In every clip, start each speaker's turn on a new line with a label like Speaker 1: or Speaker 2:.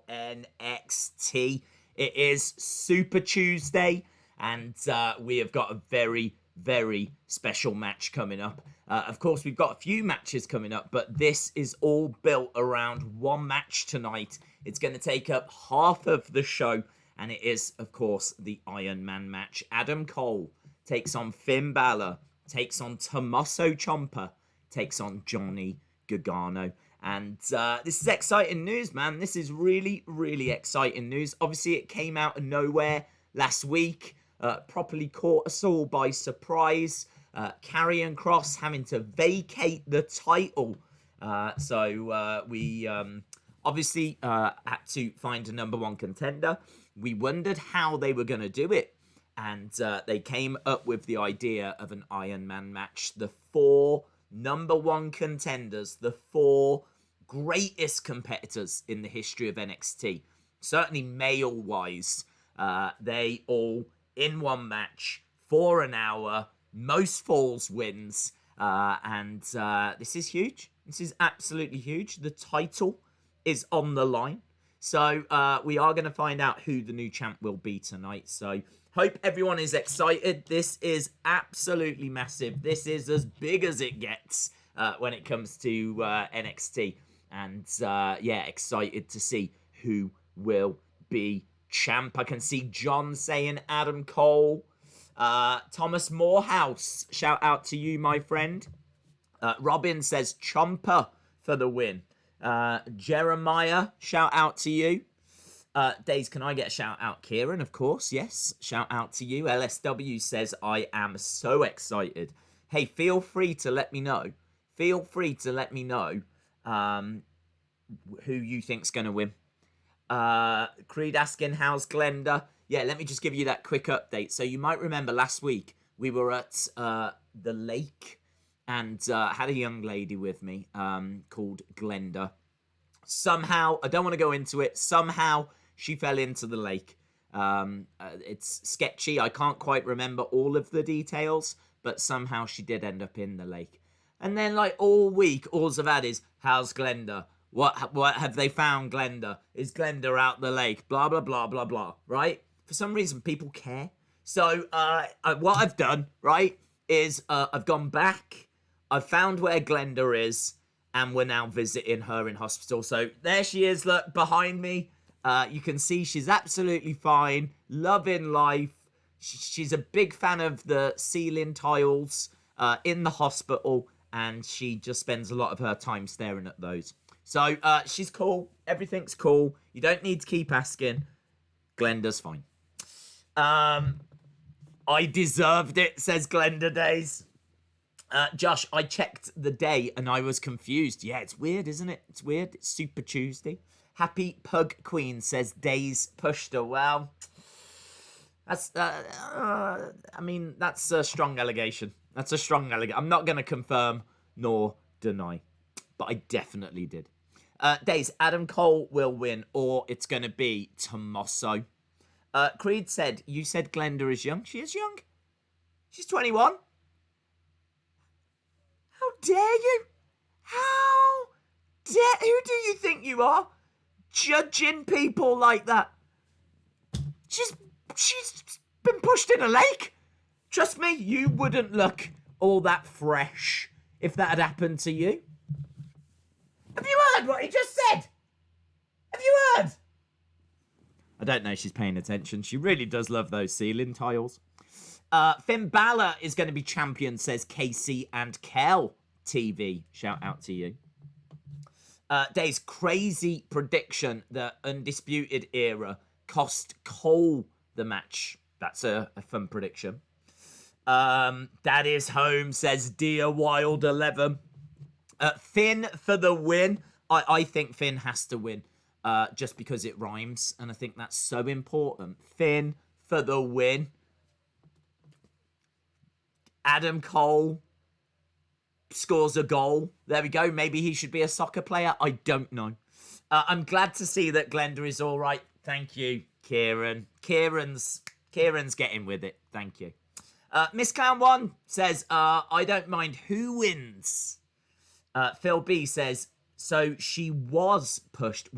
Speaker 1: NXT. It is Super Tuesday, and we have got a very, very special match coming up. Of course, we've got a few matches coming up, but this is all built around one match tonight. It's going to take up half of the show, and it is, of course, the Iron Man match. Adam Cole takes on Finn Balor, takes on Tommaso Ciampa, takes on Johnny Gargano. And this is exciting news, man. This is really, really exciting news. Obviously, it came out of nowhere last week. Properly caught us all by surprise. Karrion Kross having to vacate the title. So we obviously had to find a number one contender. We wondered how they were going to do it. And they came up with the idea of an Iron Man match. The 4 number one contenders, the 4 greatest competitors in the history of NXT. Certainly male-wise. They all in one match for an hour. Most falls wins. And this is huge. This is absolutely huge. The title is on the line. So we are going to find out who the new champ will be tonight. So hope everyone is excited. This is absolutely massive. This is as big as it gets when it comes to NXT. And yeah, excited to see who will be champ. I can see John saying Adam Cole. Thomas Morehouse, shout out to you, my friend. Robin says Ciampa for the win. Jeremiah, shout out to you. Days, can I get a shout out? Kieran, of course, yes. Shout out to you. LSW says, I am so excited. Hey, feel free to let me know. Feel free to let me know who you think's going to win. Creed asking, how's Glenda? Yeah, let me just give you that quick update. So you might remember last week we were at the lake and had a young lady with me called Glenda. Somehow, I don't want to go into it, somehow she fell into the lake. It's sketchy. I can't quite remember all of the details, but somehow she did end up in the lake. And then, like, all week, all I've had is, how's Glenda? What have they found Glenda? Is Glenda out the lake? Blah, blah, blah, blah, blah, right? For some reason, people care. So what I've done, right, is I've gone back. I've found where Glenda is, and we're now visiting her in hospital. So there she is, look, behind me. You can see she's absolutely fine, loving life. She's a big fan of the ceiling tiles in the hospital, and she just spends a lot of her time staring at those. So she's cool. Everything's cool. You don't need to keep asking. Glenda's fine. I deserved it, says Glenda Days. Josh, I checked the day and I was confused. Yeah, it's weird, isn't it? It's weird. It's Super Tuesday. Happy Pug Queen says Days pushed her. Well, that's, I mean, that's a strong allegation. That's a strong allegation. I'm not going to confirm nor deny, but I definitely did. Days, Adam Cole will win, or it's going to be Tommaso. Creed said, you said Glenda is young. She is young. She's 21. How dare you? How dare... Who do you think you are? Judging people like that. She's been pushed in a lake. Trust me, you wouldn't look all that fresh if that had happened to you. Have you heard what he just said? Have you heard? I don't know if she's paying attention. She really does love those ceiling tiles. Finn Balor is going to be champion, says Casey and Kel TV. Shout out to you. Dave's crazy prediction that Undisputed Era cost Cole the match. That's a fun prediction. That is home, says Dear Wild 11. Finn for the win. I think Finn has to win. Just because it rhymes, and I think that's so important. Finn for the win. Adam Cole scores a goal. There we go. Maybe he should be a soccer player. I don't know. I'm glad to see that Glenda is all right. Thank you, Kieran. Kieran's getting with it. Thank you. Miss Clown 1 says, I don't mind who wins. Phil B says, so she was pushed.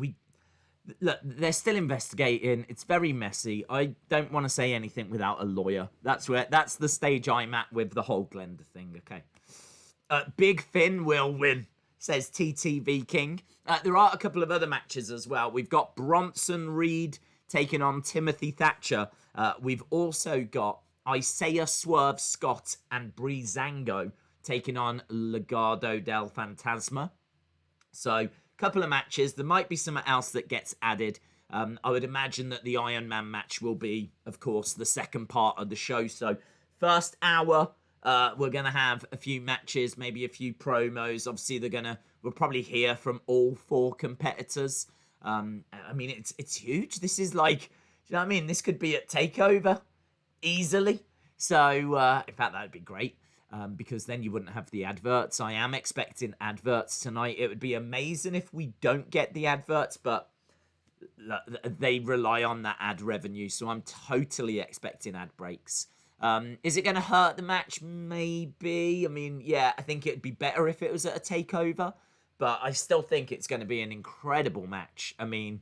Speaker 1: Look, they're still investigating. It's very messy. I don't want to say anything without a lawyer. That's the stage I'm at with the whole Glenda thing. Okay. Big Finn will win, says TTV King. There are a couple of other matches as well. We've got Bronson Reed taking on Timothy Thatcher. We've also got Isiah, Swerve, Scott, and Breezango taking on Legado del Fantasma. So, a couple of matches. There might be something else that gets added. I would imagine that the Iron Man match will be, of course, the second part of the show. So, first hour, we're going to have a few matches, maybe a few promos. Obviously, we'll probably hear from all four competitors. I mean, it's huge. This is like, do you know what I mean? This could be at TakeOver easily. So, in fact, that would be great. Because then you wouldn't have the adverts. I am expecting adverts tonight. It would be amazing if we don't get the adverts, but they rely on that ad revenue, so I'm totally expecting ad breaks. Is it going to hurt the match? Maybe. I mean, yeah, I think it'd be better if it was at a TakeOver, but I still think it's going to be an incredible match. I mean,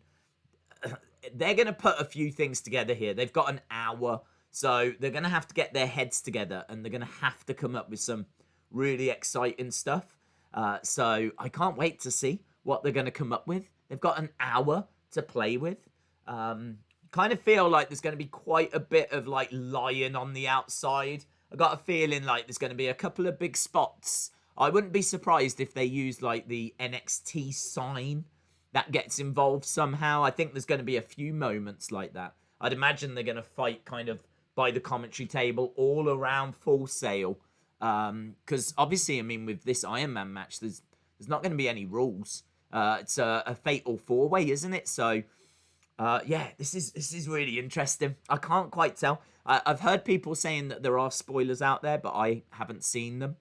Speaker 1: they're going to put a few things together here. They've got an hour. So they're going to have to get their heads together and they're going to have to come up with some really exciting stuff. So I can't wait to see what they're going to come up with. They've got an hour to play with. Kind of feel like there's going to be quite a bit of like lying on the outside. I got a feeling like there's going to be a couple of big spots. I wouldn't be surprised if they use like the NXT sign that gets involved somehow. I think there's going to be a few moments like that. I'd imagine they're going to fight kind of by the commentary table all around Full Sail. Because obviously, I mean, with this Iron Man match, there's not going to be any rules. It's a fatal four-way, isn't it? So, yeah, this is really interesting. I can't quite tell. I've heard people saying that there are spoilers out there, but I haven't seen them.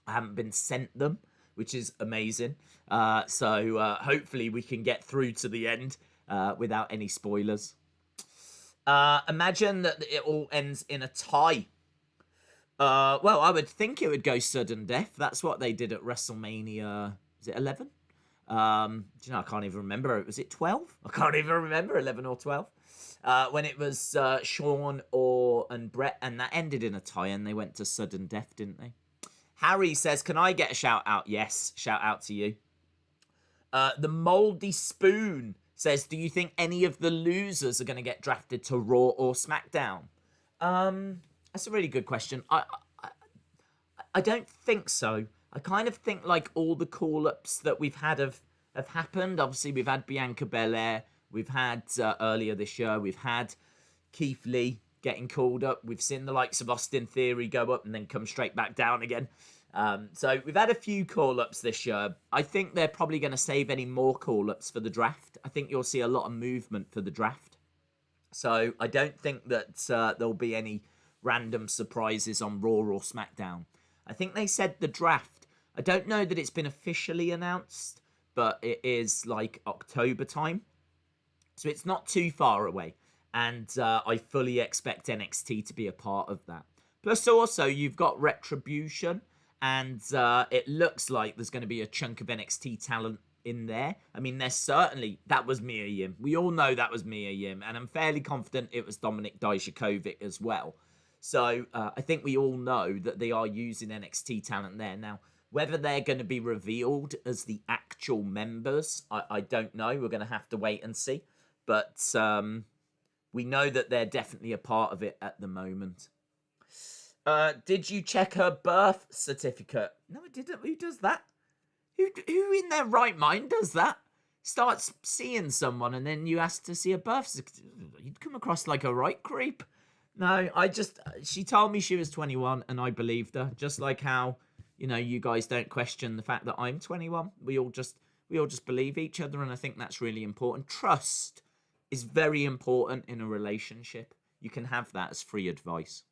Speaker 1: I haven't been sent them, which is amazing. So hopefully we can get through to the end without any spoilers. Imagine that it all ends in a tie. Well, I would think it would go sudden death. That's what they did at WrestleMania. Was it 11? Do you know, I can't even remember. Was it 12? I can't even remember, 11 or 12. When it was Shawn and Brett, and that ended in a tie, and they went to sudden death, didn't they? Harry says, can I get a shout out? Yes, shout out to you. The Moldy Spoon says, do you think any of the losers are going to get drafted to Raw or SmackDown? That's a really good question. I don't think so. I kind of think like all the call-ups that we've had have happened. Obviously, we've had Bianca Belair. We've had, earlier this year, we've had Keith Lee getting called up. We've seen the likes of Austin Theory go up and then come straight back down again. So we've had a few call-ups this year. I think they're probably going to save any more call-ups for the draft. I think you'll see a lot of movement for the draft. So I don't think that there'll be any random surprises on Raw or SmackDown. I think they said the draft. I don't know that it's been officially announced, but it is like October time. So it's not too far away. And I fully expect NXT to be a part of that. Plus also, you've got Retribution. And it looks like there's going to be a chunk of NXT talent in there. I mean, that was Mia Yim. We all know that was Mia Yim. And I'm fairly confident it was Dominik Dijakovic as well. So I think we all know that they are using NXT talent there. Now, whether they're going to be revealed as the actual members, I don't know. We're going to have to wait and see. But we know that they're definitely a part of it at the moment. Did you check her birth certificate? No, I didn't. Who does that? Who in their right mind does that? Starts seeing someone and then you ask to see a birth certificate. You'd come across like a right creep. No, she told me she was 21 and I believed her. Just like how, you guys don't question the fact that I'm 21. We all just believe each other, and I think that's really important. Trust is very important in a relationship. You can have that as free advice.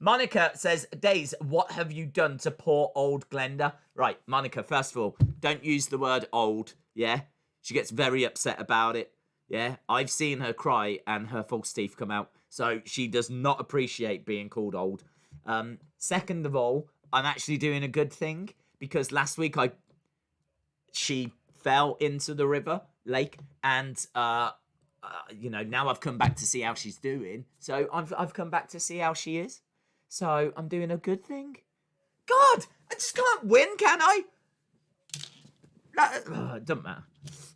Speaker 1: Monica says, Days, what have you done to poor old Glenda? Right, Monica, first of all, don't use the word old, yeah? She gets very upset about it, yeah? I've seen her cry and her false teeth come out, so she does not appreciate being called old. Second of all, I'm actually doing a good thing, because last week she fell into the lake, and now I've come back to see how she's doing. So I've come back to see how she is. So I'm doing a good thing. God, I just can't win, can I? It doesn't matter.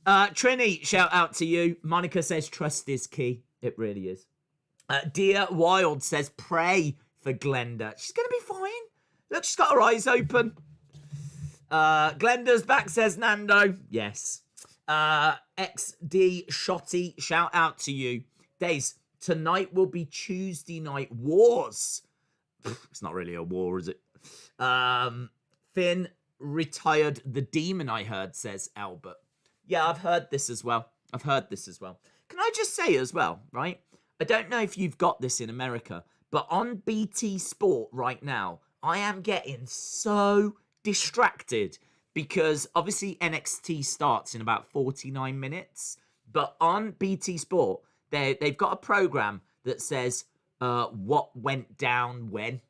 Speaker 1: Trini, shout out to you. Monica says trust is key. It really is. Dear Wild says pray for Glenda. She's going to be fine. Look, she's got her eyes open. Glenda's back, says Nando. Yes. XD Shotty, shout out to you. Days, tonight will be Tuesday Night Wars. It's not really a war, is it? Finn retired the demon, I heard, says Albert. Yeah, I've heard this as well. Can I just say as well, right? I don't know if you've got this in America, but on BT Sport right now, I am getting so distracted because obviously NXT starts in about 49 minutes, but on BT Sport, they've got a program that says what went down when,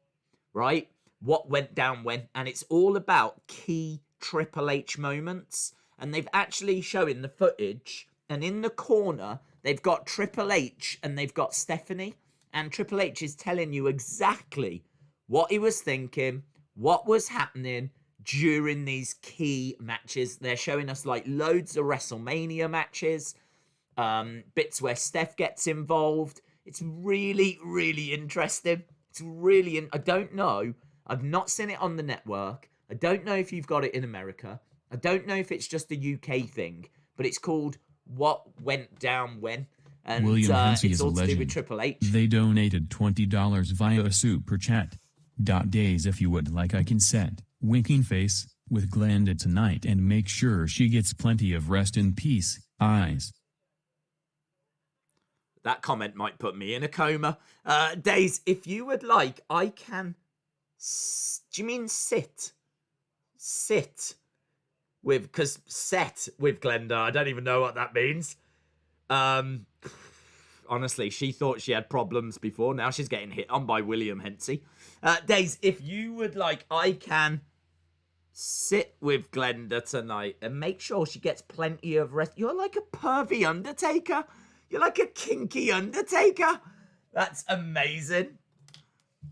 Speaker 1: right? What went down when, and it's all about key Triple H moments, and they've actually shown the footage, and in the corner, they've got Triple H and they've got Stephanie, and Triple H is telling you exactly what he was thinking, what was happening during these key matches. They're showing us like loads of WrestleMania matches, bits where Steph gets involved. It's really, really interesting. I don't know. I've not seen it on the network. I don't know if you've got it in America. I don't know if it's just a UK thing, but it's called What Went Down When. And
Speaker 2: William Hensey
Speaker 1: it's
Speaker 2: is
Speaker 1: all
Speaker 2: a
Speaker 1: to do
Speaker 2: legend.
Speaker 1: with Triple H.
Speaker 2: They donated $20 via super chat. Days if you would like I can set, winking face, with Glenda tonight and make sure she gets plenty of rest in peace, eyes.
Speaker 1: That comment might put me in a coma. Days, if you would like, I can... Do you mean sit? Sit with... Because set with Glenda, I don't even know what that means. Honestly, she thought she had problems before. Now she's getting hit on by William Hensey. Days, if you would like, I can sit with Glenda tonight and make sure she gets plenty of rest. You're like a pervy Undertaker. You're like a kinky Undertaker. That's amazing.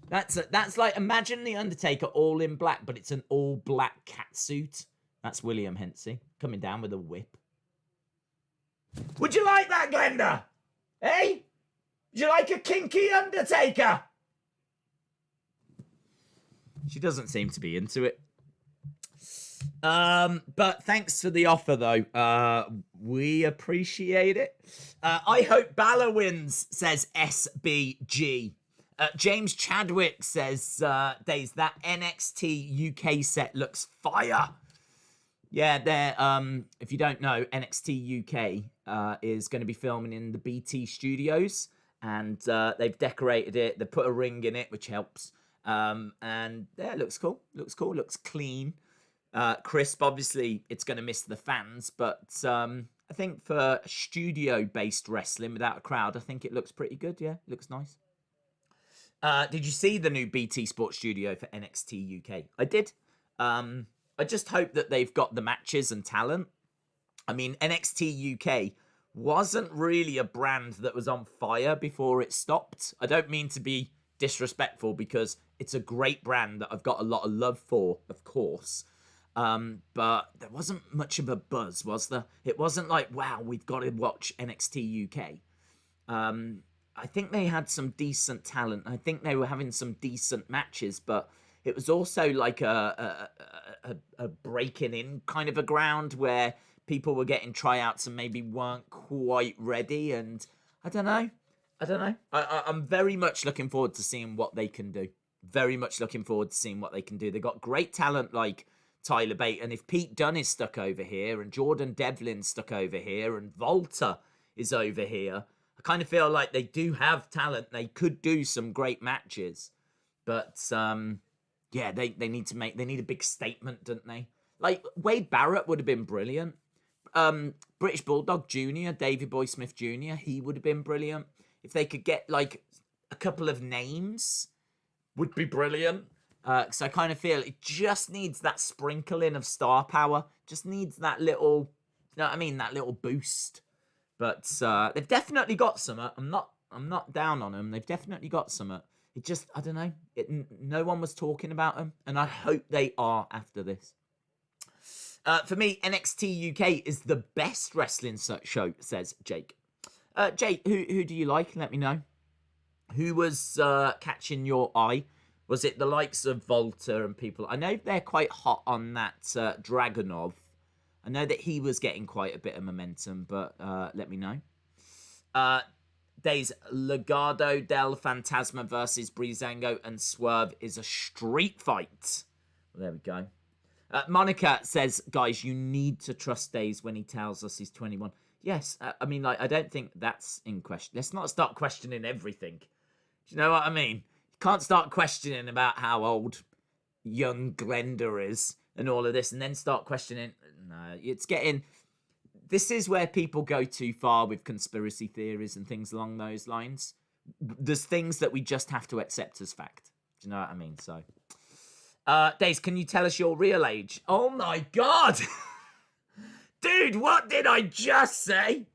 Speaker 1: That's like, imagine the Undertaker all in black, but it's an all black catsuit. That's William Hensey coming down with a whip. Would you like that, Glenda? Hey? Would you like a kinky Undertaker? She doesn't seem to be into it. But thanks for the offer, though. We appreciate it. I hope Balor wins, says SBG. James Chadwick says, Days, that NXT UK set looks fire. Yeah, they're, if you don't know, NXT UK is going to be filming in the BT studios, and they've decorated it. They put a ring in it, which helps. And yeah, it looks cool. Looks clean. Crisp, obviously, it's going to miss the fans, but I think for studio-based wrestling without a crowd, I think it looks pretty good. Yeah, it looks nice. Did you see the new BT Sports Studio for NXT UK? I did. I just hope that they've got the matches and talent. I mean, NXT UK wasn't really a brand that was on fire before it stopped. I don't mean to be disrespectful because it's a great brand that I've got a lot of love for, of course. But there wasn't much of a buzz, was there? It wasn't like, wow, we've got to watch NXT UK. I think they had some decent talent. I think they were having some decent matches, but it was also like a breaking in kind of a ground where people were getting tryouts and maybe weren't quite ready. And I don't know. I'm very much looking forward to seeing what they can do. They got great talent like Tyler Bate. And if Pete Dunne is stuck over here and Jordan Devlin's stuck over here and Volta is over here, I kind of feel like they do have talent. They could do some great matches. But yeah, they need a big statement, don't they? Like Wade Barrett would have been brilliant. British Bulldog Jr., Davey Boy Smith Jr., he would have been brilliant. If they could get like a couple of names, would be brilliant. So I kind of feel it just needs that sprinkling of star power. Just needs that little, you know what I mean? That little boost. But they've definitely got some. I'm not down on them. They've definitely got some. It just, I don't know. No one was talking about them, and I hope they are after this. For me, NXT UK is the best wrestling show, says Jake. Jake, who do you like? Let me know. Who was catching your eye? Was it the likes of Volta and people? I know they're quite hot on that Dragunov. I know that he was getting quite a bit of momentum, but let me know. Days Legado del Fantasma versus Breezango and Swerve is a street fight. Well, there we go. Monica says, guys, you need to trust Days when he tells us he's 21. Yes, I mean, like, I don't think that's in question. Let's not start questioning everything. Do you know what I mean? You can't start questioning about how old young Glenda is and all of this and then start questioning. No, it's getting... This is where people go too far with conspiracy theories and things along those lines. There's things that we just have to accept as fact. Do you know what I mean? So, Days, can you tell us your real age? Oh my God! Dude, what did I just say?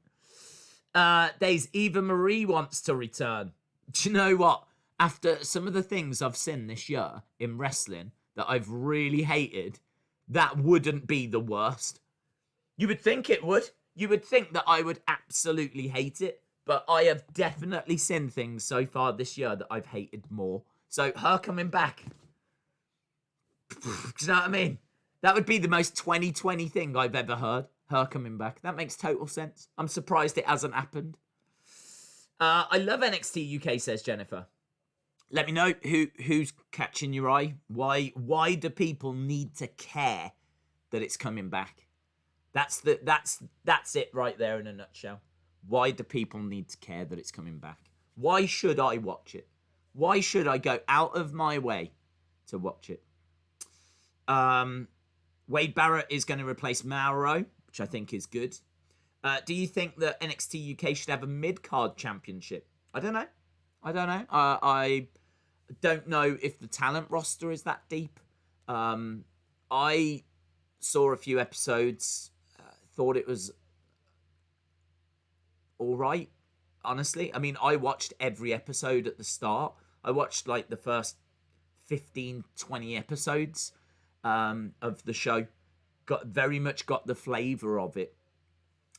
Speaker 1: Days, Eva Marie wants to return. Do you know what? After some of the things I've seen this year in wrestling that I've really hated, that wouldn't be the worst. You would think it would. You would think that I would absolutely hate it. But I have definitely seen things so far this year that I've hated more. So her coming back. Do you know what I mean? That would be the most 2020 thing I've ever heard. Her coming back. That makes total sense. I'm surprised it hasn't happened. I love NXT UK, says Jennifer. Let me know who's catching your eye. Why do people need to care that it's coming back? That's it right there in a nutshell. Why do people need to care that it's coming back? Why should I watch it? Why should I go out of my way to watch it? Wade Barrett is going to replace Mauro, which I think is good. Do you think that NXT UK should have a mid-card championship? I don't know. I don't know if the talent roster is that deep. I saw a few episodes, thought it was all right, honestly. I mean, I watched every episode at the start. I watched like the first 15, 20 episodes of the show. Got the flavour of it.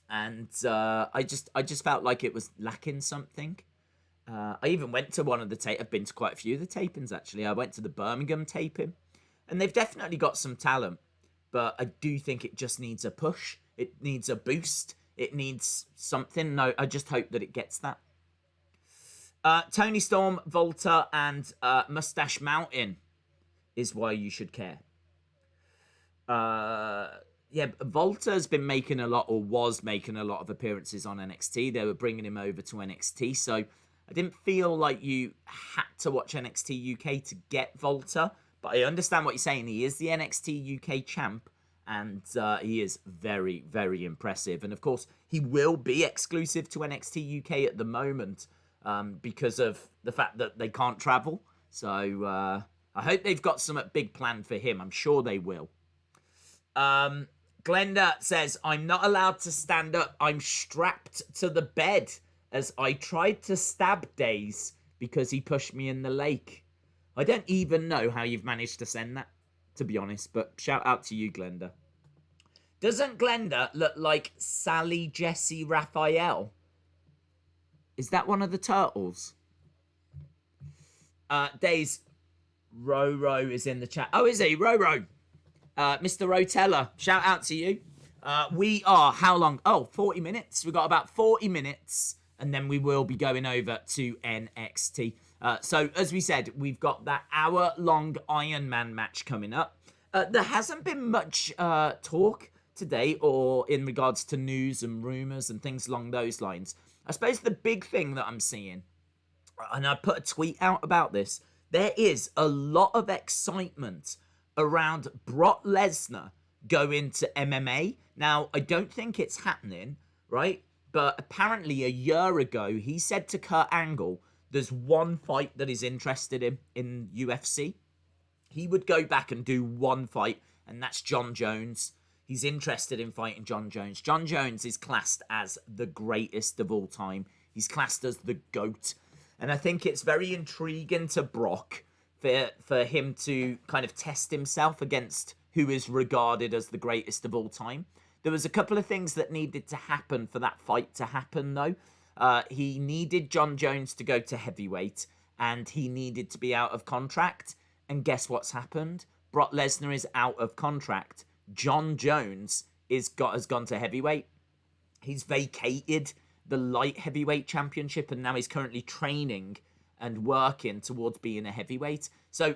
Speaker 1: And I just felt like it was lacking something. I even went to one of the I've been to quite a few of the tapings, actually. I went to the Birmingham taping. And they've definitely got some talent. But I do think it just needs a push. It needs a boost. It needs something. No, I just hope that it gets that. Tony Storm, Volta, and Mustache Mountain is why you should care. Yeah, Volta's been making a lot, or was making a lot of appearances on NXT. They were bringing him over to NXT, so I didn't feel like you had to watch NXT UK to get Volta, but I understand what you're saying. He is the NXT UK champ, and he is very, very impressive. And of course, he will be exclusive to NXT UK at the moment because of the fact that they can't travel. So I hope they've got some big plan for him. I'm sure they will. Glenda says, I'm not allowed to stand up. I'm strapped to the bed as I tried to stab Days because he pushed me in the lake. I don't even know how you've managed to send that, to be honest, but shout out to you, Glenda. Doesn't Glenda look like Sally Jesse Raphael? Is that one of the turtles? Days, Roro is in the chat. Oh, is he? Roro. Mr. Rotella, shout out to you. We are, how long? Oh, 40 minutes. We've got about 40 minutes, and then we will be going over to NXT. So, as we said, we've got that hour-long Iron Man match coming up. There hasn't been much talk today, or in regards to news and rumours and things along those lines. I suppose the big thing that I'm seeing, and I put a tweet out about this, there is a lot of excitement around Brock Lesnar going to MMA. Now, I don't think it's happening, right? But apparently a year ago, he said to Kurt Angle, there's one fight that he's interested in UFC. He would go back and do one fight, and that's John Jones. he's interested in fighting John Jones. John Jones is classed as the greatest of all time. He's classed as the GOAT. And I think it's very intriguing to Brock for him to kind of test himself against who is regarded as the greatest of all time. There was a couple of things that needed to happen for that fight to happen, though. He needed John Jones to go to heavyweight, and he needed to be out of contract. And guess what's happened? Brock Lesnar is out of contract. John Jones has gone to heavyweight. He's vacated the light heavyweight championship, and now he's currently training and working towards being a heavyweight. So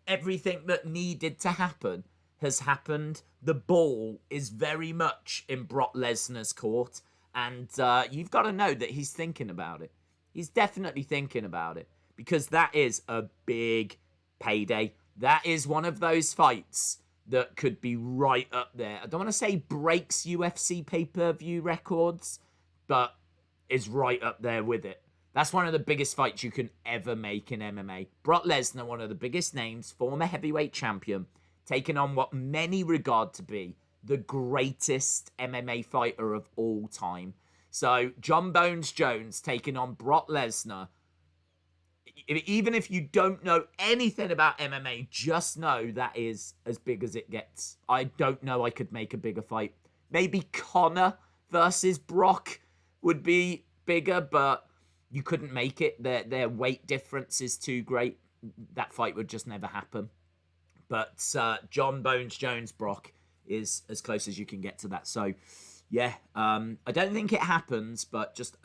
Speaker 1: everything that needed to happen has happened. The ball is very much in Brock Lesnar's court, and you've got to know that he's thinking about it. He's definitely thinking about it, because that is a big payday. That is one of those fights that could be right up there. I don't want to say breaks UFC pay-per-view records, but is right up there with it. That's one of the biggest fights you can ever make in MMA. Brock Lesnar, one of the biggest names, former heavyweight champion, taking on what many regard to be the greatest MMA fighter of all time. So, John Bones Jones taking on Brock Lesnar. Even if you don't know anything about MMA, just know that is as big as it gets. I don't know I could make a bigger fight. Maybe Conor versus Brock would be bigger, but you couldn't make it. Their weight difference is too great. That fight would just never happen. But John Bones Jones Brock is as close as you can get to that. So, yeah, I don't think it happens, but just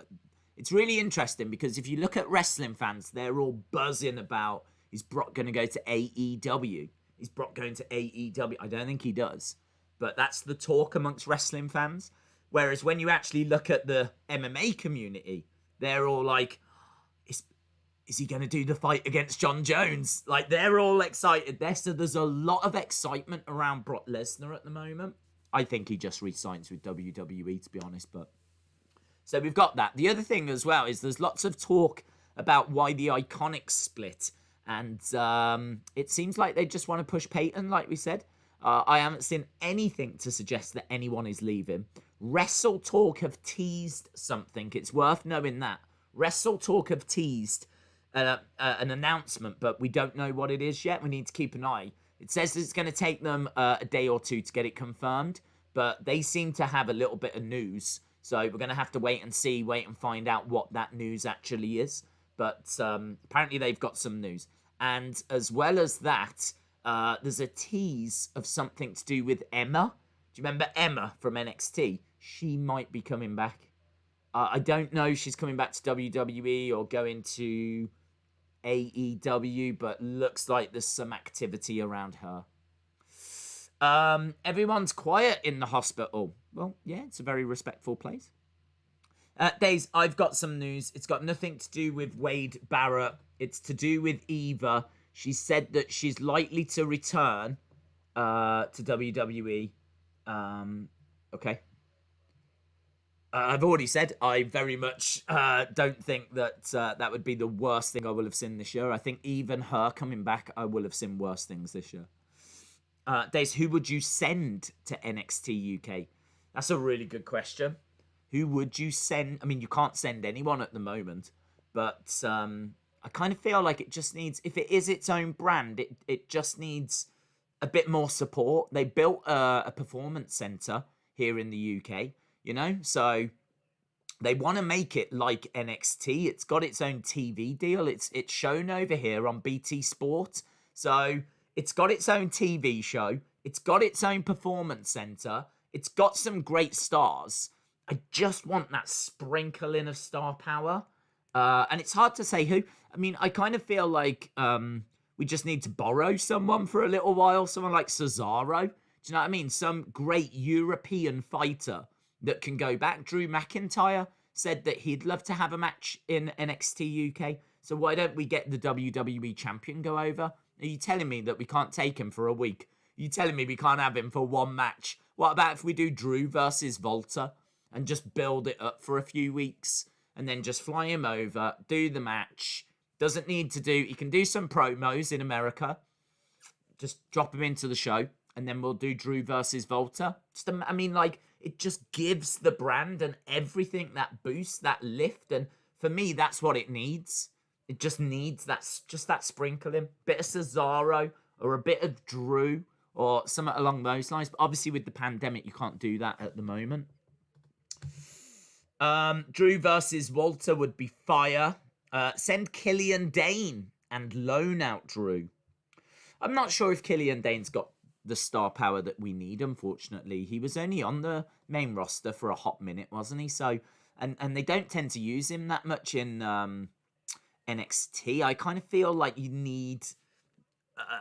Speaker 1: it's really interesting, because if you look at wrestling fans, they're all buzzing about, is Brock going to go to AEW? Is Brock going to AEW? I don't think he does. But that's the talk amongst wrestling fans. Whereas when you actually look at the MMA community, they're all like, is he going to do the fight against John Jones? Like, they're all excited there. So there's a lot of excitement around Brock Lesnar at the moment. I think he just re-signs with WWE, to be honest. But so we've got that. The other thing as well is there's lots of talk about why the Iconics split. And it seems like they just want to push Peyton, like we said. I haven't seen anything to suggest that anyone is leaving. Wrestle Talk have teased something. It's worth knowing that. Wrestle Talk have teased an announcement, but we don't know what it is yet. We need to keep an eye. It says it's going to take them a day or two to get it confirmed, but they seem to have a little bit of news. So we're going to have to wait and find out what that news actually is. But apparently they've got some news. And as well as that, there's a tease of something to do with Emma. Do you remember Emma from NXT? She might be coming back. I don't know if she's coming back to WWE or going to AEW, but looks like there's some activity around her. Everyone's quiet in the hospital. Well, yeah, it's a very respectful place. Days, I've got some news. It's got nothing to do with Wade Barrett. It's to do with Eva. She said that she's likely to return to WWE. Okay. I've already said I very much don't think that that would be the worst thing I will have seen this year. I think even her coming back, I will have seen worse things this year. Days, who would you send to NXT UK? That's a really good question. Who would you send? I mean, you can't send anyone at the moment, but I kind of feel like it just needs, if it is its own brand, it just needs a bit more support. They built a performance center here in the UK, you know, so they want to make it like NXT. It's got its own TV deal. It's shown over here on BT Sport. So it's got its own TV show. It's got its own performance center. It's got some great stars. I just want that sprinkling of star power. And it's hard to say who. I mean, I kind of feel like we just need to borrow someone for a little while. Someone like Cesaro. Do you know what I mean? Some great European fighter that can go back. Drew McIntyre said that he'd love to have a match in NXT UK. So why don't we get the WWE champion go over? Are you telling me that we can't take him for a week? Are you telling me we can't have him for one match? What about if we do Drew versus Volta and just build it up for a few weeks and then just fly him over, do the match? Doesn't need to do... He can do some promos in America. Just drop him into the show. and then we'll do Drew versus Volta. I mean, like, it just gives the brand and everything that boost, that lift, and for me, that's what it needs. It just needs that sprinkling, bit of Cesaro or a bit of Drew or something along those lines. But obviously, with the pandemic, you can't do that at the moment. Drew versus Walter would be fire. Send Killian Dane and loan out Drew. I'm not sure if Killian Dane's got the star power that we need, unfortunately. He was only on the main roster for a hot minute, wasn't he? So, and they don't tend to use him that much in NXT. I kind of feel like you need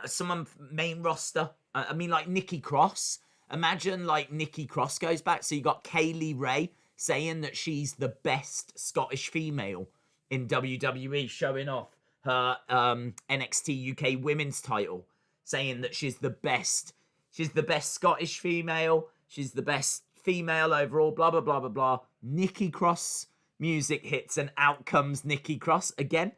Speaker 1: someone main roster. I mean, like Nikki Cross. Imagine like Nikki Cross goes back. So you got Kaylee Ray saying that she's the best Scottish female in WWE, showing off her NXT UK women's title, saying that she's the best Scottish female, she's the best female overall, blah, blah, blah, blah, blah. Nikki Cross music hits and out comes Nikki Cross again.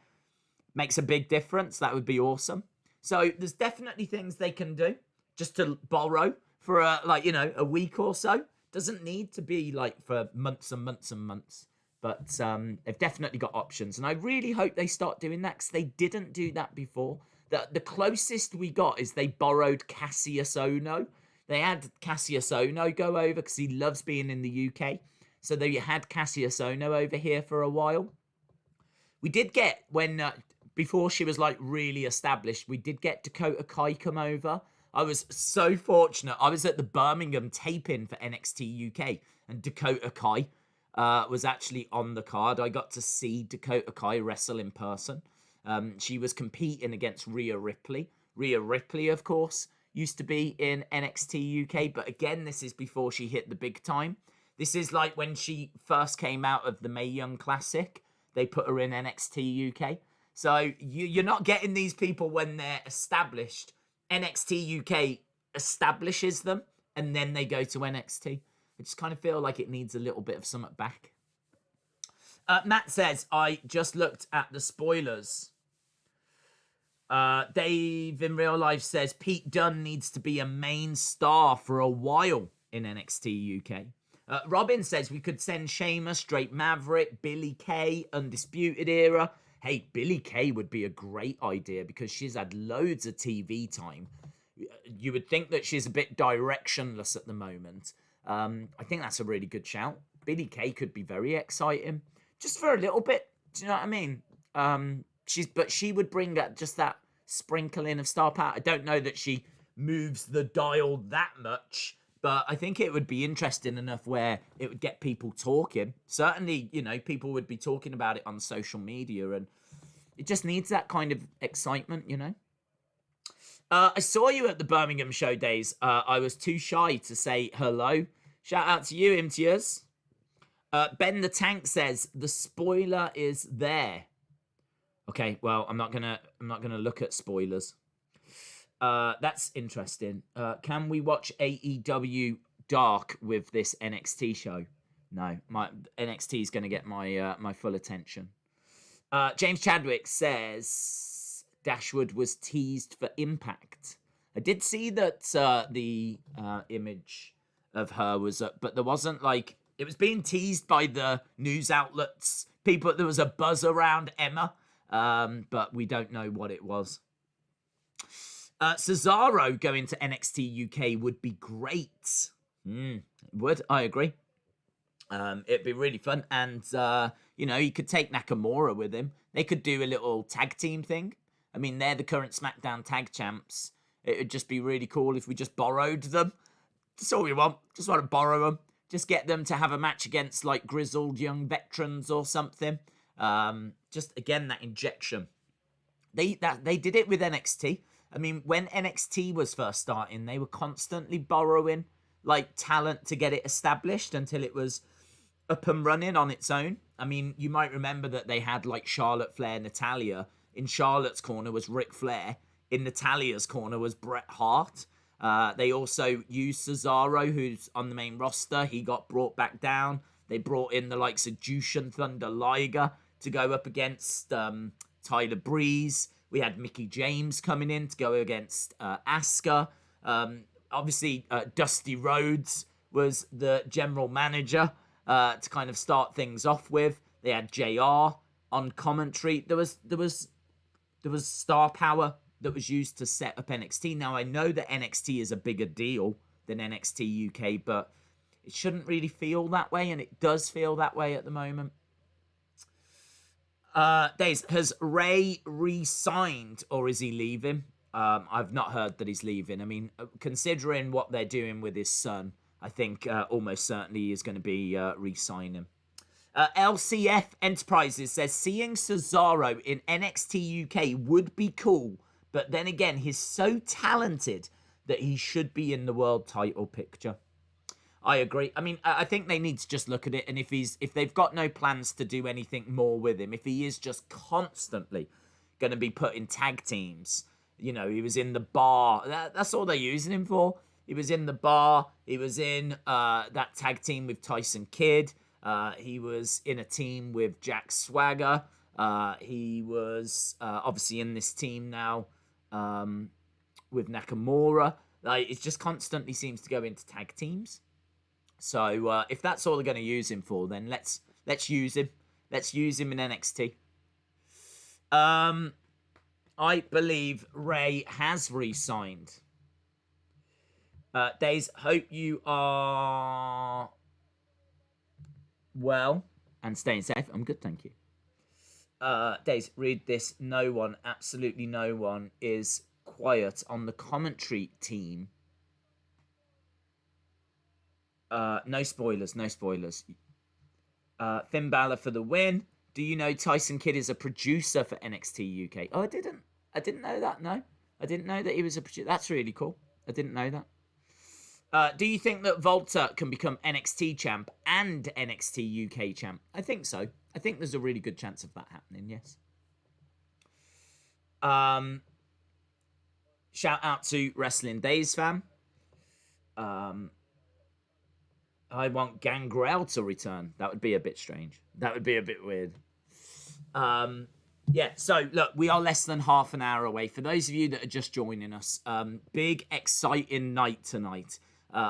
Speaker 1: Makes a big difference. That would be awesome. So there's definitely things they can do just to borrow for a week or so. Doesn't need to be like for months and months and months. But they've definitely got options. And I really hope they start doing that because they didn't do that before. The closest we got is they borrowed Cassius Ohno. They had Cassius Ohno go over because he loves being in the UK. So they had Cassius Ohno over here for a while. We did get, before she was like really established, we did get Dakota Kai come over. I was so fortunate. I was at the Birmingham taping for NXT UK and Dakota Kai was actually on the card. I got to see Dakota Kai wrestle in person. She was competing against Rhea Ripley. Rhea Ripley, of course, used to be in NXT UK, but again, this is before she hit the big time. This is like when she first came out of the Mae Young Classic. They put her in NXT UK. So you're not getting these people when they're established. NXT UK establishes them, and then they go to NXT. I just kind of feel like it needs a little bit of something back. Matt says, I just looked at the spoilers. Dave in real life says, Pete Dunne needs to be a main star for a while in NXT UK. Robin says, we could send Sheamus, Drake Maverick, Billy Kay, Undisputed Era. Hey, Billy Kay would be a great idea because she's had loads of TV time. You would think that she's a bit directionless at the moment. I think that's a really good shout. Billy Kay could be very exciting. Just for a little bit. Do you know what I mean? She would bring just that sprinkling of star power. I don't know that she moves the dial that much, but I think it would be interesting enough where it would get people talking. Certainly, people would be talking about it on social media, and it just needs that kind of excitement, I saw you at the Birmingham show days. I was too shy to say hello. Shout out to you, Imtiaz. Ben the Tank says the spoiler is there. Okay, well, I'm not gonna look at spoilers. That's interesting. Can we watch AEW Dark with this NXT show? No, my NXT is gonna get my full attention. James Chadwick says Dashwood was teased for Impact. I did see that the image of her was up, but there wasn't like, it was being teased by the news outlets. There was a buzz around Emma, but we don't know what it was. Cesaro going to NXT UK would be great. Would, I agree. It'd be really fun. And, you could take Nakamura with him. They could do a little tag team thing. I mean, they're the current SmackDown tag champs. It would just be really cool if we just borrowed them. That's all we want. Just want to borrow them. Just get them to have a match against, like, grizzled young veterans or something. Just, again, that injection. They did it with NXT. I mean, when NXT was first starting, they were constantly borrowing, like, talent to get it established until it was up and running on its own. I mean, you might remember that they had, like, Charlotte Flair, Natalya. In Charlotte's corner was Ric Flair. In Natalya's corner was Bret Hart. They also used Cesaro, who's on the main roster. He got brought back down. They brought in the likes of Jushin Thunder Liger to go up against Tyler Breeze. We had Mickey James coming in to go against Asuka. Obviously, Dusty Rhodes was the general manager to kind of start things off with. They had JR on commentary. There was star power that was used to set up NXT. Now, I know that NXT is a bigger deal than NXT UK, but it shouldn't really feel that way, and it does feel that way at the moment. Days, has Ray re-signed, or is he leaving? I've not heard that he's leaving. I mean, considering what they're doing with his son, I think almost certainly he is going to be re-signing. LCF Enterprises says, seeing Cesaro in NXT UK would be cool, but then again, he's so talented that he should be in the world title picture. I agree. I mean, I think they need to just look at it, and if they've got no plans to do anything more with him, if he is just constantly going to be put in tag teams, you know, he was in the bar. That's all they're using him for. He was in the bar. He was in that tag team with Tyson Kidd. He was in a team with Jack Swagger. He was obviously in this team now with Nakamura. Like, it just constantly seems to go into tag teams. So if that's all they're going to use him for, then let's use him. Let's use him in NXT. I believe Ray has re-signed. Days, hope you are well and staying safe. I'm good, thank you. Days, read this. No one, absolutely no one, is quiet on the commentary team. No spoilers, no spoilers. Finn Balor for the win. Do you know Tyson Kidd is a producer for NXT UK? Oh, I didn't know that, no. I didn't know that he was a producer. That's really cool. I didn't know that. Do you think that Volta can become NXT champ and NXT UK champ? I think so. I think there's a really good chance of that happening, yes. Shout out to Wrestling Days fam. I want Gangrel to return. That would be a bit strange. That would be a bit weird. Yeah, so look, we are less than half an hour away. For those of you that are just joining us, big, exciting night tonight.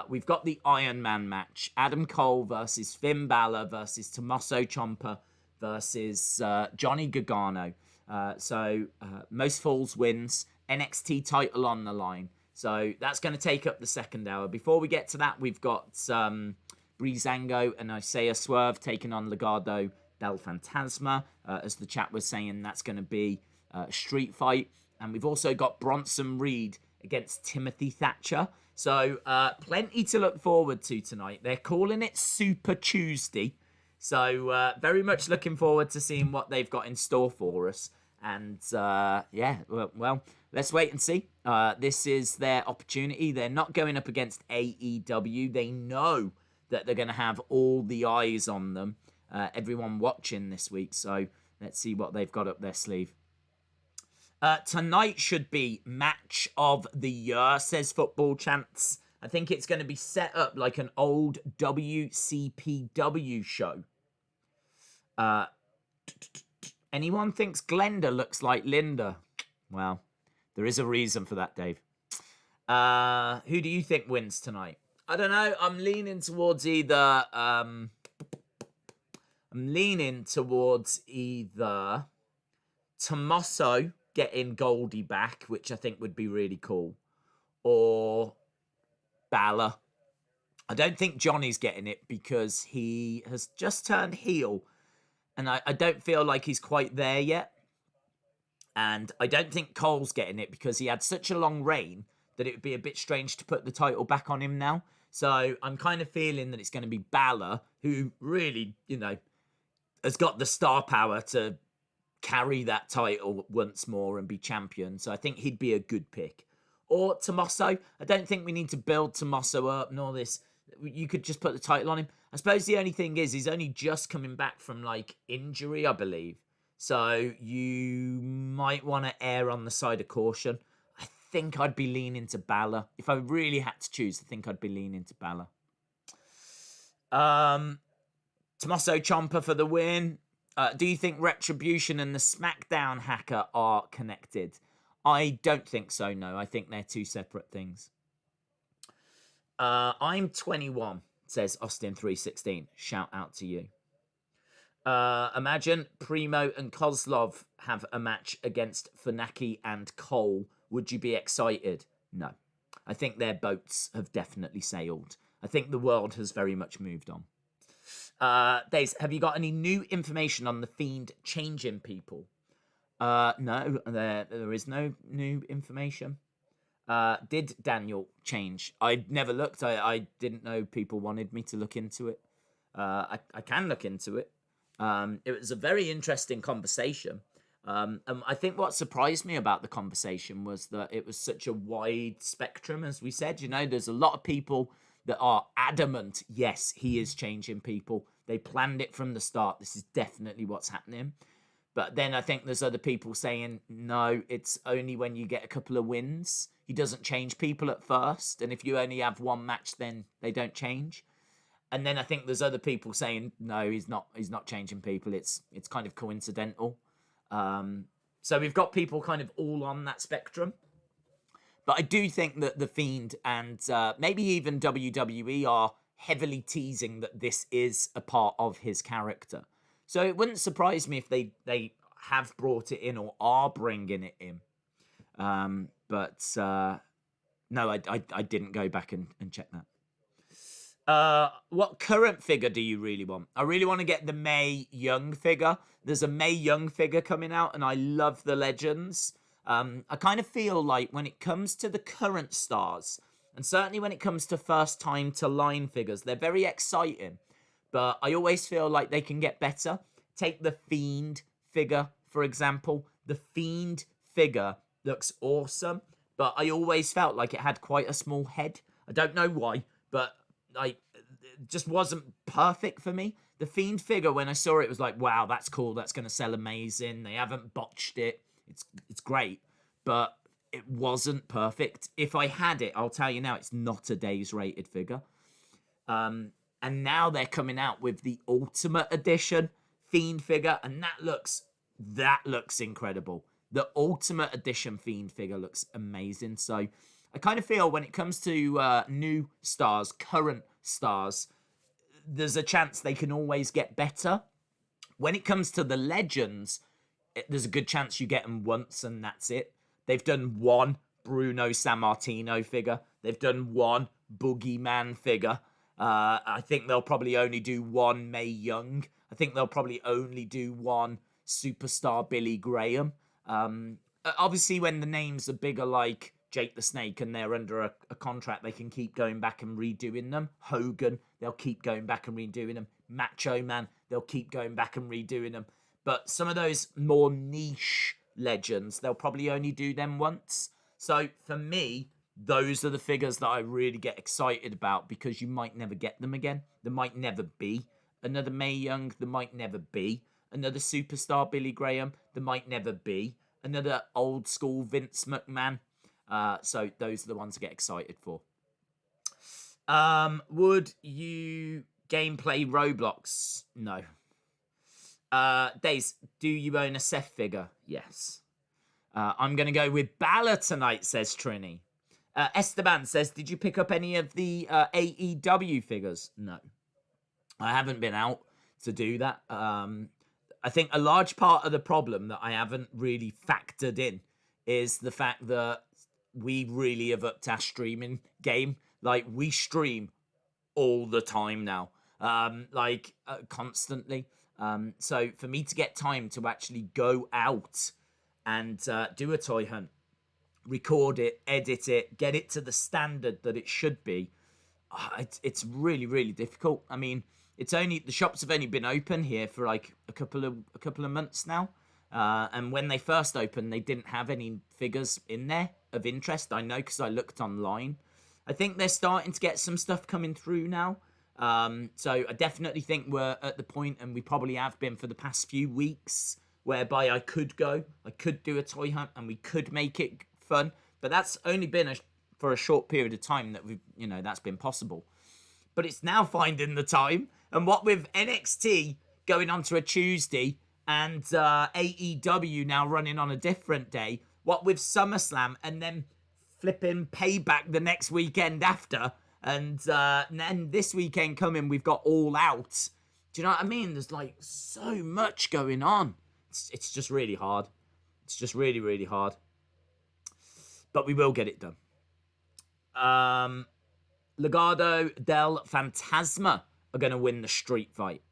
Speaker 1: We've got the Iron Man match. Adam Cole versus Finn Balor versus Tommaso Ciampa versus Johnny Gargano. So most falls wins. NXT title on the line. So that's going to take up the second hour. Before we get to that, we've got Breezango and Isiah Swerve taking on Legado del Fantasma. As the chat was saying, that's going to be a street fight. And we've also got Bronson Reed against Timothy Thatcher. So plenty to look forward to tonight. They're calling it Super Tuesday. So very much looking forward to seeing what they've got in store for us. And yeah, well, let's wait and see. This is their opportunity. They're not going up against AEW. They know that they're going to have all the eyes on them. Everyone watching this week. So let's see what they've got up their sleeve. Tonight should be match of the year, says Football Chants. I think it's going to be set up like an old WCPW show. Anyone thinks Glenda looks like Linda? Well, there is a reason for that, Dave. Who do you think wins tonight? I don't know. I'm leaning towards either Tommaso getting Goldie back, which I think would be really cool, or Balor. I don't think Johnny's getting it because he has just turned heel, and I don't feel like he's quite there yet. And I don't think Cole's getting it because he had such a long reign that it would be a bit strange to put the title back on him now. So I'm kind of feeling that it's going to be Balor, who really, you know, has got the star power to carry that title once more and be champion. So I think he'd be a good pick. Or Tommaso. I don't think we need to build Tommaso up and all this. You could just put the title on him. I suppose the only thing is he's only just coming back from, like, injury, I believe. So you might want to err on the side of caution. I think I'd be leaning to Balor. If I really had to choose, I think I'd be leaning to Balor. Tommaso Ciampa for the win. Do you think Retribution and the SmackDown hacker are connected? I don't think so, no. I think they're two separate things. I'm 21, says Austin316. Shout out to you. Imagine Primo and Kozlov have a match against Funaki and Cole. Would you be excited? No. I think their boats have definitely sailed. I think the world has very much moved on. Days, have you got any new information on the Fiend changing people? No, there is no new information. Did Daniel change? I never looked. I didn't know people wanted me to look into it. I can look into it. It was a very interesting conversation. I think what surprised me about the conversation was that it was such a wide spectrum, as we said. You know, there's a lot of people that are adamant, yes, he is changing people. They planned it from the start. This is definitely what's happening. But then I think there's other people saying, no, it's only when you get a couple of wins. He doesn't change people at first. And if you only have one match, then they don't change. And then I think there's other people saying, no, he's not changing people. It's kind of coincidental. So we've got people kind of all on that spectrum. But I do think that The Fiend and maybe even WWE are heavily teasing that this is a part of his character. So it wouldn't surprise me if they have brought it in or are bringing it in. No, I didn't go back and check that. What current figure do you really want? I really want to get the Mae Young figure. There's a Mae Young figure coming out, and I love the Legends. I kind of feel like when it comes to the current stars, and certainly when it comes to first time to line figures, they're very exciting. But I always feel like they can get better. Take the Fiend figure, for example. The Fiend figure looks awesome, but I always felt like it had quite a small head. I don't know why, but it just wasn't perfect for me. The Fiend figure, when I saw it, was like, wow, that's cool. That's going to sell amazing. They haven't botched it. It's great, but it wasn't perfect. If I had it, I'll tell you now, it's not a Days rated figure. And now they're coming out with the Ultimate Edition Fiend figure, and that looks incredible. The Ultimate Edition Fiend figure looks amazing. So I kind of feel when it comes to new stars, current stars, there's a chance they can always get better. When it comes to the Legends, there's a good chance you get them once and that's it. They've done one Bruno Sammartino figure. They've done one Boogeyman figure. I think they'll probably only do one Mae Young. I think they'll probably only do one Superstar Billy Graham. Obviously, when the names are bigger like Jake the Snake and they're under a contract, they can keep going back and redoing them. Hogan, they'll keep going back and redoing them. Macho Man, they'll keep going back and redoing them. But some of those more niche Legends, they'll probably only do them once. So for me, those are the figures that I really get excited about because you might never get them again. There might never be another Mae Young. There might never be another Superstar Billy Graham. There might never be another old school Vince McMahon. So those are the ones I get excited for. Would you gameplay Roblox? No. Days, do you own a Seth figure? Yes. I'm going to go with Balor tonight, says Trini. Esteban says, did you pick up any of the AEW figures? No. I haven't been out to do that. I think a large part of the problem that I haven't really factored in is the fact that we really have upped our streaming game. Like, we stream all the time now. Constantly. So for me to get time to actually go out and do a toy hunt, record it, edit it, get it to the standard that it should be, it's really, really difficult. I mean, the shops have only been open here for like a couple of months now. And when they first opened, they didn't have any figures in there of interest. I know because I looked online. I think they're starting to get some stuff coming through now. So I definitely think we're at the point, and we probably have been for the past few weeks, whereby I could do a toy hunt and we could make it fun. But that's only been for a short period of time that that's been possible. But it's now finding the time. And what with NXT going on to a Tuesday and AEW now running on a different day, what with SummerSlam and then flipping Payback the next weekend after, And then this weekend coming, we've got All Out. Do you know what I mean? There's like so much going on. It's just really hard. It's just really, really hard. But we will get it done. Legado del Fantasma are going to win the street fight.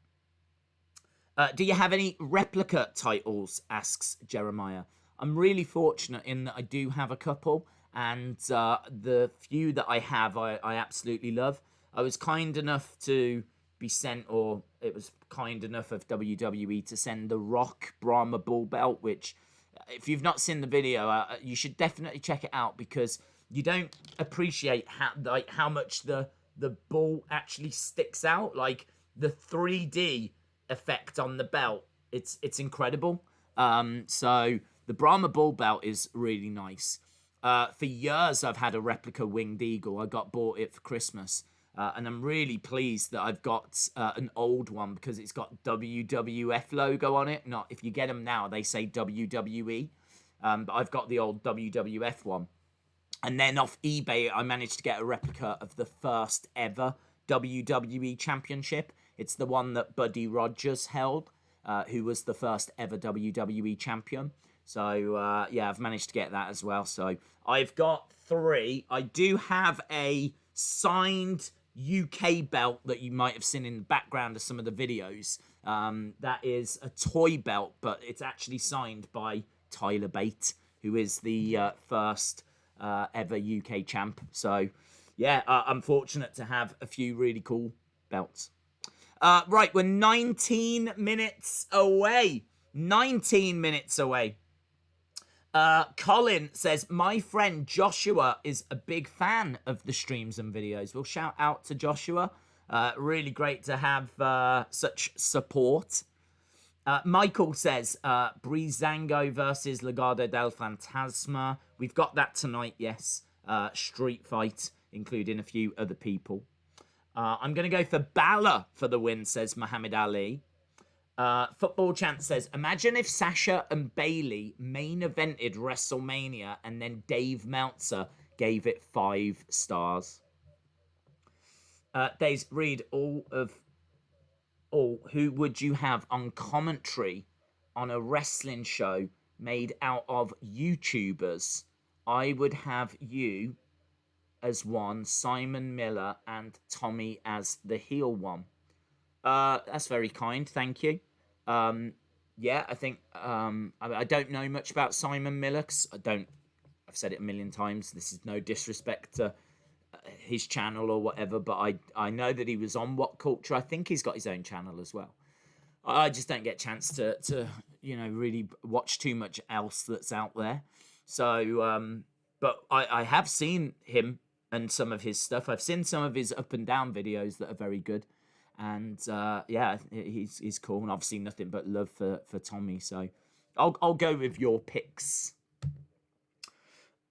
Speaker 1: Do you have any replica titles? Asks Jeremiah. I'm really fortunate in that I do have a couple. And the few that I have, I absolutely love. I was kind enough to be sent, or it was kind enough of WWE to send the Rock Brahma Bull belt, which, if you've not seen the video, you should definitely check it out, because you don't appreciate how much the bull actually sticks out. Like, the 3D effect on the belt, it's incredible. So the Brahma Bull belt is really nice. For years, I've had a replica winged eagle. I bought it for Christmas. And I'm really pleased that I've got an old one, because it's got WWF logo on it. Not, if you get them now, they say WWE. But I've got the old WWF one. And then off eBay, I managed to get a replica of the first ever WWE Championship. It's the one that Buddy Rogers held, who was the first ever WWE champion. So, yeah, I've managed to get that as well. So, I've got 3. I do have a signed UK belt that you might have seen in the background of some of the videos. That is a toy belt, but it's actually signed by Tyler Bate, who is the first ever UK champ. So, yeah, I'm fortunate to have a few really cool belts. Right, we're 19 minutes away. 19 minutes away. Colin says, my friend Joshua is a big fan of the streams and videos. We'll shout out to Joshua. Really great to have such support. Michael says, Breezango versus Legado del Fantasma. We've got that tonight, yes. Street fight, including a few other people. I'm going to go for Balor for the win, says Muhammad Ali. Football Chant says, imagine if Sasha and Bayley main evented WrestleMania and then Dave Meltzer gave it 5 stars. Days, read who would you have on commentary on a wrestling show made out of YouTubers? I would have you as one, Simon Miller, and Tommy as the heel one. That's very kind, thank you. Yeah, I think I don't know much about Simon Miller, 'cause I've said it a million times, this is no disrespect to his channel or whatever, but I know that he was on What Culture. I think he's got his own channel as well. I just don't get a chance to really watch too much else that's out there. So, but I have seen him and some of his stuff. I've seen some of his up and down videos that are very good. And yeah, he's cool. And obviously nothing but love for Tommy. So I'll go with your picks.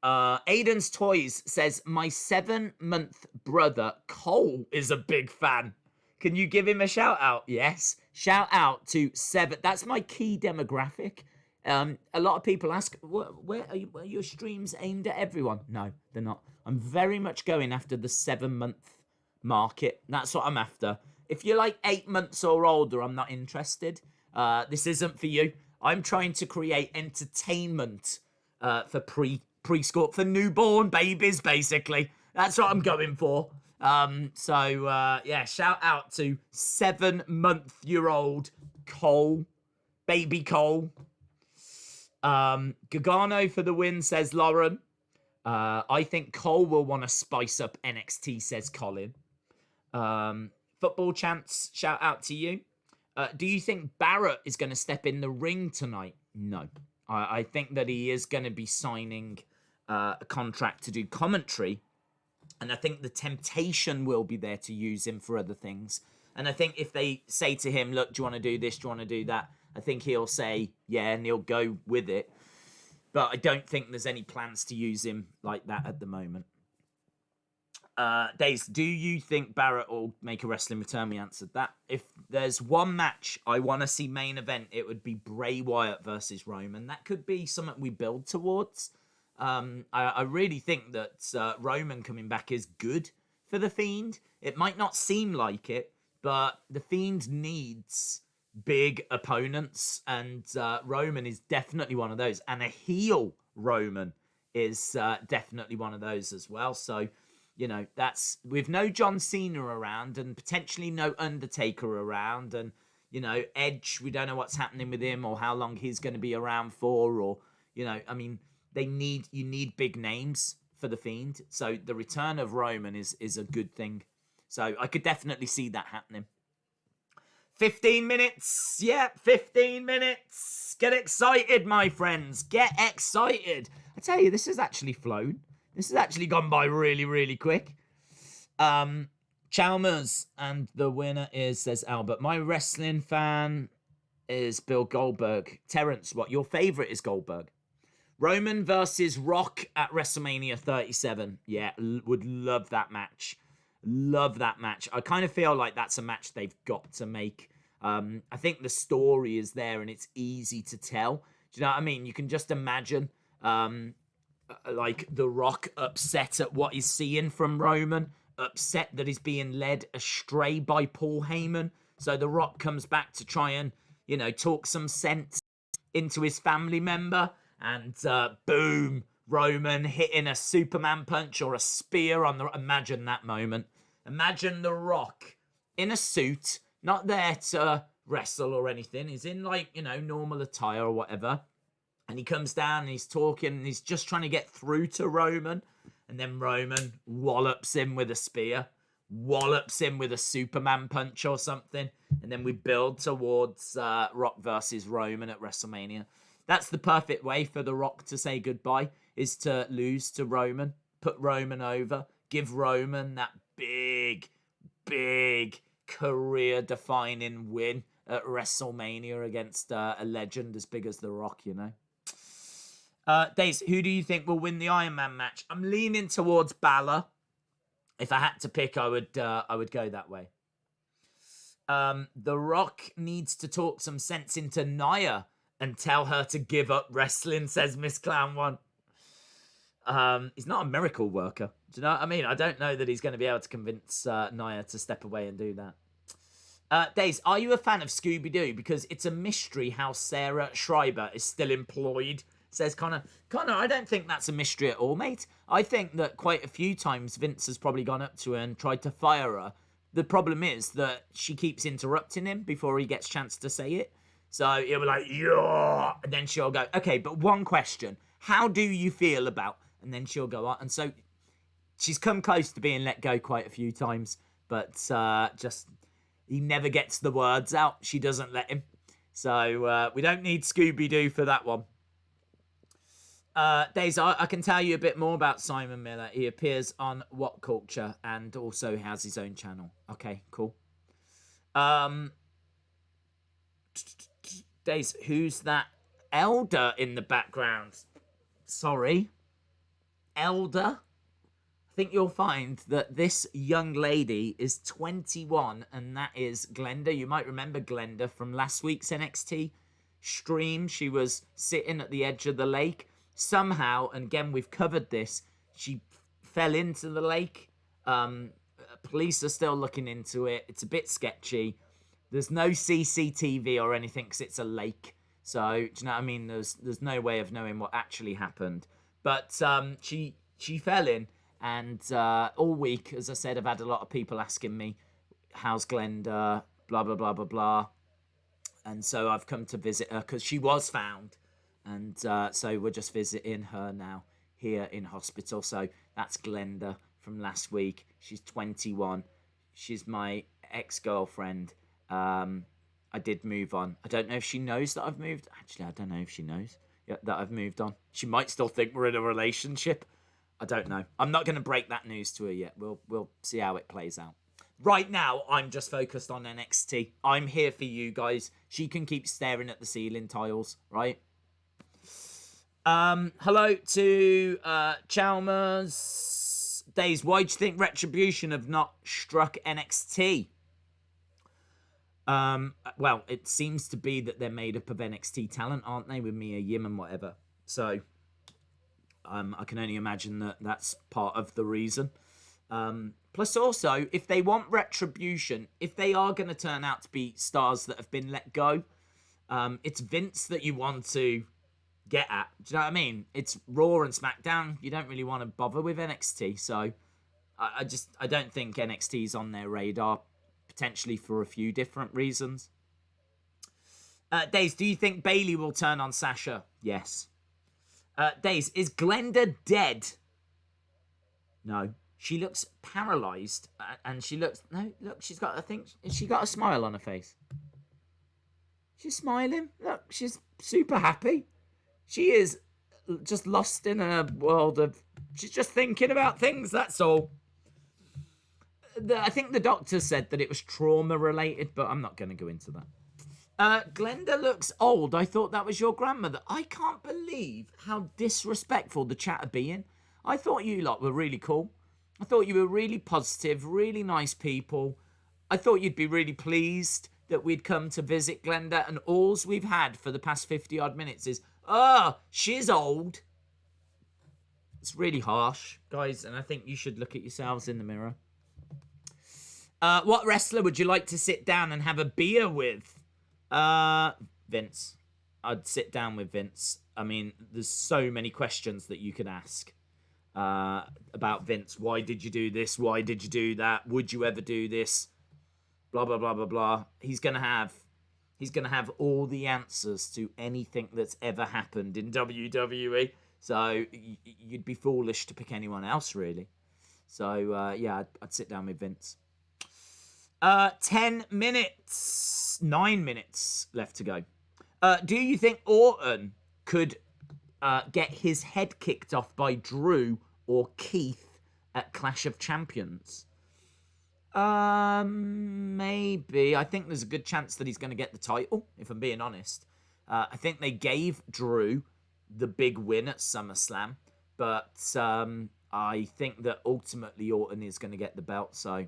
Speaker 1: Aiden's Toys says, my 7-month brother Cole is a big fan. Can you give him a shout out? Yes. Shout out to 7. That's my key demographic. A lot of people ask, where are your streams aimed at everyone? No, they're not. I'm very much going after the 7-month market. That's what I'm after. If you're like 8 months or older, I'm not interested. This isn't for you. I'm trying to create entertainment for preschool, for newborn babies, basically. That's what I'm going for. So yeah, shout out to 7-month-year-old Cole, baby Cole. Gargano for the win, says Lauren. I think Cole will want to spice up NXT, says Colin. Football Chants, shout out to you. Do you think Barrett is going to step in the ring tonight? No. I think that he is going to be signing a contract to do commentary. And I think the temptation will be there to use him for other things. And I think if they say to him, look, do you want to do this? Do you want to do that? I think he'll say, yeah, and he'll go with it. But I don't think there's any plans to use him like that at the moment. Days, do you think Barrett will make a wrestling return? We answered that. If there's one match I want to see main event, it would be Bray Wyatt versus Roman. That could be something we build towards. I really think that Roman coming back is good for The Fiend. It might not seem like it, but The Fiend needs big opponents, and Roman is definitely one of those. And a heel Roman is definitely one of those as well. So, you know, that's with no John Cena around and potentially no Undertaker around, and, you know, Edge, we don't know what's happening with him or how long he's going to be around for, or, you know, I mean, you need big names for The Fiend. So the return of Roman is a good thing. So I could definitely see that happening. 15 minutes. Yeah, 15 minutes. Get excited, my friends. Get excited. I tell you, this has actually flown. This has actually gone by really, really quick. Chalmers, and the winner is, says Albert, my wrestling fan is Bill Goldberg. Terrence, what? Your favorite is Goldberg. Roman versus Rock at WrestleMania 37. Yeah, would love that match. Love that match. I kind of feel like that's a match they've got to make. I think the story is there and it's easy to tell. Do you know what I mean? You can just imagine like The Rock upset at what he's seeing from Roman, upset that he's being led astray by Paul Heyman. So The Rock comes back to try and, you know, talk some sense into his family member, and boom, Roman hitting a Superman punch or a spear on the... Imagine that moment. Imagine The Rock in a suit, not there to wrestle or anything. He's in, like, you know, normal attire or whatever. And he comes down and he's talking and he's just trying to get through to Roman. And then Roman wallops him with a spear, wallops him with a Superman punch or something. And then we build towards Rock versus Roman at WrestleMania. That's the perfect way for The Rock to say goodbye, is to lose to Roman, put Roman over, give Roman that big, big career-defining win at WrestleMania against a legend as big as The Rock, you know. Days, who do you think will win the Iron Man match? I'm leaning towards Balor. If I had to pick, I would go that way. The Rock needs to talk some sense into Nia and tell her to give up wrestling, says Miss Clown One. He's not a miracle worker. Do you know what I mean? I don't know that he's going to be able to convince Nia to step away and do that. Days, are you a fan of Scooby-Doo? Because it's a mystery how Sarah Schreiber is still employed, says Connor. Connor, I don't think that's a mystery at all, mate. I think that quite a few times Vince has probably gone up to her and tried to fire her. The problem is that she keeps interrupting him before he gets a chance to say it. So he'll be like, yeah, and then she'll go, okay, but one question. How do you feel about... And then she'll go on. And so she's come close to being let go quite a few times, but just... He never gets the words out. She doesn't let him. So we don't need Scooby-Doo for that one. Days, I can tell you a bit more about Simon Miller. He appears on What Culture and also has his own channel. Okay, cool. Days, who's that elder in the background? Sorry. Elder? I think you'll find that this young lady is 21, and that is Glenda. You might remember Glenda from last week's NXT stream. She was sitting at the edge of the lake. Somehow, and again, we've covered this, she fell into the lake. Police are still looking into it. It's a bit sketchy. There's no CCTV or anything because it's a lake. So, do you know what I mean? There's no way of knowing what actually happened. But she fell in. And all week, as I said, I've had a lot of people asking me, how's Glenda, blah, blah, blah, blah, blah. And so I've come to visit her because she was found. And so we're just visiting her now here in hospital. So that's Glenda from last week. She's 21. She's my ex-girlfriend. I did move on. I don't know if she knows that I've moved. Actually, I don't know if she knows that I've moved on. She might still think we're in a relationship. I don't know. I'm not going to break that news to her yet. We'll see how it plays out. Right now, I'm just focused on NXT. I'm here for you guys. She can keep staring at the ceiling tiles, right? Hello to Chalmers. Days, why do you think Retribution have not struck NXT? Well, it seems to be that they're made up of NXT talent, aren't they? With Mia Yim and whatever. So... I can only imagine that that's part of the reason. Plus also, if they want retribution, if they are going to turn out to be stars that have been let go, it's Vince that you want to get at. Do you know what I mean? It's Raw and SmackDown. You don't really want to bother with NXT. So I don't think NXT is on their radar, potentially for a few different reasons. Days, do you think Bayley will turn on Sasha? Yes. Days, is Glenda dead? No. She looks paralysed, and she looks... No, look, she's got, I think... She got a smile on her face. She's smiling. Look, she's super happy. She is just lost in a world of... She's just thinking about things, that's all. I think the doctor said that it was trauma-related, but I'm not going to go into that. Glenda looks old. I thought that was your grandmother. I can't believe how disrespectful the chat are being. I thought you lot were really cool. I thought you were really positive, really nice people. I thought you'd be really pleased that we'd come to visit Glenda, and alls we've had for the past 50-odd minutes is, oh, she's old. It's really harsh, guys, and I think you should look at yourselves in the mirror. What wrestler would you like to sit down and have a beer with? Vince. I'd sit down with Vince. I mean, there's so many questions that you could ask about Vince. Why did you do this? Why did you do that? Would you ever do this? Blah, blah, blah, blah, blah. He's gonna have all the answers to anything that's ever happened in WWE. So you'd be foolish to pick anyone else, really. So, yeah, I'd sit down with Vince. 10 minutes. 9 minutes left to go. Do you think Orton could get his head kicked off by Drew or Keith at Clash of Champions? Maybe. I think there's a good chance that he's going to get the title, if I'm being honest. I think they gave Drew the big win at SummerSlam, but I think that ultimately Orton is going to get the belt, so...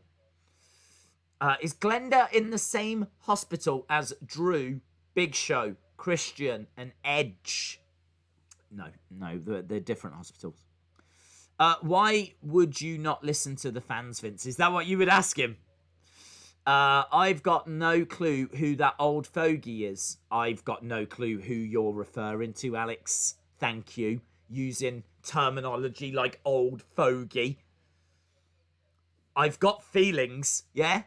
Speaker 1: is Glenda in the same hospital as Drew, Big Show, Christian, and Edge? No, they're different hospitals. Why would you not listen to the fans, Vince? Is that what you would ask him? I've got no clue who that old fogey is. I've got no clue who you're referring to, Alex. Thank you. Using terminology like old fogey. I've got feelings, yeah?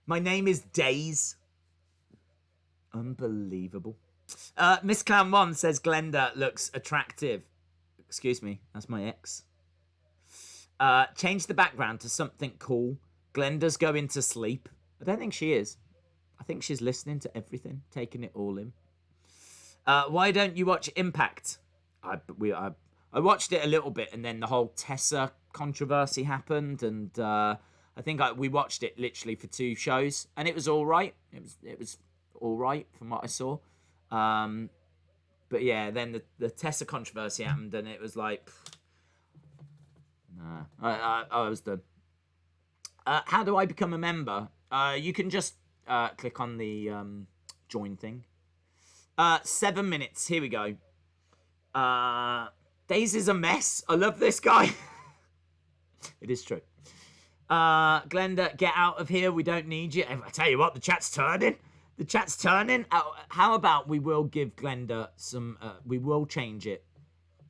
Speaker 1: My name is Days. Unbelievable. Miss Clown 1 says Glenda looks attractive. Excuse me, that's my ex. Change the background to something cool. Glenda's going to sleep. I don't think she is. I think she's listening to everything, taking it all in. Why don't you watch Impact? I watched it a little bit, and then the whole Tessa controversy happened, and I think we watched it literally for 2 shows, and it was all right. It was all right from what I saw. But yeah, then the Tessa controversy happened, and it was like, nah, I was done. How do I become a member? You can just click on the join thing. 7 minutes. Here we go. Days is a mess. I love this guy. It is true. Glenda, get out of here. We don't need you. I tell you what, the chat's turning. The chat's turning. How about we will give Glenda some... we will change it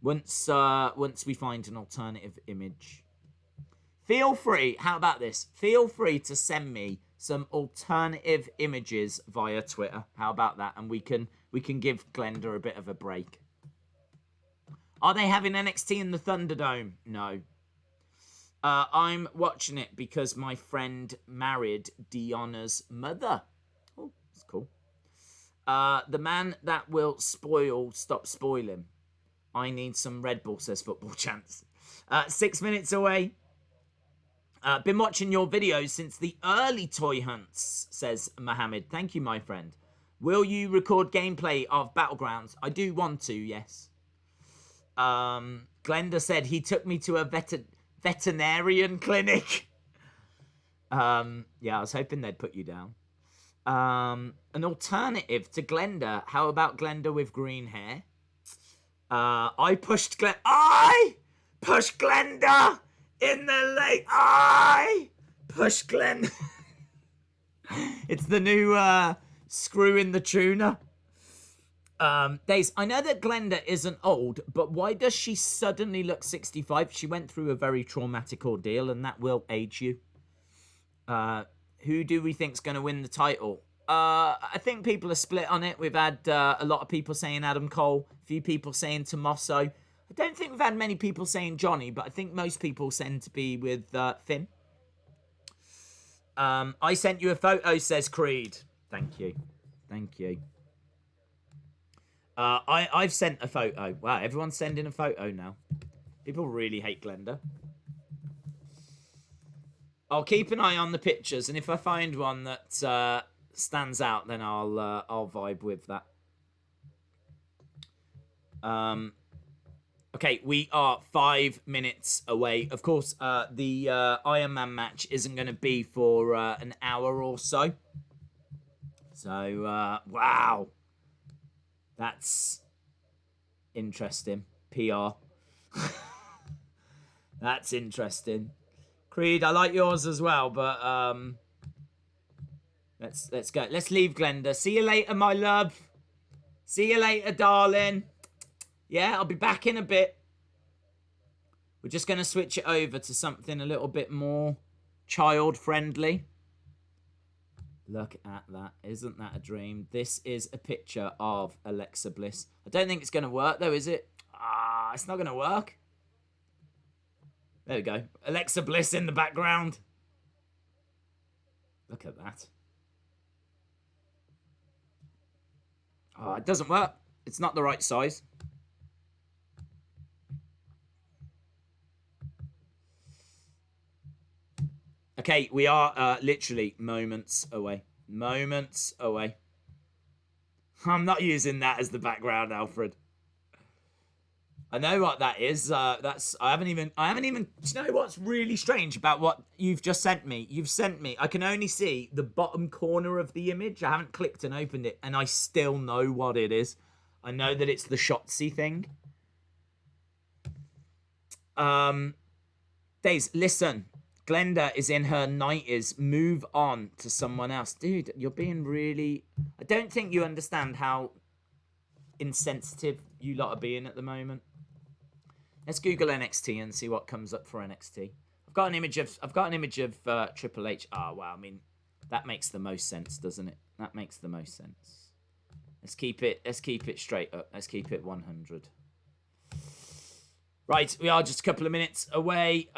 Speaker 1: once we find an alternative image. Feel free... How about this? Feel free to send me some alternative images via Twitter. How about that? And we can give Glenda a bit of a break. Are they having NXT in the Thunderdome? No. I'm watching it because my friend married Deanna's mother. Oh, that's cool. The man that will spoil, stop spoiling. I need some Red Bull, says Football Chance. 6 minutes away. Been watching your videos since the early toy hunts, says Mohammed. Thank you, my friend. Will you record gameplay of Battlegrounds? I do want to, yes. Glenda said he took me to a veterinarian clinic. Yeah, I was hoping they'd put you down. An alternative to Glenda. How about Glenda with green hair? I pushed Glenda in the lake. I push Glenn. It's the new screw in the tuna. Days, I know that Glenda isn't old, but why does she suddenly look 65? She went through a very traumatic ordeal, and that will age you. Who do we think's going to win the title? I think people are split on it. We've had a lot of people saying Adam Cole, a few people saying Tommaso. I don't think we've had many people saying Johnny, but I think most people tend to be with Finn. I sent you a photo, says Creed. Thank you. Thank you. I've sent a photo. Wow, everyone's sending a photo now. People really hate Glenda. I'll keep an eye on the pictures, and if I find one that stands out, then I'll vibe with that. Okay, we are 5 minutes away. Of course, the Iron Man match isn't going to be for an hour or so. So, wow. That's interesting. PR. That's interesting. Creed, I like yours as well, but let's go. Let's leave Glenda. See you later, my love. See you later, darling. Yeah, I'll be back in a bit. We're just going to switch it over to something a little bit more child-friendly. Look at that. Isn't that a dream? This is a picture of Alexa Bliss. I don't think it's going to work, though, is it? It's not going to work. There we go. Alexa Bliss in the background. Look at that. Oh, it doesn't work. It's not the right size. Okay, we are literally moments away. Moments away. I'm not using that as the background, Alfred. I know what that is. I haven't even. Do you know what's really strange about what you've just sent me? You've sent me. I can only see the bottom corner of the image. I haven't clicked and opened it, and I still know what it is. I know that it's the Shotzi thing. Days, listen. Glenda is in her 90s. Move on to someone else. Dude, you're being really... I don't think you understand how insensitive you lot are being at the moment. Let's Google NXT and see what comes up for NXT. I've got an image of Triple H. Oh, wow. I mean, that makes the most sense, doesn't it? That makes the most sense. Let's keep it straight up. Let's keep it 100. Right, we are just a couple of minutes away.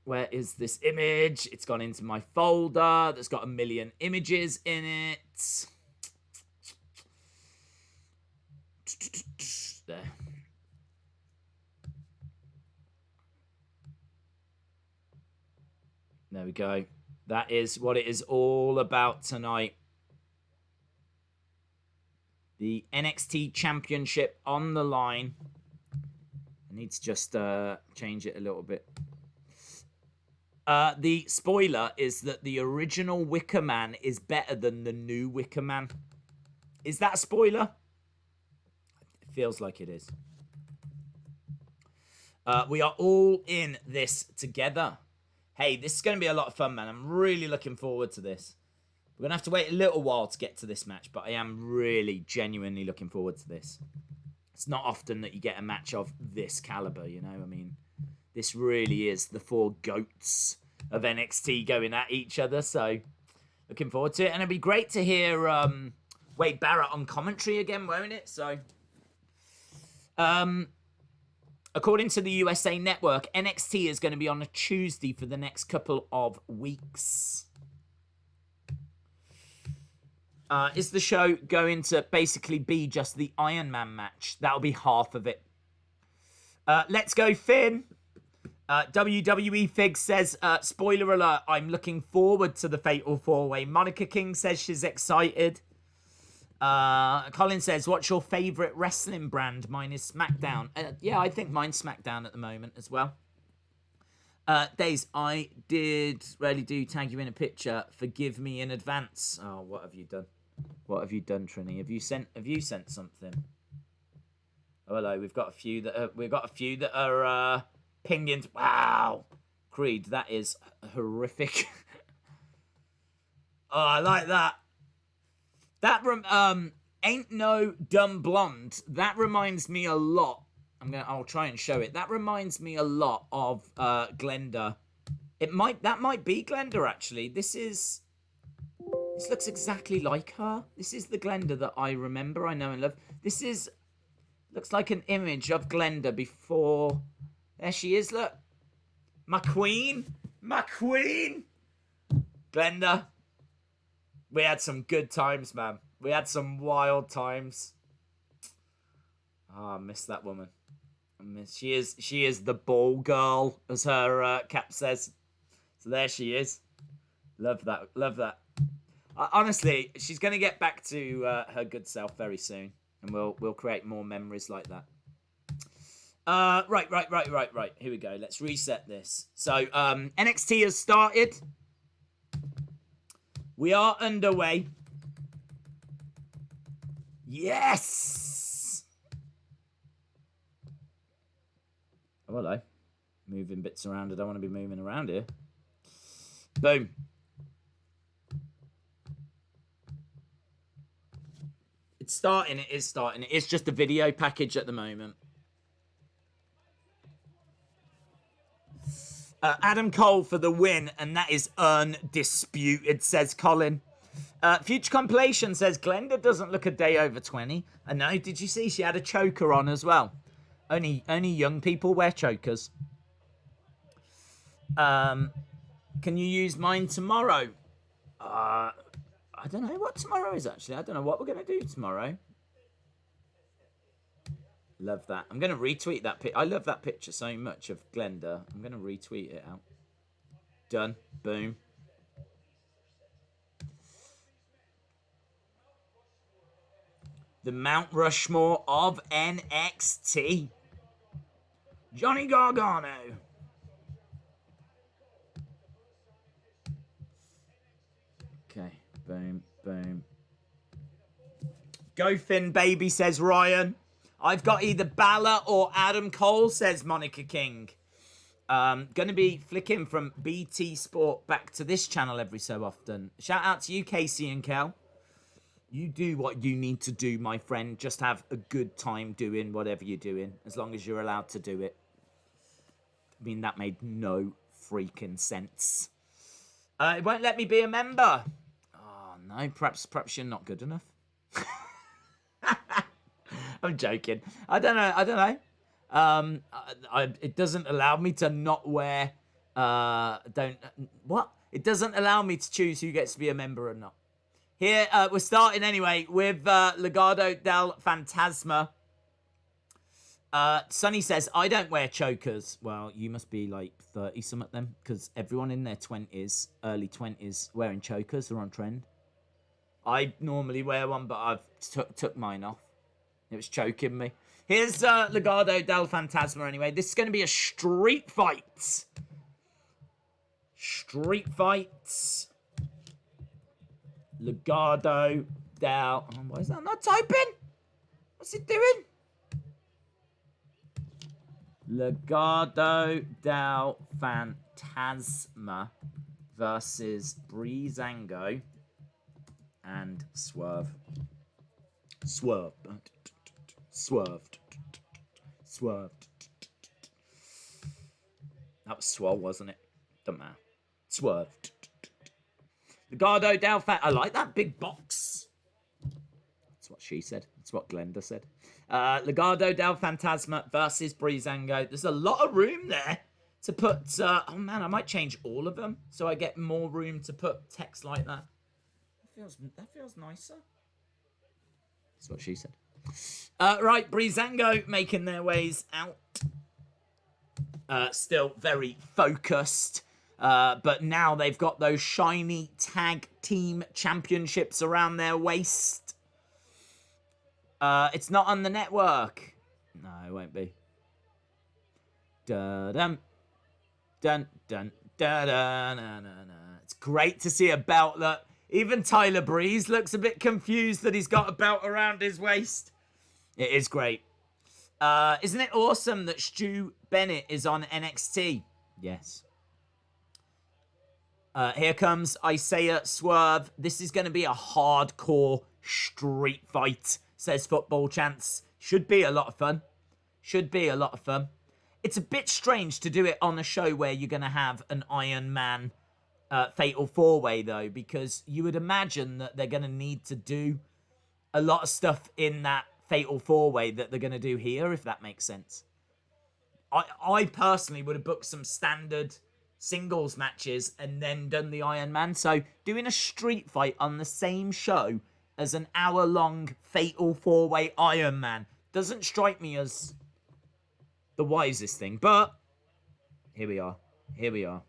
Speaker 1: Where is this image? It's gone into my folder that's got 1 million images in it. There. There we go. That is what it is all about tonight. The NXT Championship on the line. I need to just change it a little bit. The spoiler is that the original Wicker Man is better than the new Wicker Man. Is that a spoiler? It feels like it is. We are all in this together. Hey, this is going to be a lot of fun, man. I'm really looking forward to this. We're going to have to wait a little while to get to this match, but I am really, genuinely looking forward to this. It's not often that you get a match of this caliber, you know? I mean, this really is the 4 goats of NXT going at each other, so looking forward to it. And it'd be great to hear Wade Barrett on commentary again, won't it? So, according to the USA Network, NXT is going to be on a Tuesday for the next couple of weeks. Is the show going to basically be just the Iron Man match? That'll be half of it. Let's go, Finn. WWE Fig says, spoiler alert, I'm looking forward to the Fatal 4-Way. Monica King says she's excited. Colin says, what's your favourite wrestling brand? Mine is SmackDown. Yeah, I think mine's SmackDown at the moment as well. Days, I did really do tag you in a picture. Forgive me in advance. Oh, what have you done? What have you done, Trini? Have you sent something? Oh, hello. We've got a few that are pinging. Wow, Creed, that is horrific. Oh, I like that. That ain't no dumb blonde. That reminds me a lot. I'll try and show it. That reminds me a lot of Glenda. That might be Glenda actually. This looks exactly like her. This is the Glenda that I remember, I know and love. Looks like an image of Glenda before. There she is, look. My queen. Glenda. We had some good times, man. We had some wild times. I miss that woman. She is the ball girl, as her cap says. So there she is. Love that. Honestly, she's going to get back to her good self very soon. And we'll create more memories like that. Right. Here we go. Let's reset this. So, NXT has started. We are underway. Yes! Oh, hello. Moving bits around. I don't want to be moving around here. Boom. It's starting. It is starting. It is just a video package at the moment. Adam Cole for the win, and that is undisputed, says Colin. Future Compilation says Glenda doesn't look a day over 20. I know. Did you see she had a choker on as well? Only young people wear chokers. Can you use mine tomorrow? I don't know what tomorrow is, actually. I don't know what we're going to do tomorrow. Love that. I'm going to retweet that picture. I love that picture so much of Glenda. I'm going to retweet it out. Done. Boom. The Mount Rushmore of NXT. Johnny Gargano. Okay. Boom, boom. Go Finn, baby, says Ryan. I've got either Balor or Adam Cole, says Monica King. Gonna be flicking from BT Sport back to this channel every so often. Shout out to you, Casey and Kel. You do what you need to do, my friend. Just have a good time doing whatever you're doing, as long as you're allowed to do it. I mean, that made no freaking sense. It won't let me be a member. Oh, no. Perhaps you're not good enough. I'm joking. I don't know. It doesn't allow me to not wear... What? It doesn't allow me to choose who gets to be a member or not. Here, we're starting anyway with Legado del Fantasma. Sonny says, I don't wear chokers. Well, you must be like 30-something then, because everyone in their 20s, early 20s, wearing chokers are on trend. I normally wear one, but I've took mine off. It was choking me. Here's Legado del Fantasma anyway. This is going to be a street fight. Street fights. Legado del... Oh, why is that not typing? What's it doing? Legado del Fantasma versus Breezango and Swerve. Swerve. Swerved. Swerved. That was swole, wasn't it? Don't matter. Swerved. Legado del I like that big box. That's what she said. That's what Glenda said. Legado del Fantasma versus Breezango. There's a lot of room there to put... oh, man, I might change all of them so I get more room to put text like that. That feels nicer. That's what she said. Right, Breezango making their ways out. Still very focused. But now they've got those shiny tag team championships around their waist. It's not on the network. No, it won't be. Dun dun dun dun dun. It's great to see a belt. Look, even Tyler Breeze looks a bit confused that he's got a belt around his waist. It is great. Isn't it awesome that Stu Bennett is on NXT? Yes. Here comes Isiah Swerve. This is going to be a hardcore street fight, says Football Chance. Should be a lot of fun. Should be a lot of fun. It's a bit strange to do it on a show where you're going to have an Iron Man Fatal 4-Way, though, because you would imagine that they're going to need to do a lot of stuff in that Fatal 4-Way that they're going to do here, if that makes sense. I personally would have booked some standard singles matches and then done the Iron Man. So doing a street fight on the same show as an hour-long Fatal 4-Way Iron Man doesn't strike me as the wisest thing. But here we are. Here we are.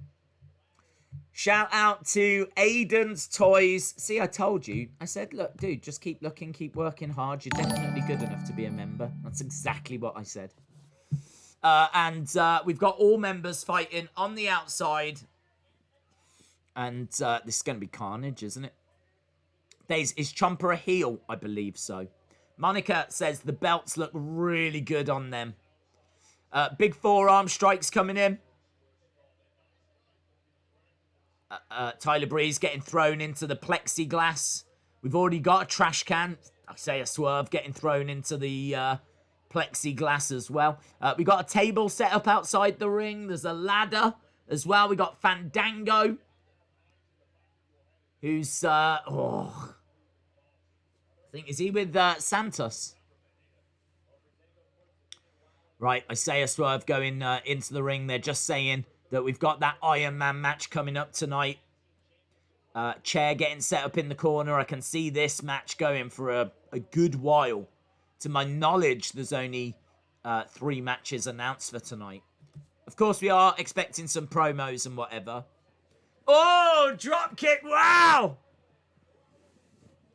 Speaker 1: Shout out to Aiden's Toys. See, I told you. I said, look, dude, just keep looking, keep working hard. You're definitely good enough to be a member. That's exactly what I said. And we've got all members fighting on the outside. And this is going to be carnage, isn't it? Days, is Ciampa a heel? I believe so. Monica says the belts look really good on them. Big forearm strikes coming in. Tyler Breeze getting thrown into the plexiglass. We've already got a trash can. I say a Swerve getting thrown into the plexiglass as well. We got a table set up outside the ring. There's a ladder as well. We got Fandango, who's I think, is he with Santos? Right, Isiah Swerve going into the ring. They're just saying that we've got that Iron Man match coming up tonight. Chair getting set up in the corner. I can see this match going for a good while. To my knowledge, there's only 3 matches announced for tonight. Of course, we are expecting some promos and whatever. Oh, drop kick, wow!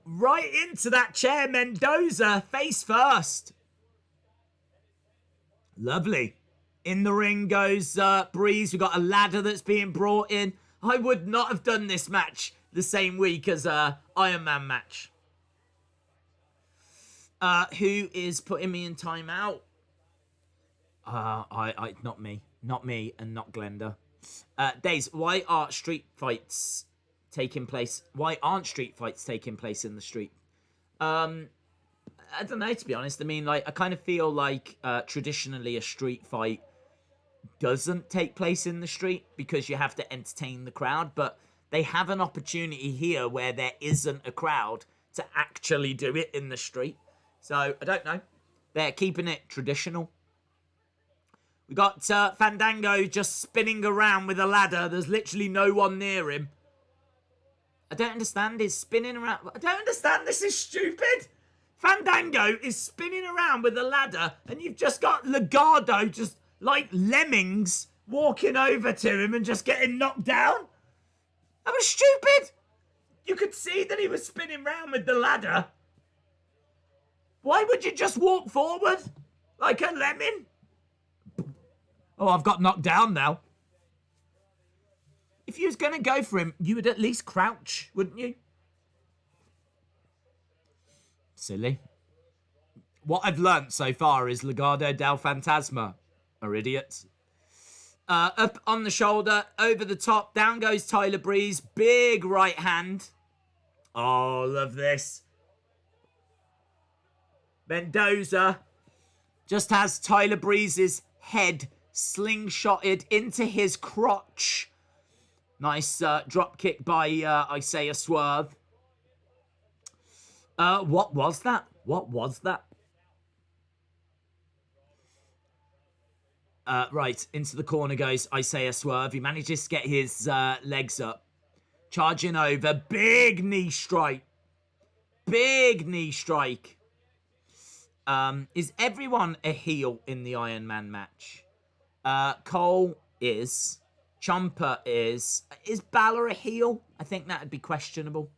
Speaker 1: Right into that chair, Mendoza, face first. Lovely. In the ring goes Breeze. We've got a ladder that's being brought in. I would not have done this match the same week as Iron Man match. Who is putting me in timeout? Not me. Not me and not Glenda. Days, why are street fights taking place? Why aren't street fights taking place in the street? I don't know, to be honest. I mean, like, I kind of feel like traditionally a street fight doesn't take place in the street because you have to entertain the crowd, but they have an opportunity here where there isn't a crowd to actually do it in the street. So, I don't know. They're keeping it traditional. We got Fandango just spinning around with a ladder. There's literally no one near him. I don't understand. He's spinning around. I don't understand. This is stupid. Fandango is spinning around with a ladder, and you've just got Legado just like lemmings walking over to him and just getting knocked down. That was stupid. You could see that he was spinning around with the ladder. Why would you just walk forward like a lemming? Oh, I've got knocked down now. If you was going to go for him, you would at least crouch, wouldn't you? Silly. What I've learnt so far is Legado del Fantasma are idiots. Up on the shoulder, over the top, down goes Tyler Breeze. Big right hand. Oh, love this. Mendoza just has Tyler Breeze's head slingshotted into his crotch. Nice drop kick by Isiah Swerve. What was that? What was that? Right, into the corner goes Isiah Swerve. He manages to get his legs up. Charging over. Big knee strike. Big knee strike. Is everyone a heel in the Iron Man match? Cole is. Ciampa is. Is Balor a heel? I think that would be questionable.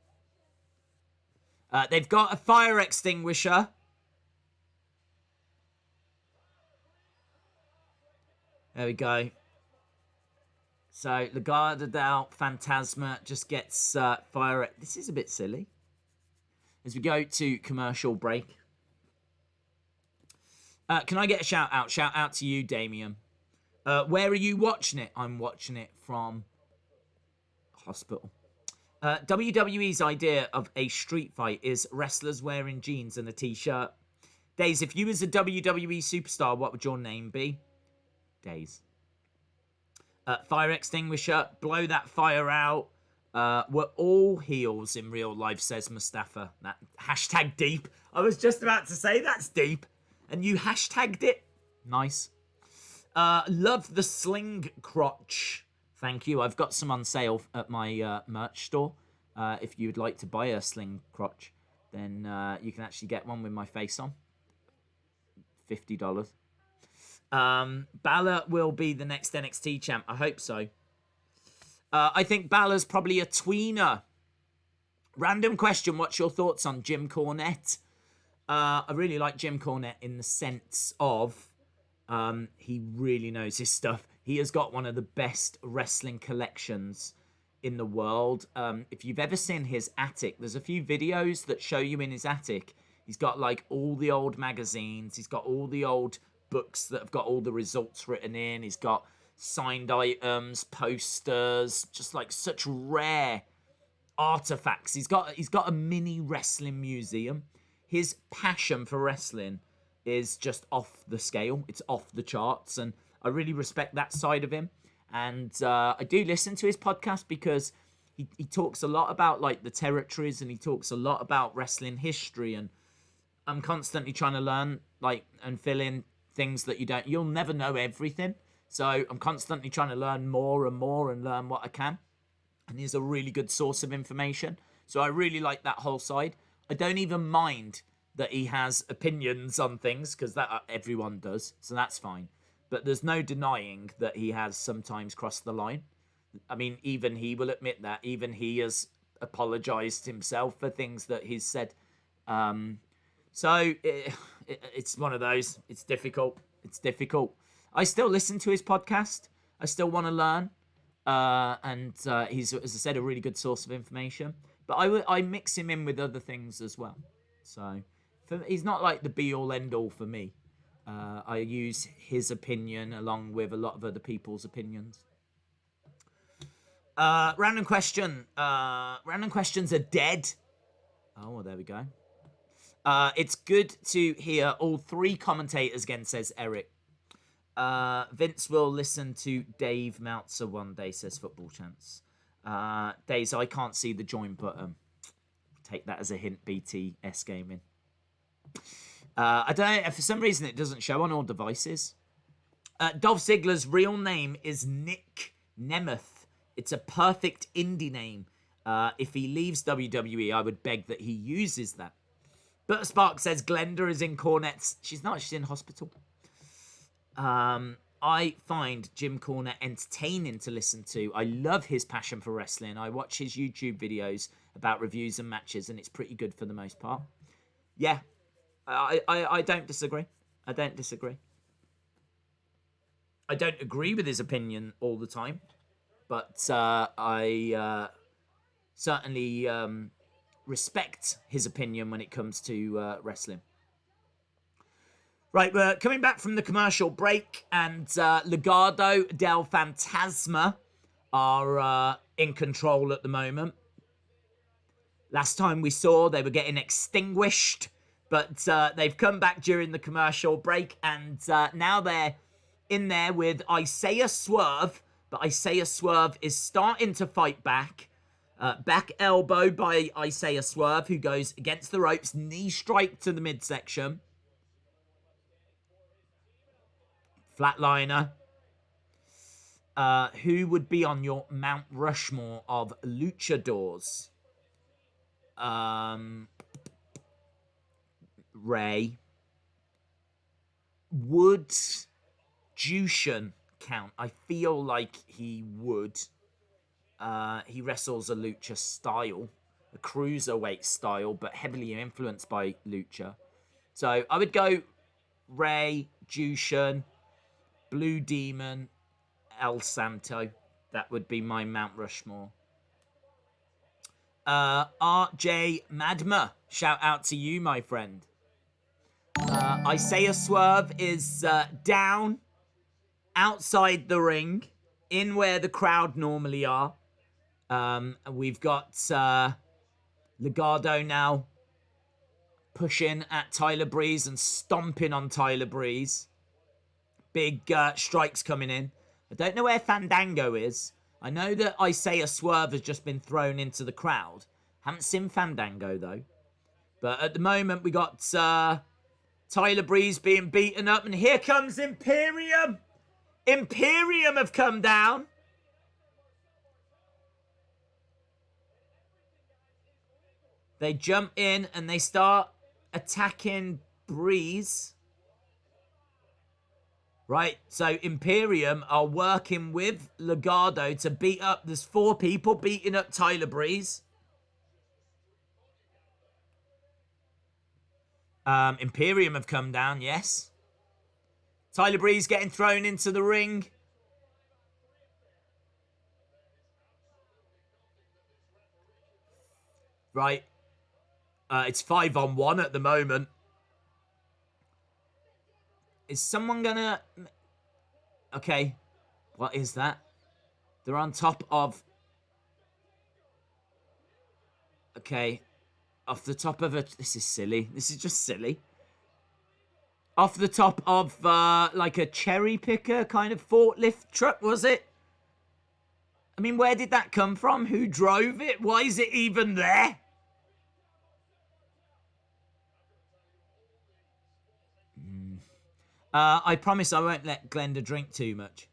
Speaker 1: They've got a fire extinguisher. There we go. So, Legado del Fantasma just gets fire. This is a bit silly. As we go to commercial break. Can I get a shout out? Shout out to you, Damien. Where are you watching it? I'm watching it from hospital. WWE's idea of a street fight is wrestlers wearing jeans and a t-shirt. Days, if you was a WWE superstar, what would your name be? Days. Fire extinguisher, blow that fire out. We're all heels in real life, says Mustafa. That hashtag deep. I was just about to say that's deep. And you hashtagged it. Nice. Love the sling crotch. Thank you. I've got some on sale at my merch store. If you'd like to buy a sling crotch, then you can actually get one with my face on. $50. Balor will be the next NXT champ. I hope so. I think Balor's probably a tweener. Random question. What's your thoughts on Jim Cornette? I really like Jim Cornette in the sense of he really knows his stuff. He has got one of the best wrestling collections in the world. If you've ever seen his attic, there's a few videos that show you in his attic. He's got like all the old magazines. He's got all the old books that have got all the results written in. He's got signed items, posters, just like such rare artifacts. He's got a mini wrestling museum. His passion for wrestling is just off the scale. It's off the charts, and I really respect that side of him. And I do listen to his podcast because he talks a lot about like the territories, and he talks a lot about wrestling history, and I'm constantly trying to learn like and fill in things that you'll never know everything. So I'm constantly trying to learn more and more and learn what I can. And he's a really good source of information. So I really like that whole side. I don't even mind that he has opinions on things because that everyone does. So that's fine. But there's no denying that he has sometimes crossed the line. I mean, even he will admit that. Even he has apologized himself for things that he's said. So it's one of those. It's difficult. It's difficult. I still listen to his podcast. I still want to learn. And he's, as I said, a really good source of information. But I mix him in with other things as well. So he's not like the be-all, end-all for me. I use his opinion along with a lot of other people's opinions. Random question. Random questions are dead. Oh, well, there we go. It's good to hear all three commentators again, says Eric. Vince will listen to Dave Meltzer one day, says Football Chance. Days, I can't see the join button. Take that as a hint, BTS Gaming. I don't know, for some reason it doesn't show on all devices. Dolph Ziggler's real name is Nick Nemeth. It's a perfect indie name. If he leaves WWE, I would beg that he uses that. But Spark says Glenda is in Cornette's. She's not, she's in hospital. I find Jim Cornette entertaining to listen to. I love his passion for wrestling. I watch his YouTube videos about reviews and matches, and it's pretty good for the most part. Yeah, I don't disagree. I don't disagree. I don't agree with his opinion all the time, but I certainly respect his opinion when it comes to wrestling. Right, we're coming back from the commercial break, and Legado del Fantasma are in control at the moment. Last time we saw, they were getting extinguished, but they've come back during the commercial break, and now they're in there with Isiah Swerve, but Isiah Swerve is starting to fight back. Back elbow by Isiah Swerve, who goes against the ropes, knee strike to the midsection. Flatliner. Who would be on your Mount Rushmore of luchadors? Ray. Would Jushin count? I feel like he would. He wrestles a lucha style, a cruiserweight style, but heavily influenced by lucha. So I would go Ray, Jushin, Blue Demon, El Santo. That would be my Mount Rushmore. RJ Madma. Shout out to you, my friend. Isiah Swerve is down outside the ring, in where the crowd normally are. We've got Legado now pushing at Tyler Breeze and stomping on Tyler Breeze. Big strikes coming in. I don't know where Fandango is. I know that Isiah Swerve has just been thrown into the crowd. Haven't seen Fandango, though. But at the moment, we got Tyler Breeze being beaten up. And here comes Imperium. Imperium have come down. They jump in and they start attacking Breeze. Right, so Imperium are working with Legado to beat up. There's 4 people beating up Tyler Breeze. Imperium have come down, yes. Tyler Breeze getting thrown into the ring. Right. It's 5-on-1 at the moment. Is someone gonna... Okay. What is that? They're on top of... Okay. Off the top of a... This is silly. This is just silly. Off the top of, like a cherry picker kind of forklift truck, was it? I mean, where did that come from? Who drove it? Why is it even there? I promise I won't let Glenda drink too much.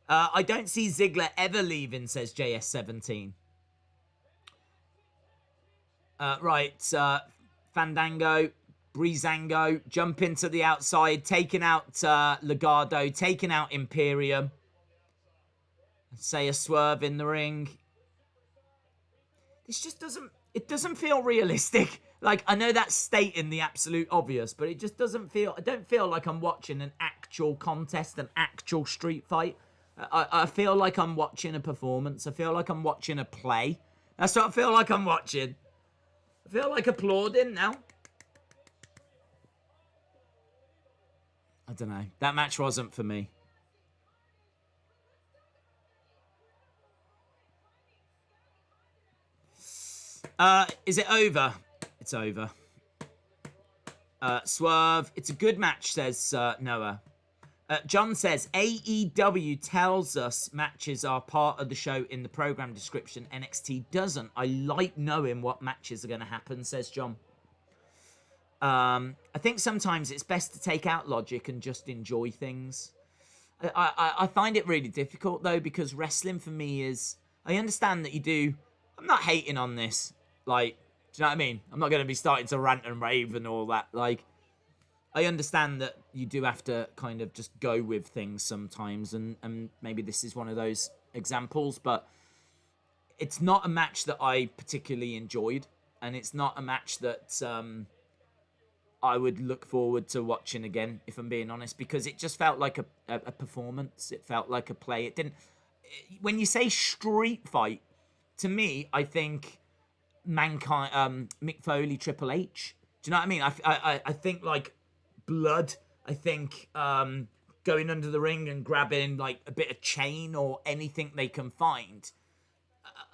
Speaker 1: I don't see Ziggler ever leaving, says JS17. Right, Fandango, Breezango, jump into the outside, taking out Legado, taking out Imperium. Say a Swerve in the ring. This just doesn't feel realistic. Like, I know that's stating the absolute obvious, but it just doesn't feel... I don't feel like I'm watching an actual contest, an actual street fight. I feel like I'm watching a performance. I feel like I'm watching a play. That's what I feel like I'm watching. I feel like applauding now. I don't know. That match wasn't for me. Is it over? It's over. Swerve. It's a good match, says Noah. John says, AEW tells us matches are part of the show in the program description. NXT doesn't. I like knowing what matches are going to happen, says John. I think sometimes it's best to take out logic and just enjoy things. I find it really difficult, though, because wrestling for me is... I understand that you do... I'm not hating on this. Like, do you know what I mean? I'm not going to be starting to rant and rave and all that. Like, I understand that you do have to kind of just go with things sometimes, and maybe this is one of those examples, but it's not a match that I particularly enjoyed, and it's not a match that I would look forward to watching again, if I'm being honest, because it just felt like a performance. It felt like a play. It didn't... When you say street fight, to me, I think Mankind, Mick Foley, Triple H. Do you know what I mean? I think like blood. I think going under the ring and grabbing like a bit of chain or anything they can find.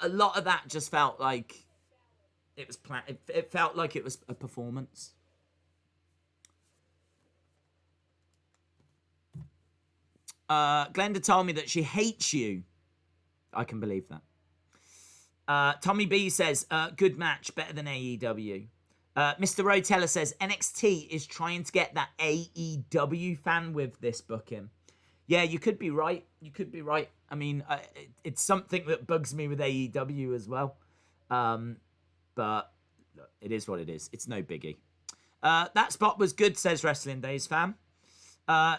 Speaker 1: A lot of that just felt like it was planned. It felt like it was a performance. Glenda told me that she hates you. I can believe that. Tommy B says, good match, better than AEW. Mr. Rotella says, NXT is trying to get that AEW fan with this booking. Yeah, you could be right. You could be right. I mean, it's something that bugs me with AEW as well. But look, it is what it is. It's no biggie. That spot was good, says Wrestling Days fam.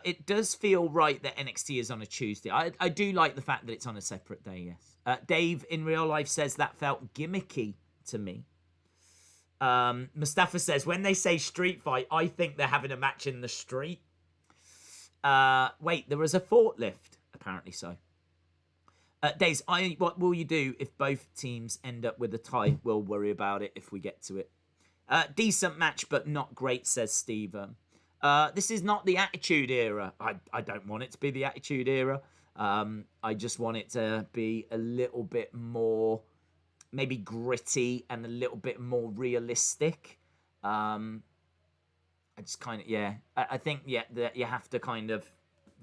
Speaker 1: It does feel right that NXT is on a Tuesday. I do like the fact that it's on a separate day, yes. Dave in real life says that felt gimmicky to me. Mustafa says, when they say street fight, I think they're having a match in the street. Wait, there was a forklift. Apparently so. Days, what will you do if both teams end up with a tie? We'll worry about it if we get to it. Decent match, but not great, says Steven. This is not the Attitude Era. I don't want it to be the Attitude Era. I just want it to be a little bit more, maybe gritty and a little bit more realistic. I just kind of, yeah. I think, yeah, that you have to kind of,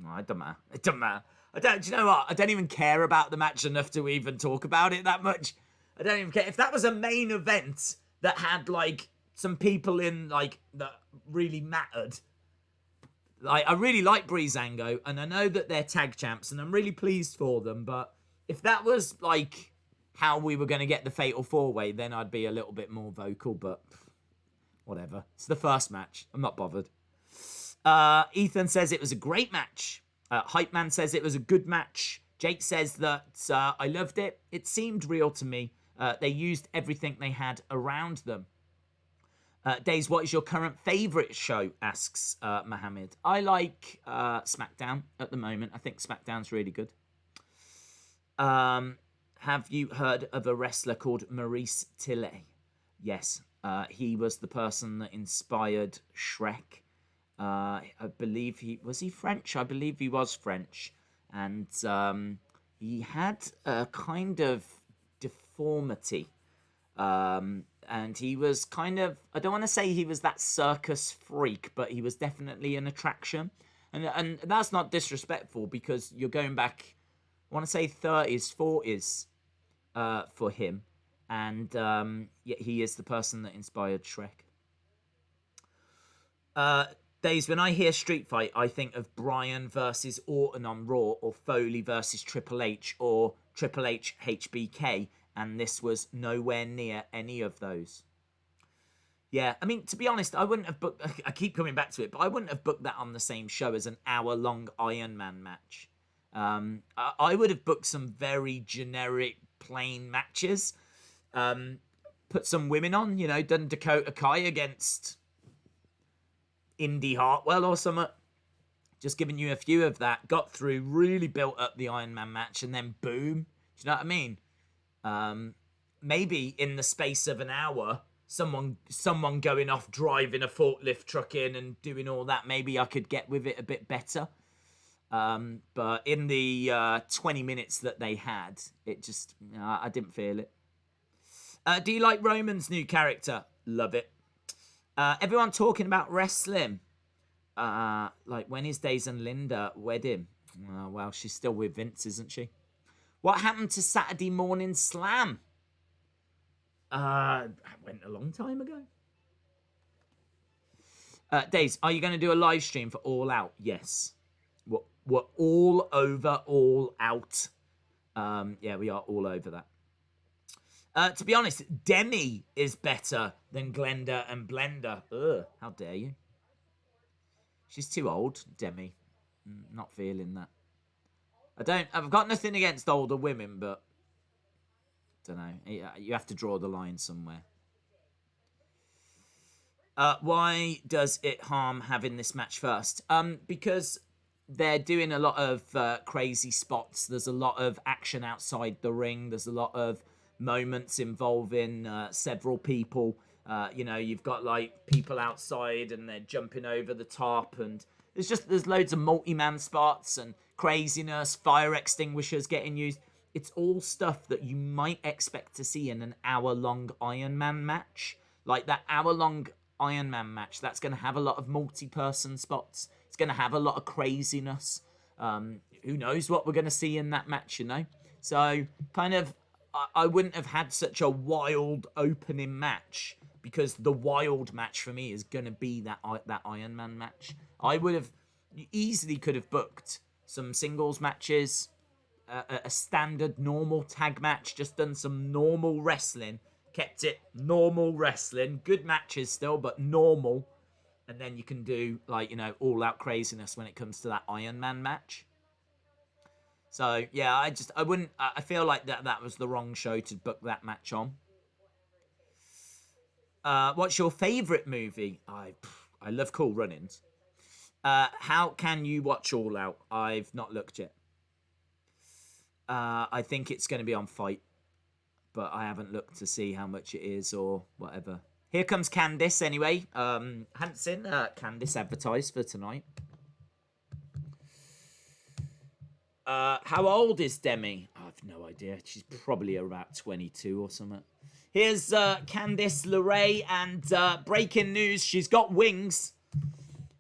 Speaker 1: no, it doesn't matter. It doesn't matter. Do you know what? I don't even care about the match enough to even talk about it that much. I don't even care. If that was a main event that had, like, some people in, like, that really mattered. Like, I really like Breezango, and I know that they're tag champs, and I'm really pleased for them, but if that was, like, how we were going to get the Fatal 4-Way, then I'd be a little bit more vocal, but whatever. It's the first match. I'm not bothered. Ethan says it was a great match. Hype Man says it was a good match. Jake says that I loved it. It seemed real to me. They used everything they had around them. Days, what is your current favourite show? Asks Mohammed. I like SmackDown at the moment. I think SmackDown's really good. Have you heard of a wrestler called Maurice Tillet? Yes. He was the person that inspired Shrek. I believe was he French? I believe he was French. And he had a kind of deformity. And he was kind of, I don't want to say he was that circus freak, but he was definitely an attraction. And that's not disrespectful, because you're going back, I want to say 30s, 40s for him. And yeah, he is the person that inspired Shrek. Days, when I hear Street Fight, I think of Bryan versus Orton on Raw, or Foley versus Triple H, or Triple H HBK, and this was nowhere near any of those. Yeah, I mean, to be honest, I wouldn't have booked, I keep coming back to it, but I wouldn't have booked that on the same show as an hour-long Iron Man match. I would have booked some very generic, plain matches. Put some women on, you know, done Dakota Kai against Indy Hartwell or something. Just giving you a few of that. Got through, really built up the Iron Man match, and then boom. Do you know what I mean? Maybe in the space of an hour, someone going off driving a forklift truck in and doing all that, maybe I could get with it a bit better. But in the 20 minutes that they had, it just, I didn't feel it. Do you like Roman's new character? Love it. Everyone talking about wrestling. Like, when is Days and Linda wedding? Well, she's still with Vince, isn't she? What happened to Saturday Morning Slam? Went a long time ago. Days, are you going to do a live stream for All Out? Yes. We're all over All Out. Yeah, we are all over that. To be honest, Demi is better than Glenda and Blender. Ugh, how dare you? She's too old, Demi. Not feeling that. I've got nothing against older women, but don't know. You have to draw the line somewhere. Why does it harm having this match first? Because they're doing a lot of crazy spots. There's a lot of action outside the ring. There's a lot of moments involving several people. You know, you've got like people outside and they're jumping over the top, and there's loads of multi-man spots and craziness, fire extinguishers getting used. It's all stuff that you might expect to see in an hour-long Iron Man match. Like that hour-long Iron Man match, that's going to have a lot of multi-person spots. It's going to have a lot of craziness. Who knows what we're going to see in that match, you know? So, kind of, I wouldn't have had such a wild opening match, because the wild match for me is going to be that Iron Man match. I would have easily could have booked some singles matches, a standard normal tag match, just done some normal wrestling, kept it normal wrestling, good matches still, but normal. And then you can do, like, you know, all out craziness when it comes to that Iron Man match. So, yeah, I feel like that was the wrong show to book that match on. What's your favourite movie? I love Cool Runnings. How can you watch All Out? I've not looked yet. I think it's going to be on Fight, but I haven't looked to see how much it is or whatever. Here comes Candice anyway. Hadn't seen Candice advertised for tonight. How old is Demi? I have no idea. She's probably about 22 or something. Here's Candice LeRae, and breaking news, she's got wings.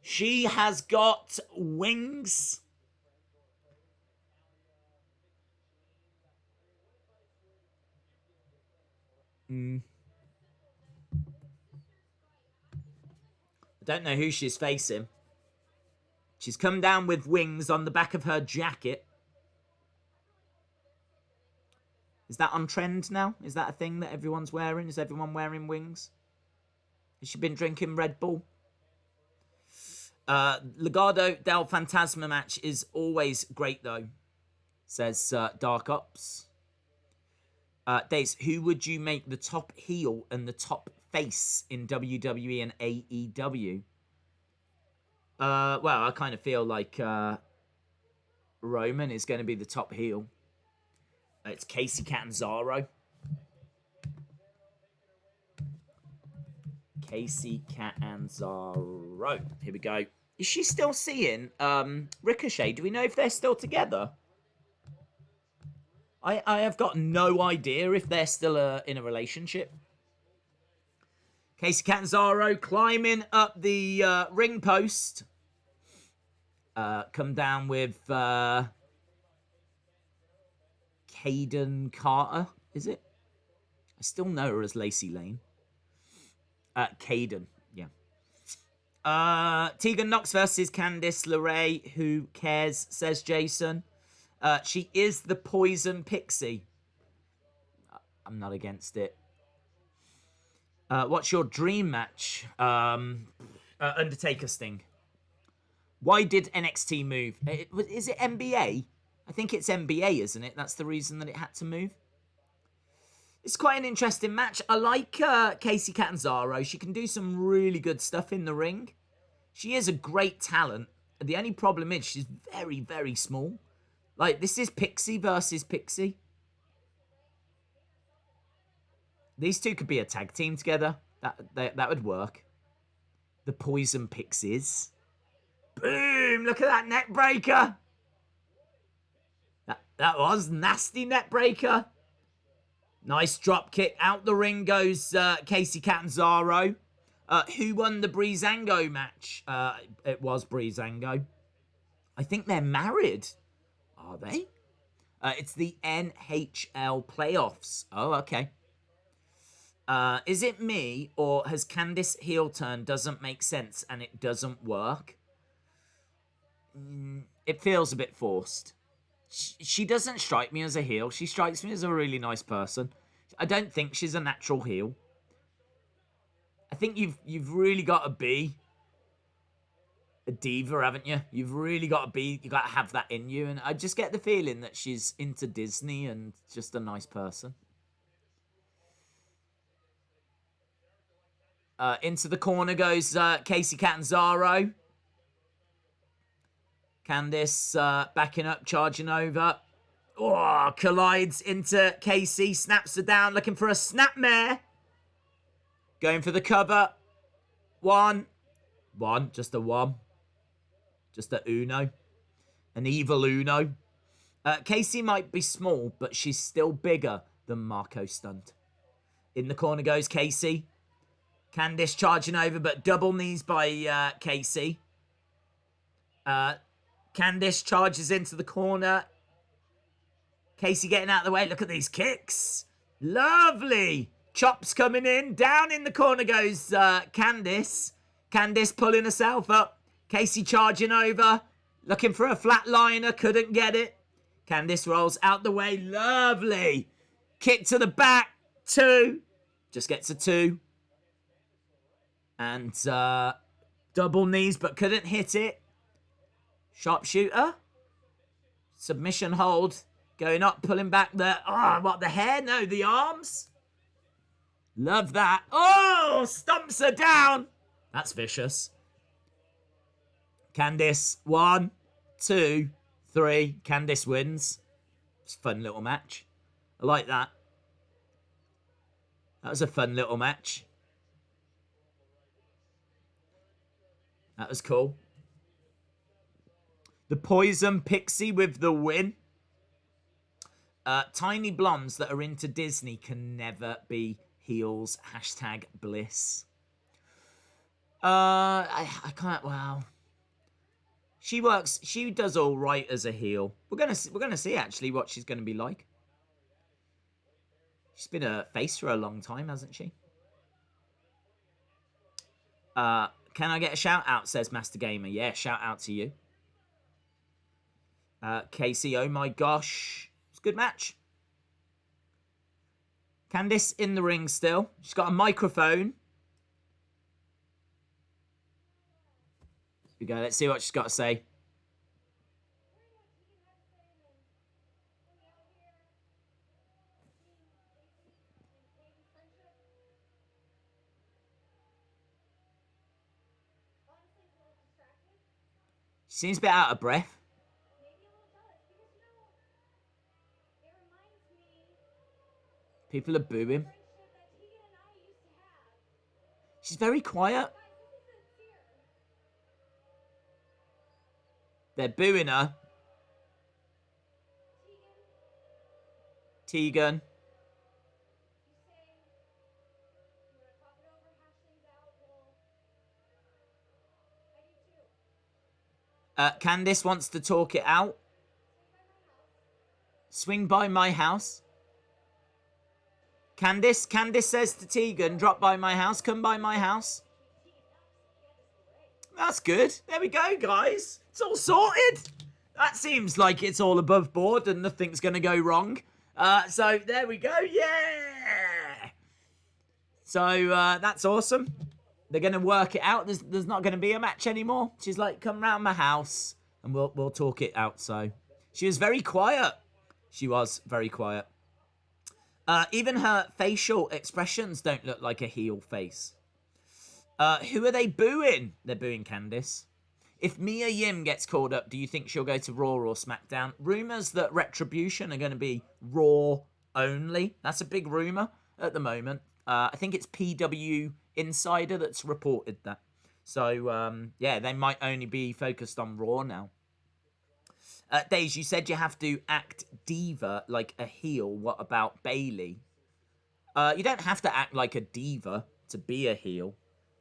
Speaker 1: She has got wings. I don't know who she's facing. She's come down with wings on the back of her jacket. Is that on trend now? Is that a thing that everyone's wearing? Is everyone wearing wings? Has she been drinking Red Bull? Legado del Fantasma match is always great though, says Dark Ops. Days, who would you make the top heel and the top face in WWE and AEW? Well, I kind of feel like Roman is going to be the top heel. It's Casey Catanzaro. Casey Catanzaro. Here we go. Is she still seeing Ricochet? Do we know if they're still together? I have got no idea if they're still in a relationship. Casey Catanzaro climbing up the ring post. Come down with Caden Carter, is it? I still know her as Lacey Lane. Caden, yeah. Tegan Knox versus Candice LeRae. Who cares, says Jason. She is the Poison Pixie. I'm not against it. What's your dream match? Undertaker Sting. Why did NXT move? Is it NBA? I think it's NBA, isn't it? That's the reason that it had to move. It's quite an interesting match. I like Casey Catanzaro. She can do some really good stuff in the ring. She is a great talent. The only problem is she's very, very small. Like, this is Pixie versus Pixie. These two could be a tag team together. That would work. The Poison Pixies. Boom! Look at that neck breaker. That was nasty neck breaker. Nice drop kick. Out the ring goes Casey Catanzaro. Who won the Breezango match? It was Breezango. I think they're married. Are they? It's the NHL playoffs. Oh, okay. Is it me, or has Candice heel turn doesn't make sense and it doesn't work? It feels a bit forced. She doesn't strike me as a heel. She strikes me as a really nice person. I don't think she's a natural heel. I think you've really got to be a diva, haven't you? You've really got to have that in you. And I just get the feeling that she's into Disney and just a nice person. Into the corner goes Casey Catanzaro. Candice backing up, charging over. Oh, collides into Casey. Snaps her down, looking for a snapmare. Going for the cover. One. Just a one. Just a Uno. An evil Uno. Casey might be small, but she's still bigger than Marco Stunt. In the corner goes Casey. Candice charging over, but double knees by Casey. Candice charges into the corner. Casey getting out of the way. Look at these kicks. Lovely. Chops coming in. Down in the corner goes Candice. Candice pulling herself up. Casey charging over. Looking for a flatliner. Couldn't get it. Candice rolls out the way. Lovely. Kick to the back. 2. Just gets a 2. And double knees, but couldn't hit it. Sharpshooter. Submission hold. Going up, pulling back the... Oh, what, the hair? No, the arms. Love that. Oh, stomps her down. That's vicious. Candice, 1, 2, 3. Candice wins. It's a fun little match. I like that. That was a fun little match. That was cool. The Poison Pixie with the win. Tiny blondes that are into Disney can never be heels. Hashtag bliss. I can't. Wow. She works. She does all right as a heel. We're gonna see actually what she's gonna be like. She's been a face for a long time, hasn't she? Can I get a shout out? Says Master Gamer. Yeah, shout out to you. Casey, oh my gosh. It's a good match. Candice in the ring still. She's got a microphone. Here we go. Let's see what she's got to say. She seems a bit out of breath. People are booing. She's very quiet. They're booing her. Tegan. Candice wants to talk it out. Swing by my house. Candice says to Tegan, drop by my house, come by my house. That's good. There we go, guys. It's all sorted. That seems like it's all above board and nothing's going to go wrong. So there we go. Yeah. So that's awesome. They're going to work it out. There's not going to be a match anymore. She's like, come round my house and we'll talk it out. So she was very quiet. She was very quiet. Even her facial expressions don't look like a heel face. Who are they booing? They're booing Candice. If Mia Yim gets called up, do you think she'll go to Raw or SmackDown? Rumours that Retribution are going to be Raw only. That's a big rumour at the moment. I think it's PW Insider that's reported that. So, yeah, they might only be focused on Raw now. Days, you said you have to act diva like a heel. What about Bayley? You don't have to act like a diva to be a heel.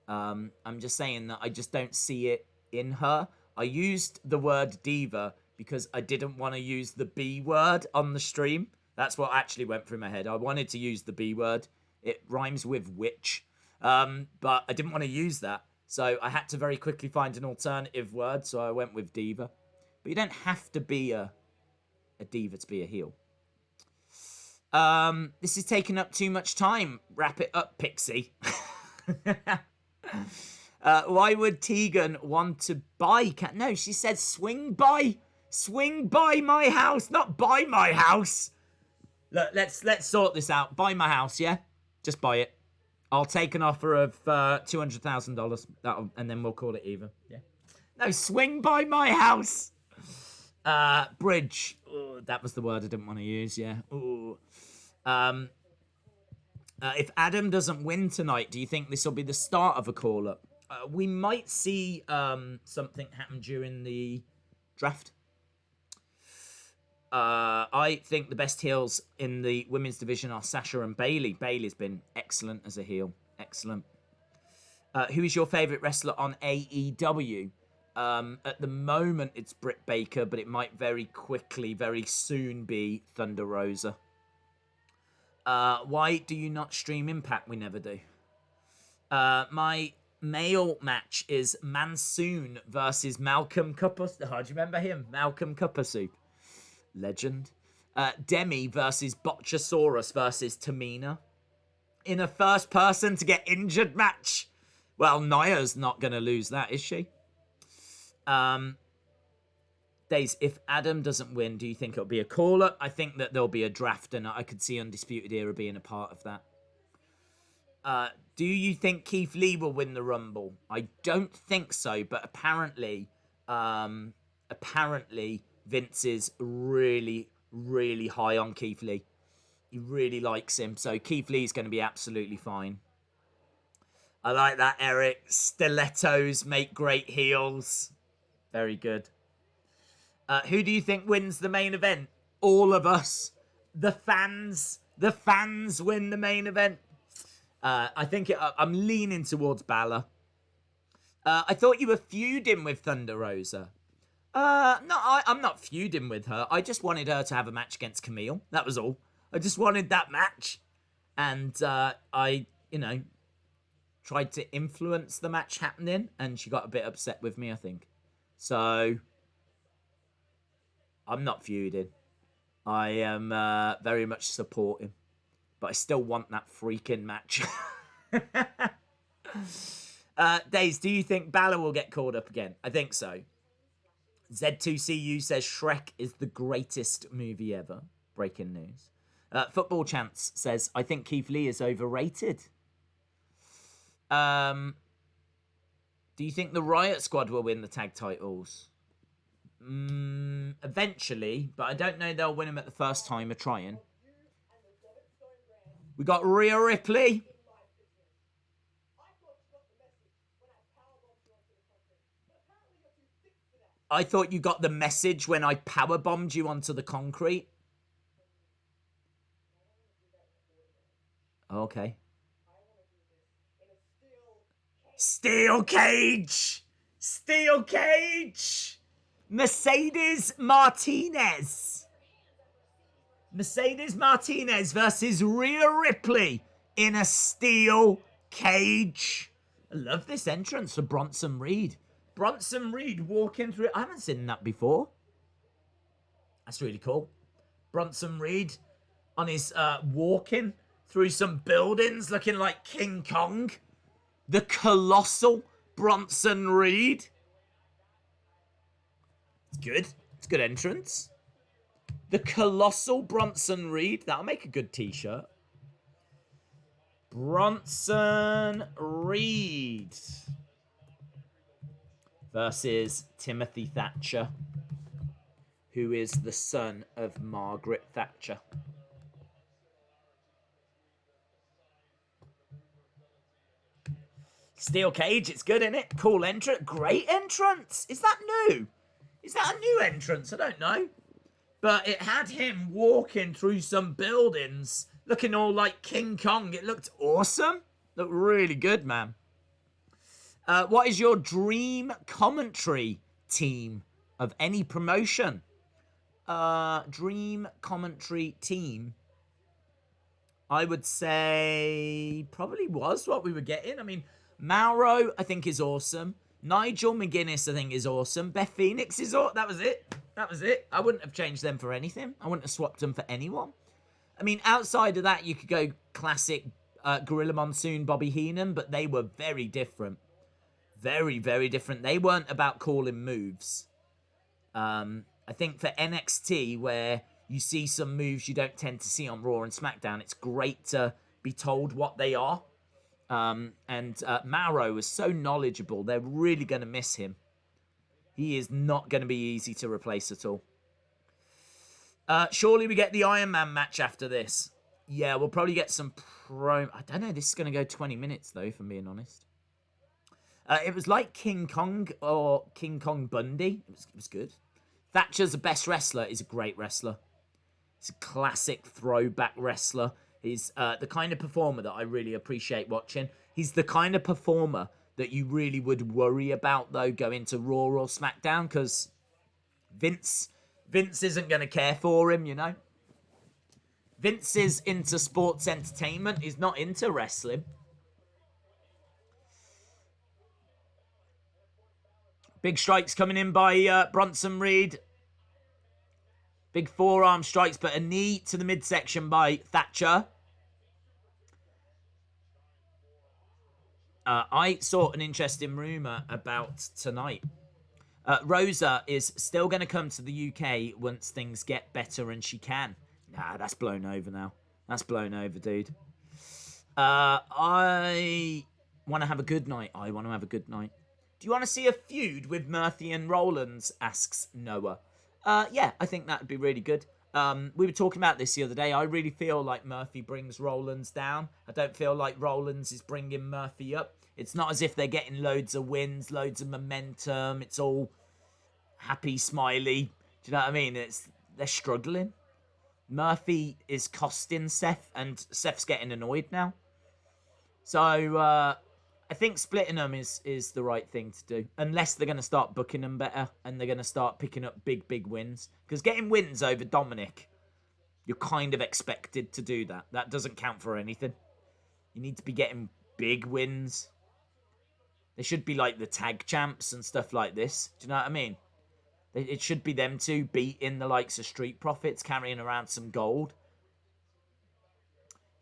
Speaker 1: I'm just saying that I just don't see it in her. I used the word diva because I didn't want to use the B word on the stream. That's what actually went through my head. I wanted to use the B word. It rhymes with witch. But I didn't want to use that. So I had to very quickly find an alternative word. So I went with diva. But you don't have to be a diva to be a heel. This is taking up too much time. Wrap it up, Pixie. Why would Tegan want to buy? No, she said swing by my house, not buy my house. Look, let's sort this out. Buy my house, yeah? Just buy it. I'll take an offer of $200,000. And then we'll call it even. Yeah. No, swing by my house. Bridge. Ooh, that was the word I didn't want to use. Yeah. Ooh. If Adam doesn't win tonight, do you think this will be the start of a call-up? We might see something happen during the draft. I think the best heels in the women's division are Sasha and Bayley. Bayley's been excellent as a heel. Excellent. Who is your favourite wrestler on AEW? At the moment, it's Britt Baker, but it might very quickly, very soon be Thunder Rosa. Why do you not stream Impact? We never do. My male match is Mansoon versus Malcolm Cupper. Oh, do you remember him? Malcolm Cupper Soup. Legend. Demi versus Botchasaurus versus Tamina. In a first person to get injured match. Well, Naya's not going to lose that, is she? Days, if Adam doesn't win, do you think it'll be a call-up? I think that there'll be a draft, and I could see Undisputed Era being a part of that. Do you think Keith Lee will win the Rumble? I don't think so, but apparently Vince is really, really high on Keith Lee. He really likes him, so Keith Lee's going to be absolutely fine. I like that, Eric. Stilettos make great heels. Very good. Who do you think wins the main event? All of us. The fans. The fans win the main event. I think I'm leaning towards Balor. I thought you were feuding with Thunder Rosa. No, I'm not feuding with her. I just wanted her to have a match against Camille. That was all. I just wanted that match. And I, tried to influence the match happening. And she got a bit upset with me, I think. So, I'm not feuding. I am very much supporting. But I still want that freaking match. Days, do you think Balor will get called up again? I think so. Z2CU says Shrek is the greatest movie ever. Breaking news. Football Chance says, I think Keith Lee is overrated. Do you think the Riot Squad will win the tag titles? Eventually, but I don't know they'll win them at the first time of trying. We got Rhea Ripley. I thought you got the message when I powerbombed you onto the concrete. Okay. Steel cage! Steel cage! Mercedes Martinez. Mercedes Martinez versus Rhea Ripley in a steel cage. I love this entrance for Bronson Reed. Bronson Reed walking through. I haven't seen that before. That's really cool. Bronson Reed on his walking through some buildings looking like King Kong. The colossal Bronson Reed. It's good. It's a good entrance. The colossal Bronson Reed. That'll make a good t-shirt. Bronson Reed versus Timothy Thatcher, who is the son of Margaret Thatcher. Steel cage, it's good, isn't it? Cool entrance. Great entrance. Is that new? Is that a new entrance? I don't know. But it had him walking through some buildings looking all like King Kong. It looked awesome. Looked really good, man. What is your dream commentary team of any promotion? Dream commentary team. I would say probably was what we were getting. I mean, Mauro, I think, is awesome. Nigel McGuinness, I think, is awesome. Beth Phoenix is awesome. That was it. That was it. I wouldn't have changed them for anything. I wouldn't have swapped them for anyone. I mean, outside of that, you could go classic Gorilla Monsoon, Bobby Heenan, but they were very different. Very, very different. They weren't about calling moves. I think for NXT, where you see some moves you don't tend to see on Raw and SmackDown, it's great to be told what they are. And Mauro was so knowledgeable. They're really going to miss him. He is not going to be easy to replace at all. Surely we get the Iron Man match after this. Yeah, we'll probably get some I don't know. This is going to go 20 minutes, though, if I'm being honest. It was like King Kong or King Kong Bundy. It was good. Thatcher's the best wrestler. He's a great wrestler. He's a classic throwback wrestler. He's the kind of performer that I really appreciate watching. He's the kind of performer that you really would worry about, though, going to Raw or SmackDown, because Vince isn't going to care for him, you know? Vince is into sports entertainment. He's not into wrestling. Big strikes coming in by Bronson Reed. Big forearm strikes, but a knee to the midsection by Thatcher. I saw an interesting rumour about tonight. Rosa is still going to come to the UK once things get better and she can. Nah, that's blown over now. That's blown over, dude. I want to have a good night. Do you want to see a feud with Murphy and Rollins? Asks Noah. Yeah, I think that would be really good. We were talking about this the other day. I really feel like Murphy brings Rollins down. I don't feel like Rollins is bringing Murphy up. It's not as if they're getting loads of wins, loads of momentum. It's all happy, smiley. Do you know what I mean? They're struggling. Murphy is costing Seth, and Seth's getting annoyed now. So I think splitting them is the right thing to do. Unless they're going to start booking them better and they're going to start picking up big wins. Because getting wins over Dominic, you're kind of expected to do that. That doesn't count for anything. You need to be getting big wins. They should be like the tag champs and stuff like this. Do you know what I mean? It should be them two beating the likes of Street Profits, carrying around some gold.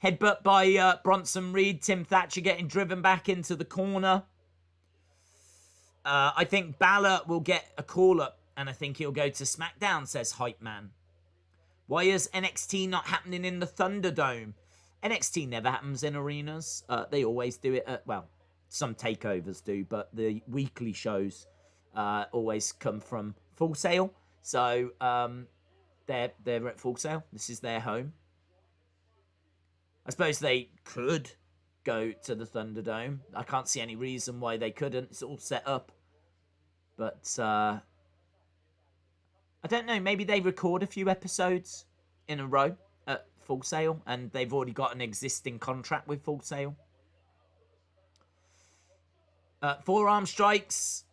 Speaker 1: Headbutt by Bronson Reed. Tim Thatcher getting driven back into the corner. I think Balor will get a call-up, and I think he'll go to SmackDown, says Hype Man. Why is NXT not happening in the Thunderdome? NXT never happens in arenas. They always do it at, well, some takeovers do, but the weekly shows always come from Full Sail. So they're at Full Sail. This is their home. I suppose they could go to the Thunderdome. I can't see any reason why they couldn't. It's all set up. But I don't know. Maybe they record a few episodes in a row at Full Sail, and they've already got an existing contract with Full Sail. Forearm strikes.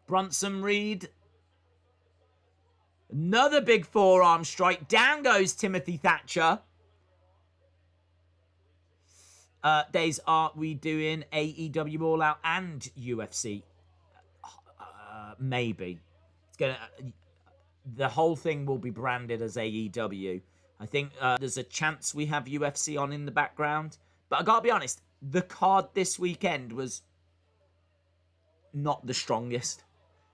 Speaker 1: Bronson Reed. Another big forearm strike. Down goes Timothy Thatcher. Days, are we doing AEW All Out and UFC? Maybe. It's gonna. The whole thing will be branded as AEW. I think there's a chance we have UFC on in the background. But I gotta be honest, the card this weekend was not the strongest.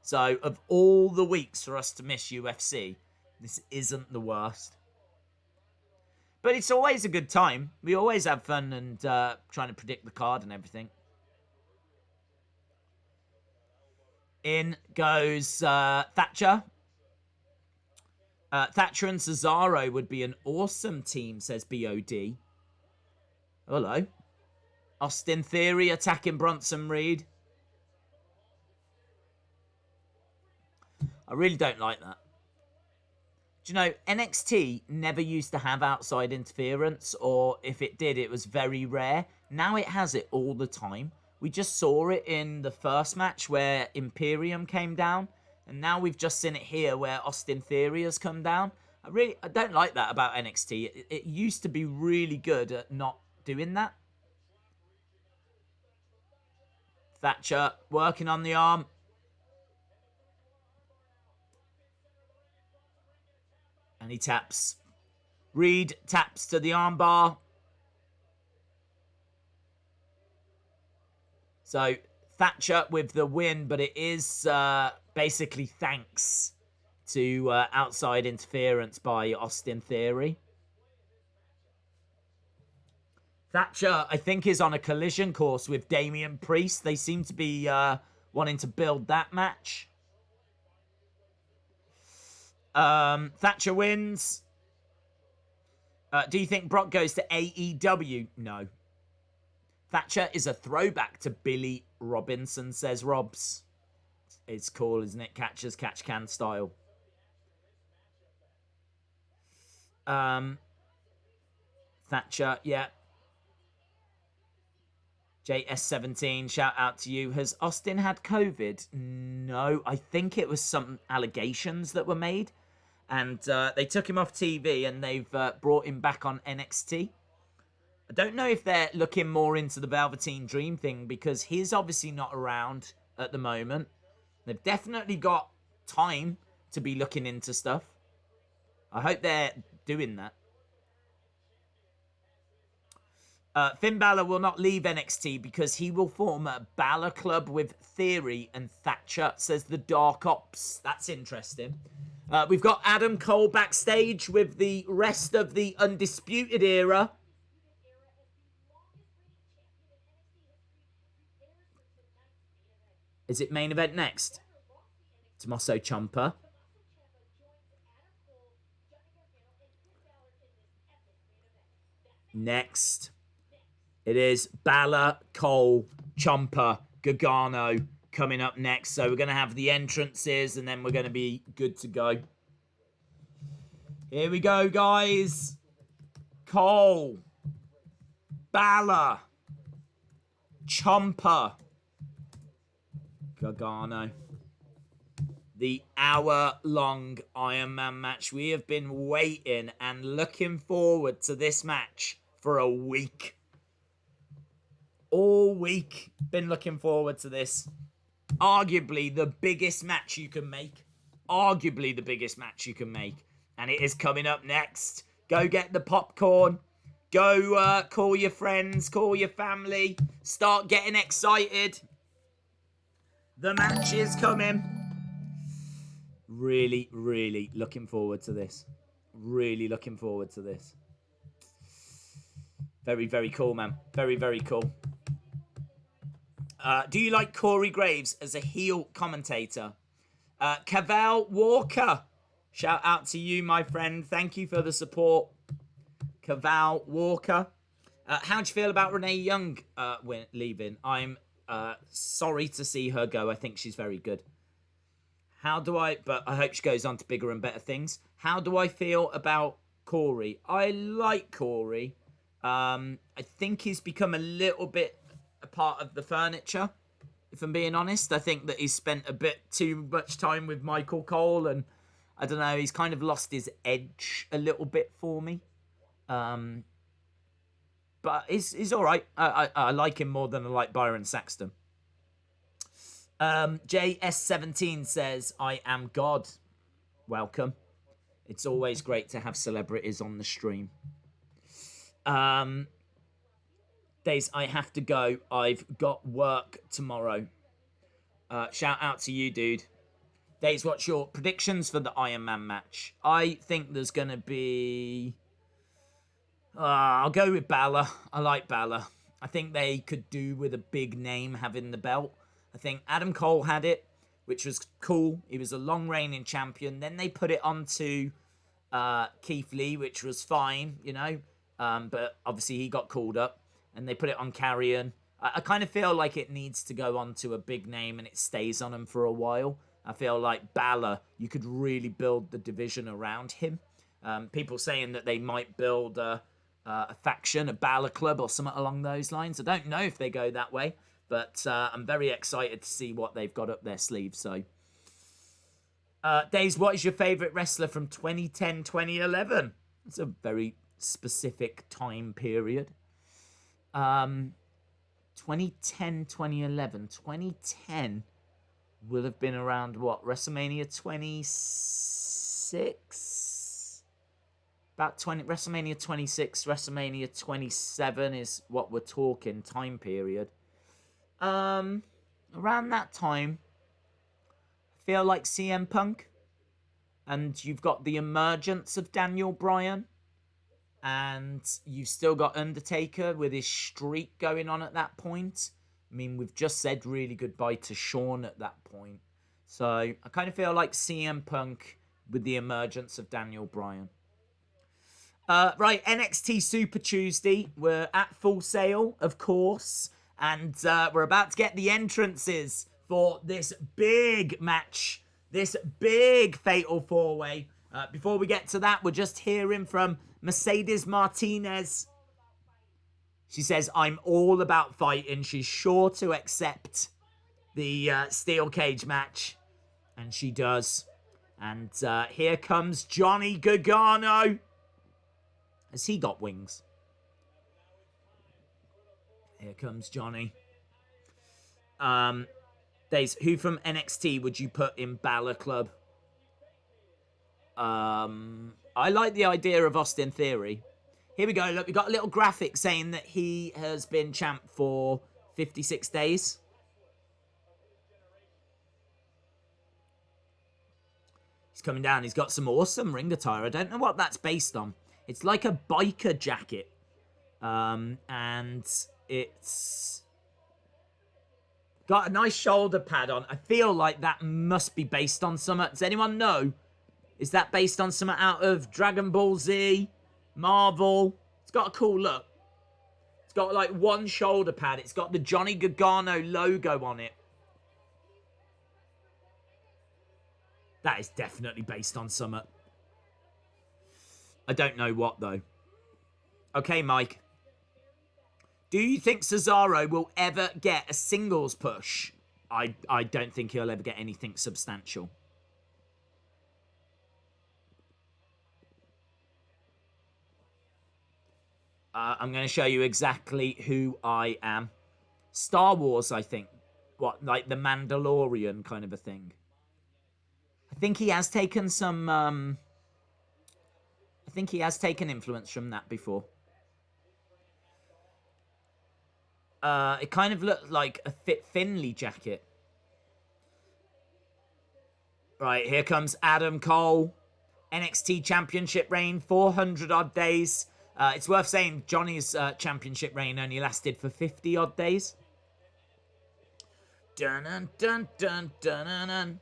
Speaker 1: So, of all the weeks for us to miss UFC, this isn't the worst. But it's always a good time. We always have fun and trying to predict the card and everything. In goes Thatcher. Thatcher and Cesaro would be an awesome team, says BOD. Hello. Austin Theory attacking Bronson Reed. I really don't like that. Do you know, NXT never used to have outside interference, or if it did, it was very rare. Now it has it all the time. We just saw it in the first match where Imperium came down, and now we've just seen it here where Austin Theory has come down. I don't like that about NXT. It used to be really good at not doing that. Thatcher working on the arm. And he taps. Reed taps to the armbar. So Thatcher with the win, but it is basically thanks to outside interference by Austin Theory. Thatcher, I think, is on a collision course with Damian Priest. They seem to be wanting to build that match. Thatcher wins. Do you think Brock goes to AEW? No. Thatcher is a throwback to Billy Robinson, says Robs. It's cool, isn't it? Catchers catch can style. Thatcher, yeah. JS17, shout out to you. Has Austin had COVID? No, I think it was some allegations that were made. And they took him off TV and they've brought him back on NXT. I don't know if they're looking more into the Velveteen Dream thing because he's obviously not around at the moment. They've definitely got time to be looking into stuff. I hope they're doing that. Finn Balor will not leave NXT because he will form a Balor Club with Theory and Thatcher, says the Dark Ops. That's interesting. We've got Adam Cole backstage with the rest of the Undisputed Era. Is it main event next? Tommaso Ciampa. Next It is Balor, Cole, Ciampa, Gargano coming up next. So we're going to have the entrances and then we're going to be good to go. Here we go, guys. Cole, Balor, Ciampa, Gargano. The hour-long Iron Man match. We have been waiting and looking forward to this match for a week. All week, been looking forward to this. Arguably the biggest match you can make. Arguably the biggest match you can make. And it is coming up next. Go get the popcorn. Go call your friends, call your family. Start getting excited. The match is coming. Really, really looking forward to this. Really looking forward to this. Very, very cool, man. Very, very cool. Do you like Corey Graves as a heel commentator? Cavell Walker. Shout out to you, my friend. Thank you for the support. Cavell Walker. How do you feel about Renee Young leaving? I'm sorry to see her go. I think she's very good. But I hope she goes on to bigger and better things. How do I feel about Corey? I like Corey. I think he's become a little bit a part of the furniture, if I'm being honest. I think that he's spent a bit too much time with Michael Cole, and I don't know, he's kind of lost his edge a little bit for me. But he's all right. I like him more than I like Byron Saxton. JS17 says, I am God. Welcome. It's always great to have celebrities on the stream. Days, I have to go. I've got work tomorrow. Shout out to you, dude. Days, what's your predictions for the Iron Man match? I think there's going to be... I'll go with Balor. I like Balor. I think they could do with a big name having the belt. I think Adam Cole had it, which was cool. He was a long-reigning champion. Then they put it onto Keith Lee, which was fine, you know. But obviously he got called up. And they put it on Carrion. I kind of feel like it needs to go on to a big name and it stays on him for a while. I feel like Balor, you could really build the division around him. People saying that they might build a faction, a Balor club or something along those lines. I don't know if they go that way. But I'm very excited to see what they've got up their sleeve. So, Days, what is your favourite wrestler from 2010, 2011? It's a very specific time period. 2010, 2011. 2010 will have been around, what, WrestleMania 26? About WrestleMania 26, WrestleMania 27 is what we're talking time period. Around that time, I feel like CM Punk, and you've got the emergence of Daniel Bryan, and you've still got Undertaker with his streak going on at that point. I mean, we've just said really goodbye to Shawn at that point. So I kind of feel like CM Punk with the emergence of Daniel Bryan. Right, NXT Super Tuesday. We're at Full Sail, of course. And we're about to get the entrances for this big match. This big Fatal 4-Way. Before we get to that, we're just hearing from Mercedes Martinez. She says, I'm all about fighting. She's sure to accept the steel cage match. And she does. And here comes Johnny Gargano. Has he got wings? Here comes Johnny. Days, who from NXT would you put in Balor Club? I like the idea of Austin Theory. Here we go. Look, we got a little graphic saying that he has been champ for 56 days. He's coming down. He's got some awesome ring attire. I don't know what that's based on. It's like a biker jacket. And it's got a nice shoulder pad on. I feel like that must be based on something. Does anyone know? Is that based on something out of Dragon Ball Z? Marvel? It's got a cool look. It's got like one shoulder pad. It's got the Johnny Gargano logo on it. That is definitely based on Summit. I don't know what, though. Okay, Mike. Do you think Cesaro will ever get a singles push? I don't think he'll ever get anything substantial. I'm going to show you exactly who I am. Star Wars, I think. What, like the Mandalorian kind of a thing. I think he has taken some... I think he has taken influence from that before. It kind of looked like a Fit Finlay jacket. Right, here comes Adam Cole. NXT Championship reign, 400-odd days. It's worth saying Johnny's championship reign only lasted for 50-odd days. Dun dun dun dun dun dun.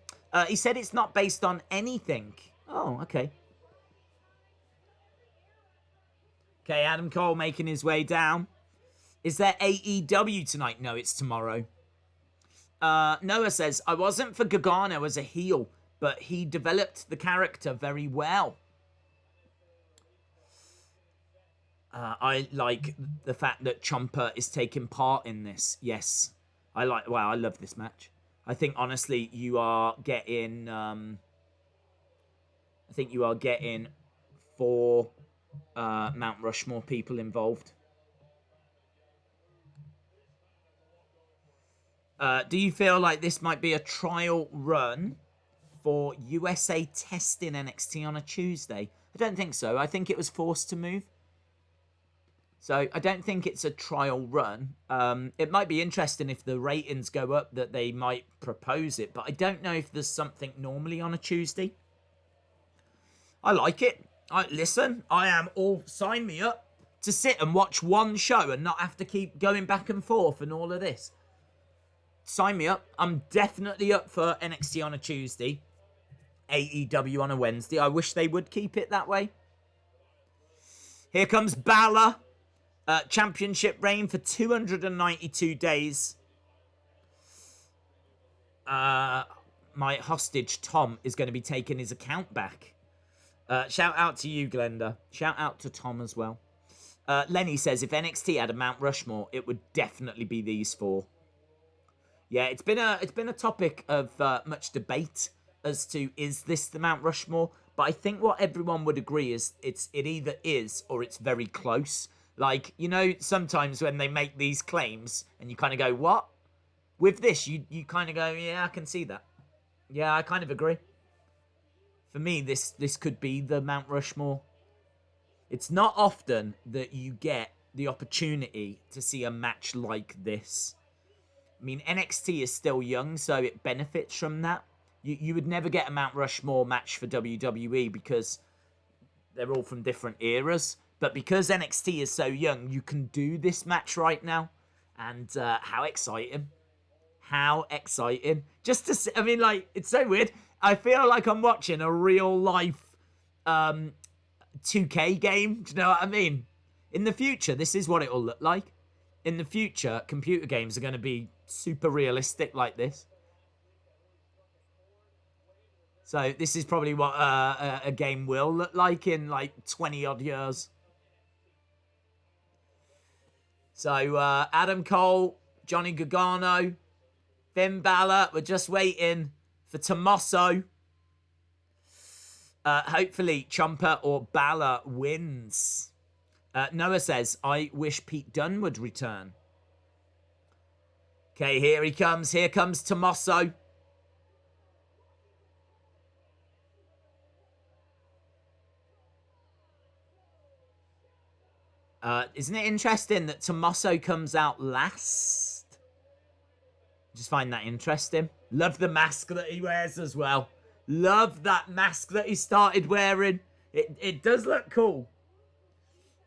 Speaker 1: He said it's not based on anything. Oh, okay. Okay, Adam Cole making his way down. Is there AEW tonight? No, it's tomorrow. Noah says, I wasn't for Gargano as a heel, but he developed the character very well. I like the fact that Ciampa is taking part in this. Yes. I love this match. I think, honestly, you are getting... I think you are getting 4 Mount Rushmore people involved. Do you feel like this might be a trial run for USA testing NXT on a Tuesday? I don't think so. I think it was forced to move. So I don't think it's a trial run. It might be interesting if the ratings go up that they might propose it, but I don't know if there's something normally on a Tuesday. I like it. Listen, I am all... Sign me up to sit and watch one show and not have to keep going back and forth and all of this. Sign me up. I'm definitely up for NXT on a Tuesday. AEW on a Wednesday. I wish they would keep it that way. Here comes Balor. Championship reign for 292 days. My hostage, Tom, is going to be taking his account back. Shout out to you, Glenda. Shout out to Tom as well. Lenny says, if NXT had a Mount Rushmore, it would definitely be these 4. Yeah, it's been a topic of much debate as to, is this the Mount Rushmore? But I think what everyone would agree is it either is or it's very close. Like, you know, sometimes when they make these claims and you kind of go, what? With this, you kind of go, yeah, I can see that. Yeah, I kind of agree. For me, this could be the Mount Rushmore. It's not often that you get the opportunity to see a match like this. I mean, NXT is still young, so it benefits from that. You would never get a Mount Rushmore match for WWE because they're all from different eras. But because NXT is so young, you can do this match right now. And how exciting. How exciting. Just to see, I mean, like, it's so weird. I feel like I'm watching a real life 2K game. Do you know what I mean? In the future, this is what it will look like. In the future, computer games are going to be super realistic like this. So this is probably what a game will look like in like 20-odd years. So Adam Cole, Johnny Gargano, Finn Balor. We're just waiting for Tommaso. Hopefully Ciampa or Balor wins. Noah says, I wish Pete Dunne would return. Okay, here he comes. Here comes Tommaso. Isn't it interesting that Tommaso comes out last? Just find that interesting. Love the mask that he wears as well. Love that mask that he started wearing. It does look cool.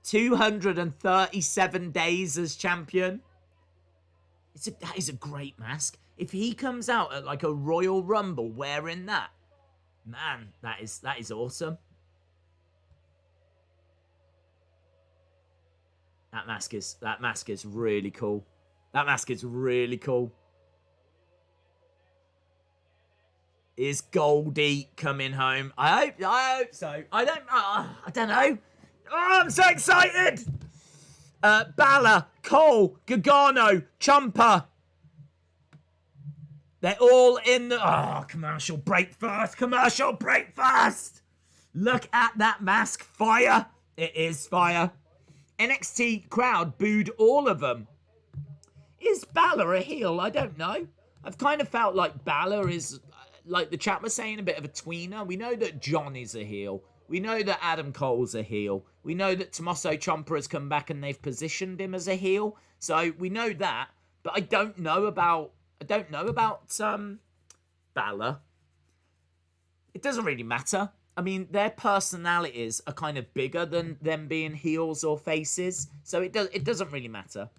Speaker 1: 237 days as champion. That is a great mask. If he comes out at like a Royal Rumble wearing that, man, that is awesome. That mask is really cool. That mask is really cool. Is Goldie coming home? I hope so. I don't know. Oh, I'm so excited. Balor, Cole, Gargano, Ciampa. They're all in the... Oh, commercial break first. Commercial break first. Look at that mask. Fire. It is fire. NXT crowd booed all of them. Is Balor a heel? I don't know. I've kind of felt like Balor is, like the chat was saying, a bit of a tweener. We know that Johnny's a heel. We know that Adam Cole's a heel. We know that Tommaso Ciampa has come back and they've positioned him as a heel. So we know that. But I don't know about Balor. It doesn't really matter. I mean, their personalities are kind of bigger than them being heels or faces. So it doesn't really matter.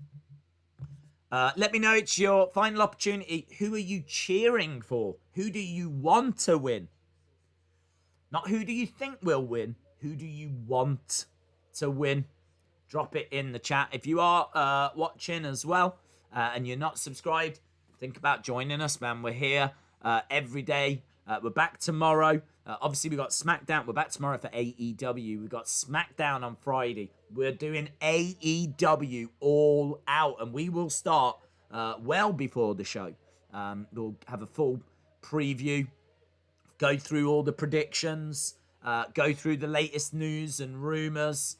Speaker 1: Let me know. It's your final opportunity. Who are you cheering for? Who do you want to win? Not who do you think will win. Who do you want to win? Drop it in the chat. If you are watching as well and you're not subscribed, think about joining us, man. We're here every day. We're back tomorrow. Obviously, we got SmackDown. We're back tomorrow for AEW. We got SmackDown on Friday. We're doing AEW all out, and we will start well before the show. We'll have a full preview, go through all the predictions, go through the latest news and rumors,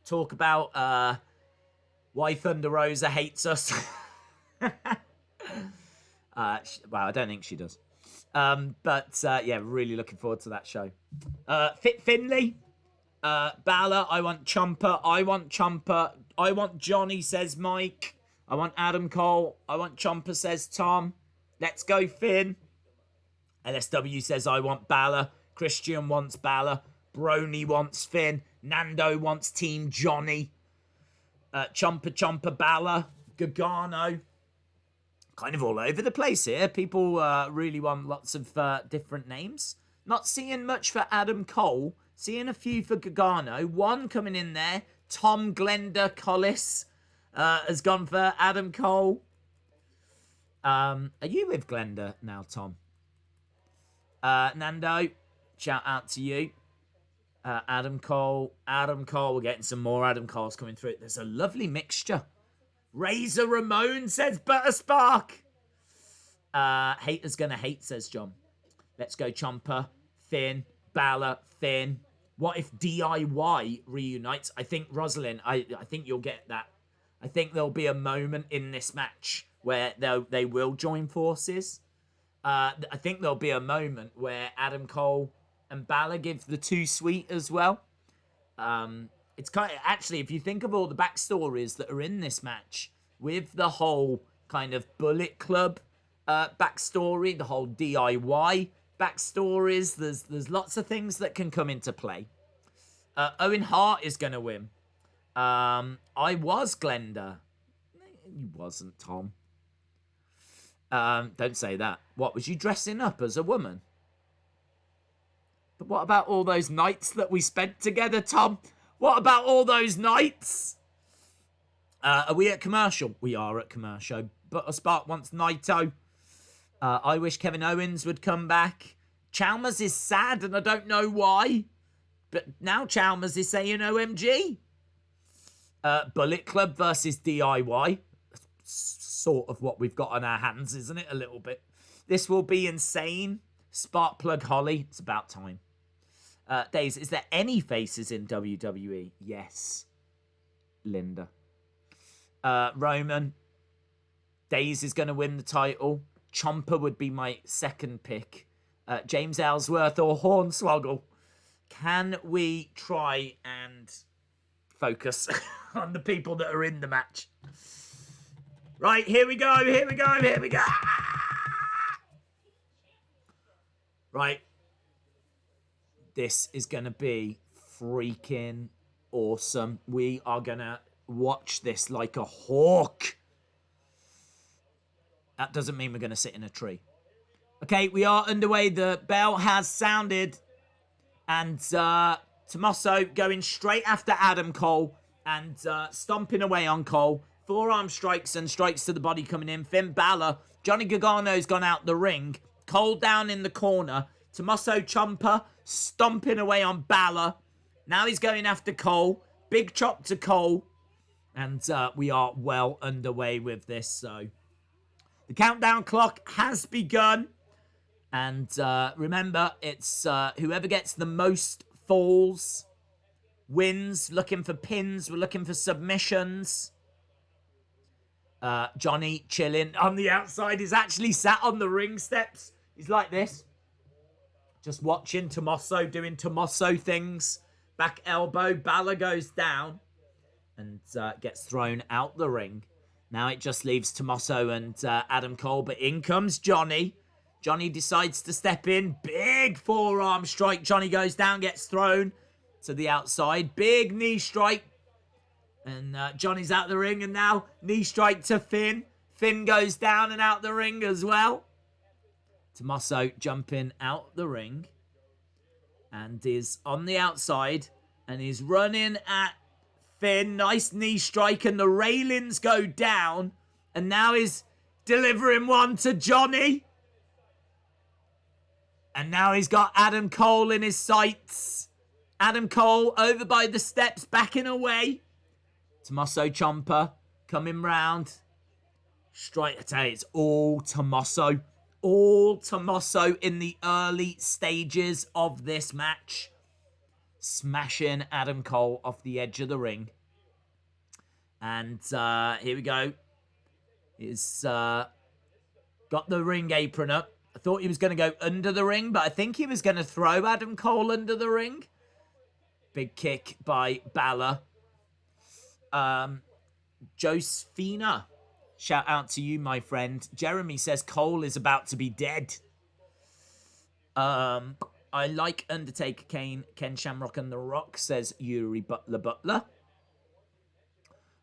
Speaker 1: talk about why Thunder Rosa hates us. Well, I don't think she does. Yeah, really looking forward to that show. Fit Finley, Balor, I want Ciampa, I want Johnny, says Mike, I want Adam Cole, I want Ciampa, says Tom, let's go Finn. LSW says I want Balor, Christian wants Balor, Brony wants Finn, Nando wants Team Johnny, Ciampa, Balor, Gargano. Kind of all over the place here. People really want lots of different names. Not seeing much for Adam Cole. Seeing a few for Gargano. One coming in there. Tom Glenda Collis has gone for Adam Cole. Are you with Glenda now, Tom? Nando, shout out to you. Adam Cole. We're getting some more Adam Coles coming through. There's a lovely mixture. Razor Ramon, says Butter Spark. Haters gonna hate, says John. Let's go Ciampa, Finn, Balor, Finn. What if DIY reunites? I think Rosalind, I think you'll get that. I think there'll be a moment in this match where they will join forces. I think there'll be a moment where Adam Cole and Balor give the two sweet as well. It's kind of, actually, if you think of all the backstories that are in this match, with the whole kind of Bullet Club backstory, the whole DIY backstories, there's lots of things that can come into play. Owen Hart is going to win. I was Glenda. You wasn't, Tom. Don't say that. What, was you dressing up as a woman? But what about all those nights that we spent together, Tom? What about all those nights? Are we at commercial? We are at commercial. But Spark wants Naito. I wish Kevin Owens would come back. Chalmers is sad and I don't know why. But now Chalmers is saying OMG. Bullet Club versus DIY. Sort of what we've got on our hands, isn't it? A little bit. This will be insane. Sparkplug Holly. It's about time. Days, is there any faces in WWE? Yes. Linda. Roman. Days is going to win the title. Ciampa would be my second pick. James Ellsworth or Hornswoggle. Can we try and focus on the people that are in the match? Right, here we go. Right. This is going to be freaking awesome. We are going to watch this like a hawk. That doesn't mean we're going to sit in a tree. Okay, we are underway. The bell has sounded. And Tommaso going straight after Adam Cole. and stomping away on Cole. Forearm strikes and strikes to the body coming in. Finn Balor. Johnny Gargano's gone out the ring. Cole down in the corner. Tommaso Ciampa stomping away on Balor. Now he's going after Cole. Big chop to Cole. And we are well underway with this. So the countdown clock has begun. And remember, it's whoever gets the most falls wins. Looking for pins. We're looking for submissions. Johnny chilling on the outside. He's actually sat on the ring steps. He's like this. Just watching Tommaso doing Tommaso things. Back elbow. Balor goes down. And gets thrown out the ring. Now it just leaves Tommaso and Adam Cole. But in comes Johnny. Johnny decides to step in. Big forearm strike. Johnny goes down, gets thrown to the outside. Big knee strike. And Johnny's out the ring. And now knee strike to Finn. Finn goes down and out the ring as well. Tommaso jumping out the ring. And is on the outside. And he's running at Finn. Nice knee strike. And the railings go down. And now he's delivering one to Johnny. And now he's got Adam Cole in his sights. Adam Cole over by the steps, backing away. Tommaso Ciampa coming round. Straight, I tell you, it's all Tommaso. All Tommaso in the early stages of this match. Smashing Adam Cole off the edge of the ring. And here we go. He's got the ring apron up. I thought he was going to go under the ring, but I think he was going to throw Adam Cole under the ring. Big kick by Balor. Josephina, shout out to you, my friend. Jeremy says Cole is about to be dead. I like Undertaker, Kane, Ken Shamrock, and The Rock, says Yuri Butler.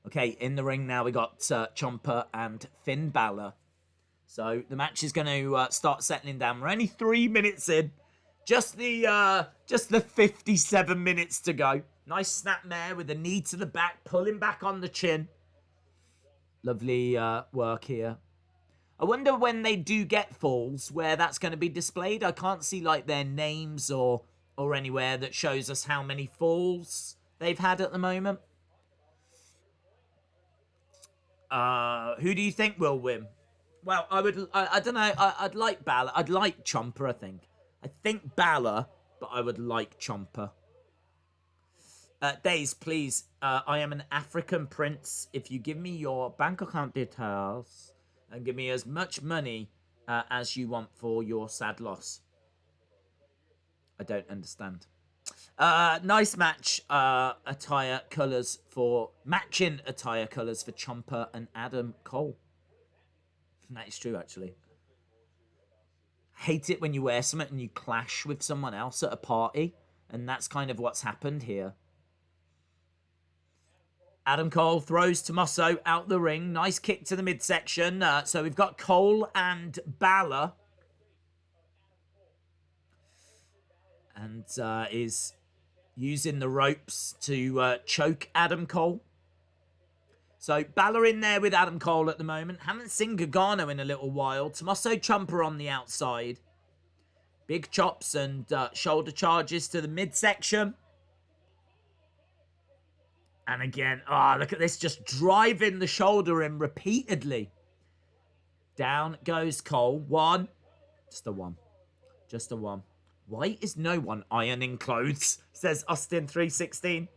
Speaker 1: Okay, in the ring now we got Ciampa and Finn Balor. So the match is going to start settling down. We're only 3 minutes in. Just the 57 minutes to go. Nice snapmare with a knee to the back, pulling back on the chin. Lovely work here. I wonder when they do get falls, where that's going to be displayed. I can't see like their names or anywhere that shows us how many falls they've had at the moment. Who do you think will win? Well, I don't know. I'd like Balor. I'd like Ciampa, I think. I think Balor, but I would like Ciampa. Days, please. I am an African prince. If you give me your bank account details and give me as much money as you want for your sad loss. I don't understand. Nice match. Matching attire colours for Ciampa and Adam Cole. That is true, actually. Hate it when you wear something and you clash with someone else at a party. And that's kind of what's happened here. Adam Cole throws Tommaso out the ring. Nice kick to the midsection. So we've got Cole and Balor. And is using the ropes to choke Adam Cole. So Balor in there with Adam Cole at the moment. Haven't seen Gargano in a little while. Tommaso Ciampa on the outside. Big chops and shoulder charges to the midsection. And again, look at this. Just driving the shoulder in repeatedly. Down goes Cole. One. Just a one. Just a one. Why is no one ironing clothes? Says Austin316.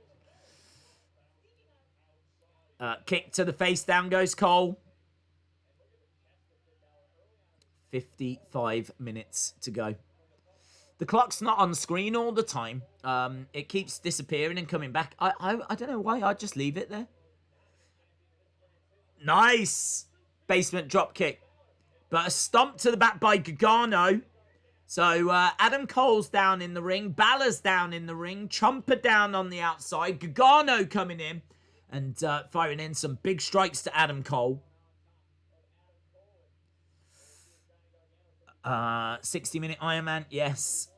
Speaker 1: Kick to the face, down goes Cole. 55 minutes to go. The clock's not on screen all the time. It keeps disappearing and coming back. I don't know why. I'd just leave it there. Nice. Basement drop kick. But a stomp to the back by Gargano. So Adam Cole's down in the ring. Balor's down in the ring. Ciampa down on the outside. Gargano coming in. And firing in some big strikes to Adam Cole. 60-minute Iron Man, yes.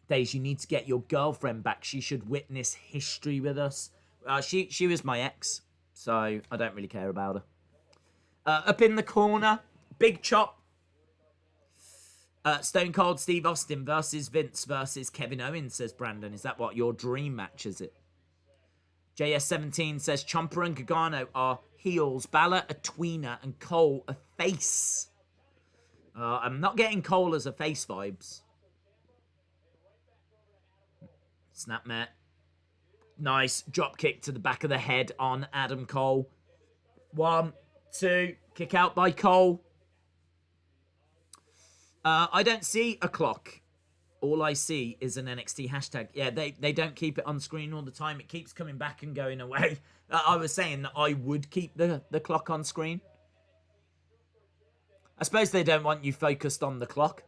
Speaker 1: Days, you need to get your girlfriend back. She should witness history with us. She was my ex, so I don't really care about her. Up in the corner, Big Chop. Stone Cold Steve Austin versus Vince versus Kevin Owens, says Brandon. Is that what your dream match, is it? JS17 says Ciampa and Gargano are heels, Balor a tweener, and Cole a face. I'm not getting Cole as a face vibes. Snap mat. Nice drop kick to the back of the head on Adam Cole. 1, 2, kick out by Cole. I don't see a clock. All I see is an NXT hashtag. Yeah, they don't keep it on screen all the time. It keeps coming back and going away. I was saying that I would keep the clock on screen. I suppose they don't want you focused on the clock.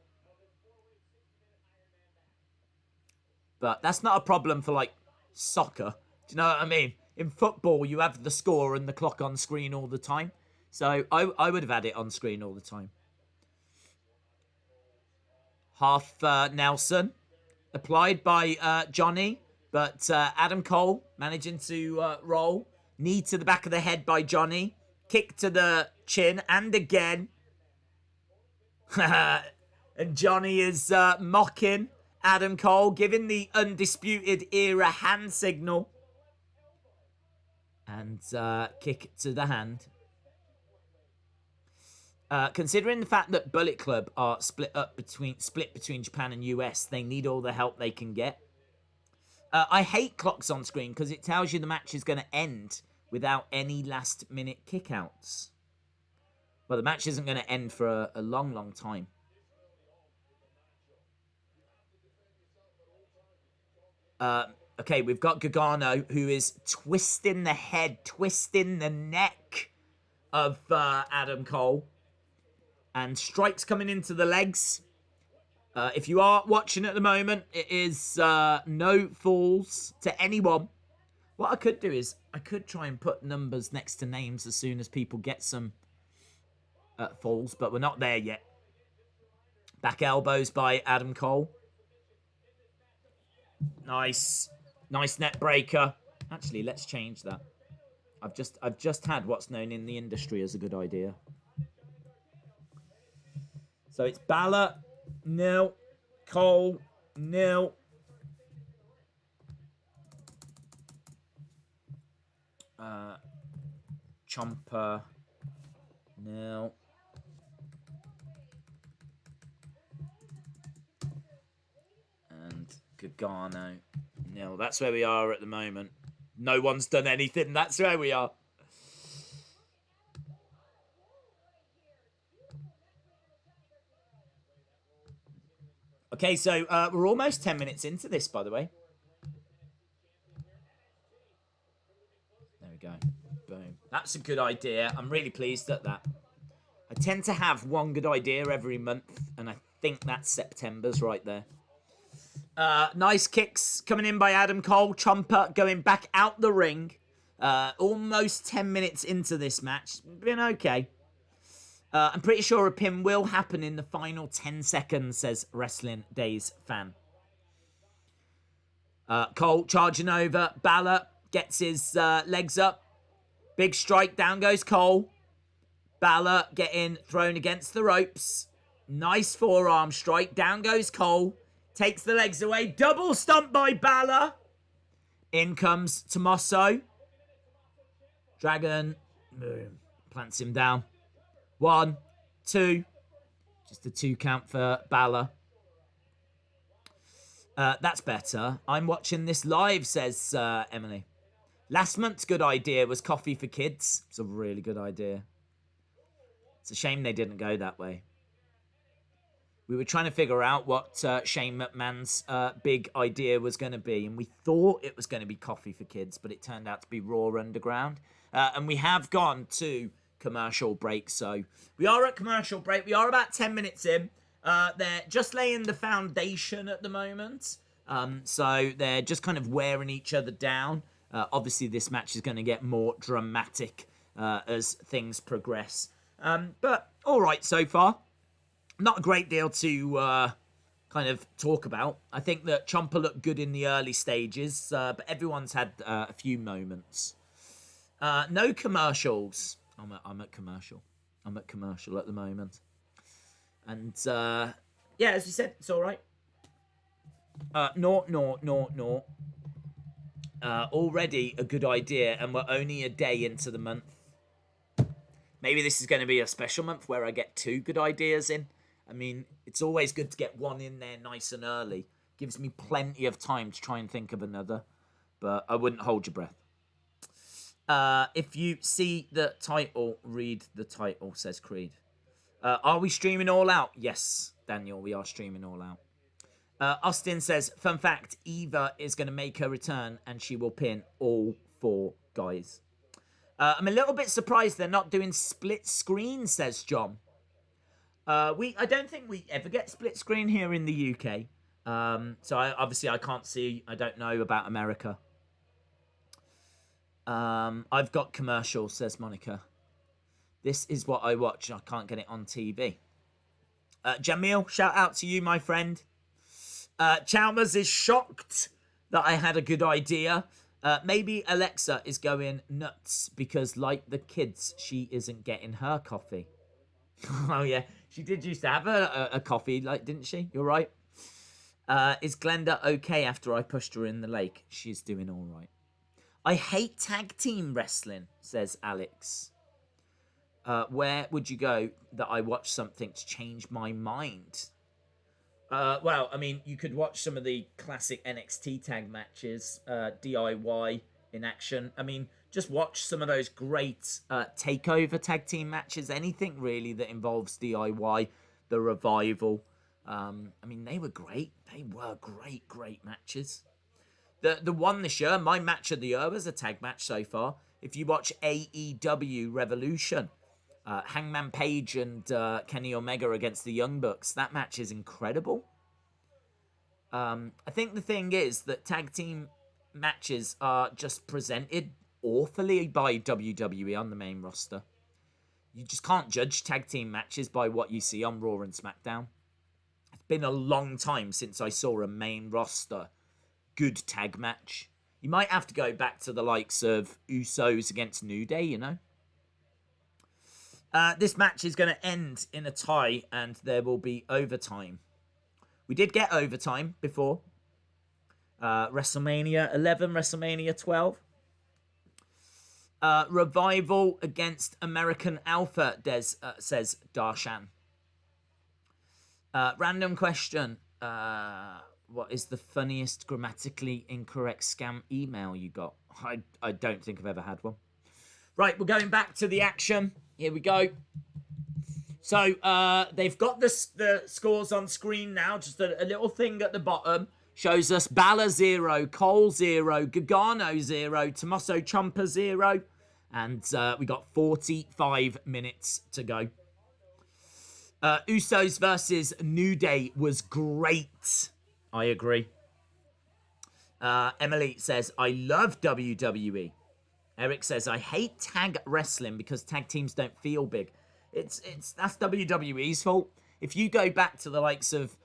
Speaker 1: But that's not a problem for, like, soccer. Do you know what I mean? In football, you have the score and the clock on screen all the time. So I would have had it on screen all the time. Half Nelson applied by Johnny, but Adam Cole managing to roll. Knee to the back of the head by Johnny. Kick to the chin, and again. And Johnny is mocking Adam Cole, giving the Undisputed Era hand signal. And kick to the hand. Considering the fact that Bullet Club are split between Japan and US, they need all the help they can get. I hate clocks on screen because it tells you the match is going to end without any last-minute kickouts. Well, the match isn't going to end for a long, long time. Okay, we've got Gargano, who is twisting the head, twisting the neck of Adam Cole. And strikes coming into the legs. If you are watching at the moment, it is no falls to anyone. What I could do is I could try and put numbers next to names as soon as people get some falls, but we're not there yet. Back elbows by Adam Cole. Nice net breaker. Actually, let's change that. I've just had what's known in the industry as a good idea. So it's Balor, nil. Cole, nil. Ciampa, nil. And Gargano, nil. That's where we are at the moment. No one's done anything. That's where we are. Okay, so we're almost 10 minutes into this, by the way. There we go. Boom. That's a good idea. I'm really pleased at that. I tend to have one good idea every month, and I think that's September's right there. Nice kicks coming in by Adam Cole. Ciampa going back out the ring. Almost 10 minutes into this match. Been okay. I'm pretty sure a pin will happen in the final 10 seconds, says Wrestling Days fan. Cole charging over. Balor gets his legs up. Big strike. Down goes Cole. Balor getting thrown against the ropes. Nice forearm strike. Down goes Cole. Takes the legs away. Double stomp by Balor. In comes Tommaso. Dragon. Boom. Plants him down. 1, 2. Just a 2 count for Balor. That's better. I'm watching this live, says Emily. Last month's good idea was coffee for kids. It's a really good idea. It's a shame they didn't go that way. We were trying to figure out what Shane McMahon's big idea was going to be, and we thought it was going to be coffee for kids, but it turned out to be Raw Underground. And we have gone to commercial break, so we are at commercial break. We are about 10 minutes in. They're just laying the foundation at the moment, so they're just kind of wearing each other down. Obviously, this match is going to get more dramatic as things progress, but all right so far. Not a great deal to kind of talk about. I think that Ciampa looked good in the early stages, but everyone's had a few moments. No commercials. I'm at commercial. I'm at commercial at the moment. And, yeah, as you said, it's all right. No. Already a good idea, and we're only a day into the month. Maybe this is going to be a special month where I get 2 good ideas in. I mean, it's always good to get one in there nice and early. Gives me plenty of time to try and think of another. But I wouldn't hold your breath. If you see the title, read the title, says Creed. Are we streaming All Out? Yes, Daniel, we are streaming All Out. Austin says, fun fact, Eva is going to make her return and she will pin all 4 guys. I'm a little bit surprised they're not doing split screen, says John. I don't think we ever get split screen here in the UK. So I can't see. I don't know about America. I've got commercials, says Monica. This is what I watch. I can't get it on TV. Jamil, shout out to you, my friend. Chalmers is shocked that I had a good idea. Maybe Alexa is going nuts because, like the kids, she isn't getting her coffee. Oh, yeah. She did used to have a coffee, like, didn't she? You're right. Is Glenda okay after I pushed her in the lake? She's doing all right. I hate tag team wrestling, says Alex. Where would you go that I watch something to change my mind? Well, I mean, you could watch some of the classic NXT tag matches, DIY in action. I mean, just watch some of those great takeover tag team matches. Anything really that involves DIY, the Revival. I mean, they were great. They were great matches. The one this year, my match of the year was a tag match so far. If you watch AEW Revolution, Hangman Page and Kenny Omega against the Young Bucks, that match is incredible. I think the thing is that tag team matches are just presented awfully by WWE on the main roster. You just can't judge tag team matches by what you see on Raw and SmackDown. It's been a long time since I saw a main roster good tag match. You might have to go back to the likes of Usos against New Day, you know. This match is going to end in a tie and there will be overtime. We did get overtime before. WrestleMania 11, WrestleMania 12. Revival against American Alpha, says Darshan. Random question. What is the funniest grammatically incorrect scam email you got? I don't think I've ever had one. Right, we're going back to the action. Here we go. So they've got the scores on screen now. Just a little thing at the bottom shows us Balor 0, Cole 0, Gargano 0, Tommaso Ciampa 0. And we got 45 minutes to go. Usos versus New Day was great. I agree. Emily says, I love WWE. Eric says, I hate tag wrestling because tag teams don't feel big. That's WWE's fault. If you go back to the likes of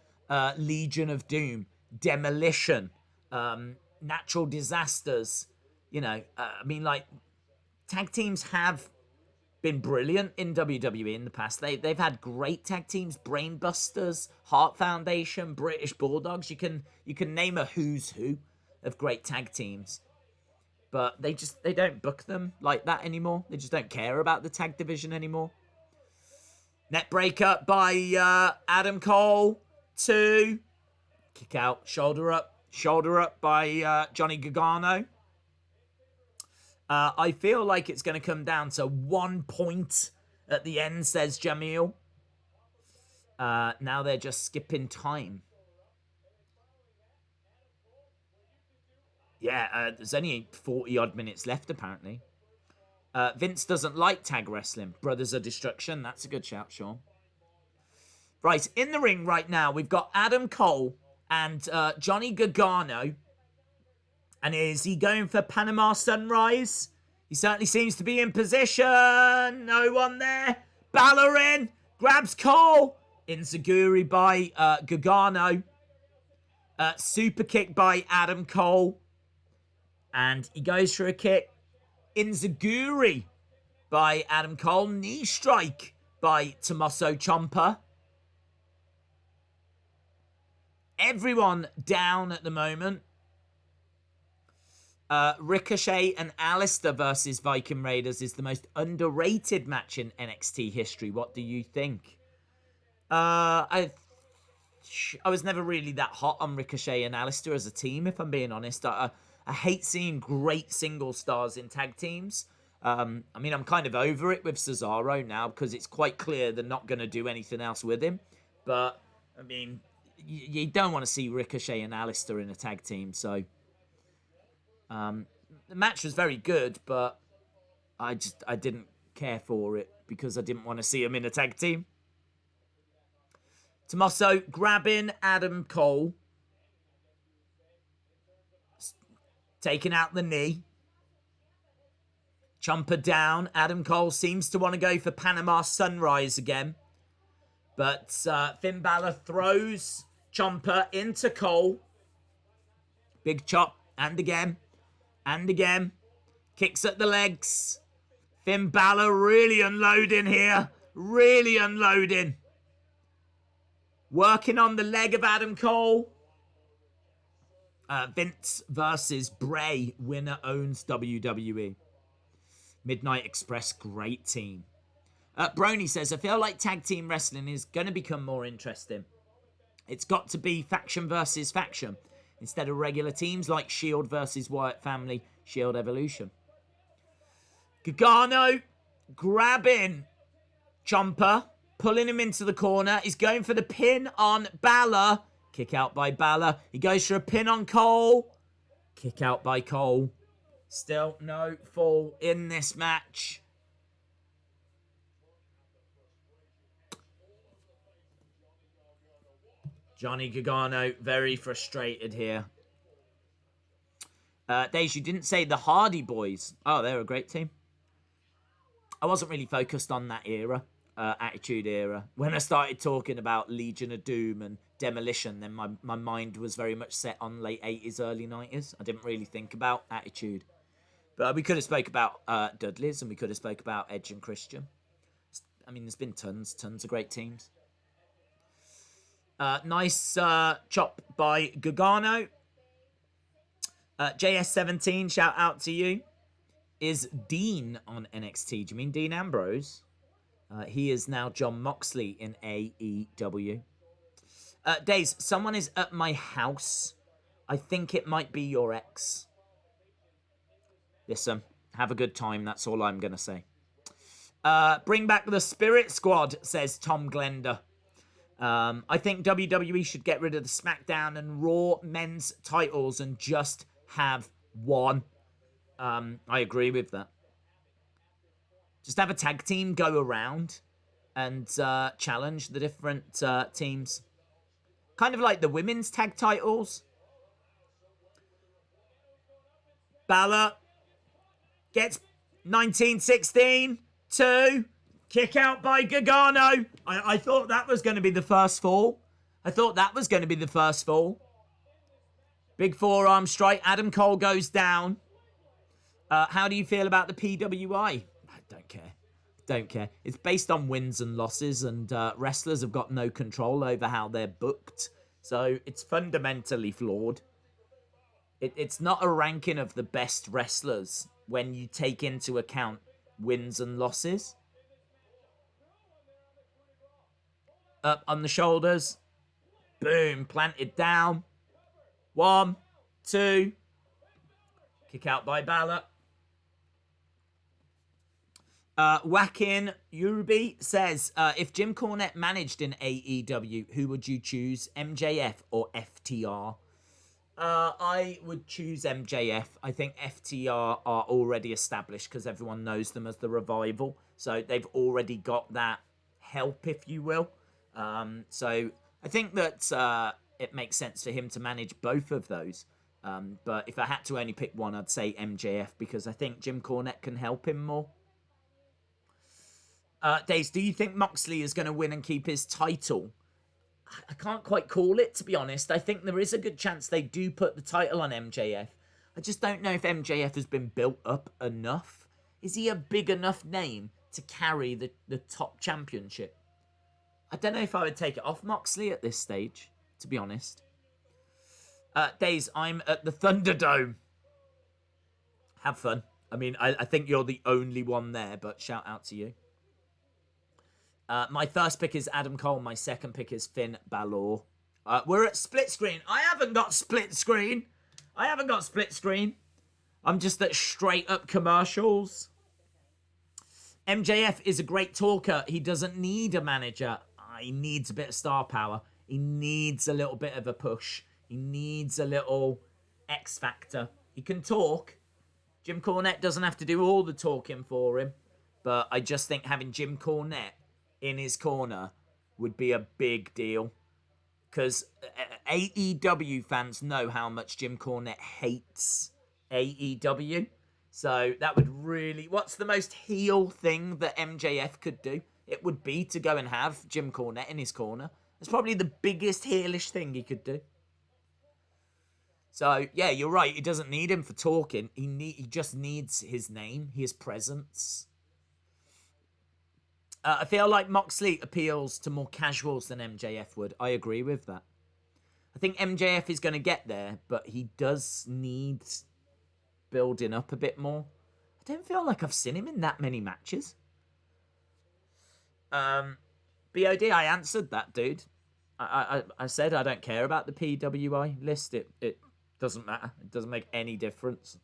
Speaker 1: Legion of Doom, Demolition, Natural Disasters, you know, I mean, like, tag teams have been brilliant in WWE in the past. They've had great tag teams, Brainbusters, Heart Foundation, British Bulldogs. You can name a who's who of great tag teams. But they don't book them like that anymore. They just don't care about the tag division anymore. Net breaker by Adam Cole. 2. Kick out. Shoulder up by Johnny Gargano. I feel like it's going to come down to 1 point at the end, says Jamil. Now they're just skipping time. Yeah, there's only 40-odd minutes left, apparently. Vince doesn't like tag wrestling. Brothers of Destruction. That's a good shout, Sean. Right, in the ring right now, we've got Adam Cole and Johnny Gargano. And is he going for Panama Sunrise? He certainly seems to be in position. No one there. Balor in. Grabs Cole. Enziguri by Gargano. Super kick by Adam Cole. And he goes for a kick. Inzaguri by Adam Cole. Knee strike by Tommaso Ciampa. Everyone down at the moment. Ricochet and Alistair versus Viking Raiders is the most underrated match in NXT history. What do you think? I was never really that hot on Ricochet and Alistair as a team, if I'm being honest. I hate seeing great single stars in tag teams. I mean, I'm kind of over it with Cesaro now because it's quite clear they're not going to do anything else with him. But, I mean, you don't want to see Ricochet and Alistair in a tag team, so... the match was very good, but I didn't care for it because I didn't want to see him in a tag team. Tommaso grabbing Adam Cole. Taking out the knee. Ciampa down. Adam Cole seems to want to go for Panama Sunrise again. But Finn Balor throws Ciampa into Cole. Big chop. And again. And again. Kicks at the legs. Finn Balor really unloading here. Really unloading. Working on the leg of Adam Cole. Vince versus Bray. Winner owns WWE. Midnight Express, great team. Brony says, I feel like tag team wrestling is going to become more interesting. It's got to be faction versus faction instead of regular teams like Shield versus Wyatt Family, Shield Evolution. Gargano grabbing Ciampa, pulling him into the corner. He's going for the pin on Balor. Kick out by Balor. He goes for a pin on Cole. Kick out by Cole. Still no fall in this match. Johnny Gargano very frustrated here. Days, you didn't say the Hardy Boys. Oh, they're a great team. I wasn't really focused on that era, Attitude Era. When I started talking about Legion of Doom and Demolition, then my mind was very much set on late 80s, early 90s. I didn't really think about Attitude. But we could have spoke about Dudley's and we could have spoke about Edge and Christian. I mean, there's been tons of great teams. Nice chop by Gargano. JS17, shout out to you. Is Dean on NXT? Do you mean Dean Ambrose? He is now John Moxley in AEW. Days, someone is at my house. I think it might be your ex. Listen, have a good time. That's all I'm going to say. Bring back the Spirit Squad, says Tom Glenda. I think WWE should get rid of the SmackDown and Raw men's titles and just have one. I agree with that. Just have a tag team go around and challenge the different teams. Kind of like the women's tag titles. Balor gets 1916, 2, kick out by Gargano. I thought that was going to be the first fall. Big forearm strike. Adam Cole goes down. How do you feel about the PWI? I don't care. It's based on wins and losses, and wrestlers have got no control over how they're booked. So it's fundamentally flawed. It's not a ranking of the best wrestlers when you take into account wins and losses. Up on the shoulders. Boom. Planted down. 1, 2. Kick out by Balor. Whackin' Yurubi says, if Jim Cornette managed in AEW, who would you choose, MJF or FTR? I would choose MJF. I think FTR are already established because everyone knows them as the Revival. So they've already got that help, if you will. So I think that it makes sense for him to manage both of those. But if I had to only pick one, I'd say MJF because I think Jim Cornette can help him more. Days, do you think Moxley is going to win and keep his title? I can't quite call it, to be honest. I think there is a good chance they do put the title on MJF. I just don't know if MJF has been built up enough. Is he a big enough name to carry the top championship? I don't know if I would take it off Moxley at this stage, to be honest. Days, I'm at the Thunderdome. Have fun. I mean, I think you're the only one there, but shout out to you. My first pick is Adam Cole. My second pick is Finn Balor. We're at split screen. I haven't got split screen. I'm just at straight up commercials. MJF is a great talker. He doesn't need a manager. He needs a bit of star power. He needs a little bit of a push. He needs a little X factor. He can talk. Jim Cornette doesn't have to do all the talking for him. But I just think having Jim Cornette in his corner would be a big deal. Because AEW fans know how much Jim Cornette hates AEW. So that would really... What's the most heel thing that MJF could do? It would be to go and have Jim Cornette in his corner. It's probably the biggest heelish thing he could do. So, yeah, you're right. He doesn't need him for talking. He just needs his name, his presence. I feel like Moxley appeals to more casuals than MJF would. I agree with that. I think MJF is going to get there, but he does need building up a bit more. I don't feel like I've seen him in that many matches. BOD, I answered that, dude. I said I don't care about the PWI list. It doesn't matter. It doesn't make any difference.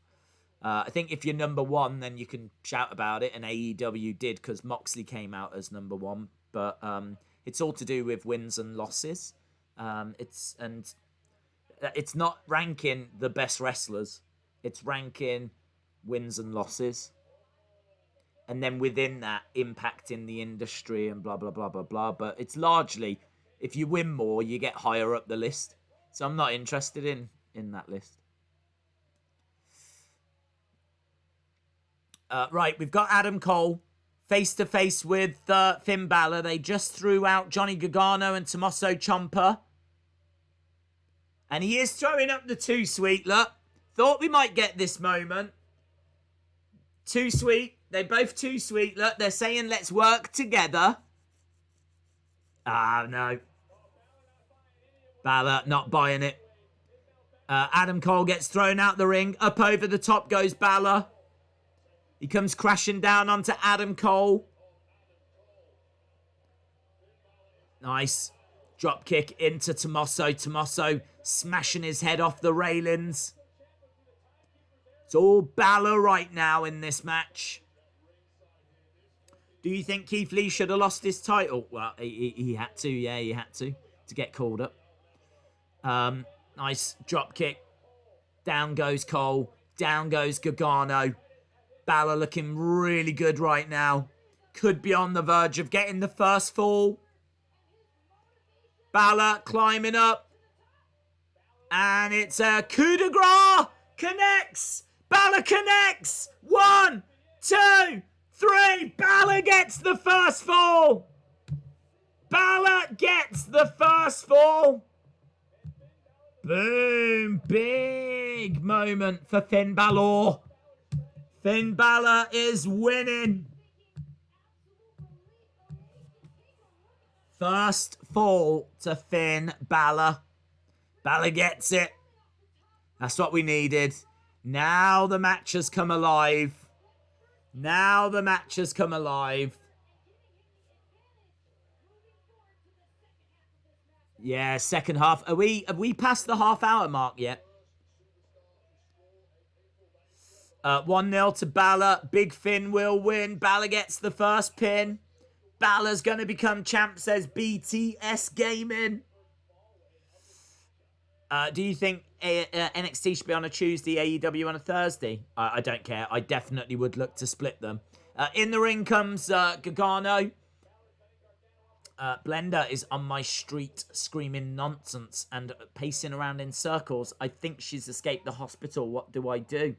Speaker 1: I think if you're number one, then you can shout about it, and AEW did because Moxley came out as number one. But it's all to do with wins and losses. It's not ranking the best wrestlers. It's ranking wins and losses. And then within that, impacting the industry and blah, blah, blah, blah, blah. But it's largely, if you win more, you get higher up the list. So I'm not interested in that list. Right, we've got Adam Cole face-to-face with Finn Balor. They just threw out Johnny Gargano and Tommaso Ciampa. And he is throwing up the too sweet, look. Thought we might get this moment. Too sweet. They both too sweet. Look, they're saying let's work together. Ah, no. Balor not buying it. Adam Cole gets thrown out the ring. Up over the top goes Balor. He comes crashing down onto Adam Cole. Nice. Drop kick into Tommaso. Tommaso smashing his head off the railings. It's all Balor right now in this match. Do you think Keith Lee should have lost his title? Well, he had to. Yeah, he had to get called up. Nice drop kick. Down goes Cole. Down goes Gargano. Balor looking really good right now. Could be on the verge of getting the first fall. Balor climbing up. And it's a coup de grace. Connects. Balor connects. 1, 2, 3. Balor gets the first fall. Balor gets the first fall. Boom. Big moment for Finn Balor. Finn Balor is winning. First fall to Finn Balor. Balor gets it. That's what we needed. Now the match has come alive. Now the match has come alive. Yeah, second half. Have we passed the half-hour mark yet? 1-0 to Balor. Big Finn will win. Balor gets the first pin. Balor's going to become champ, says BTS Gaming. Do you think NXT should be on a Tuesday, AEW on a Thursday? I don't care. I definitely would look to split them. In the ring comes Gargano. Glenda is on my street screaming nonsense and pacing around in circles. I think she's escaped the hospital. What do I do?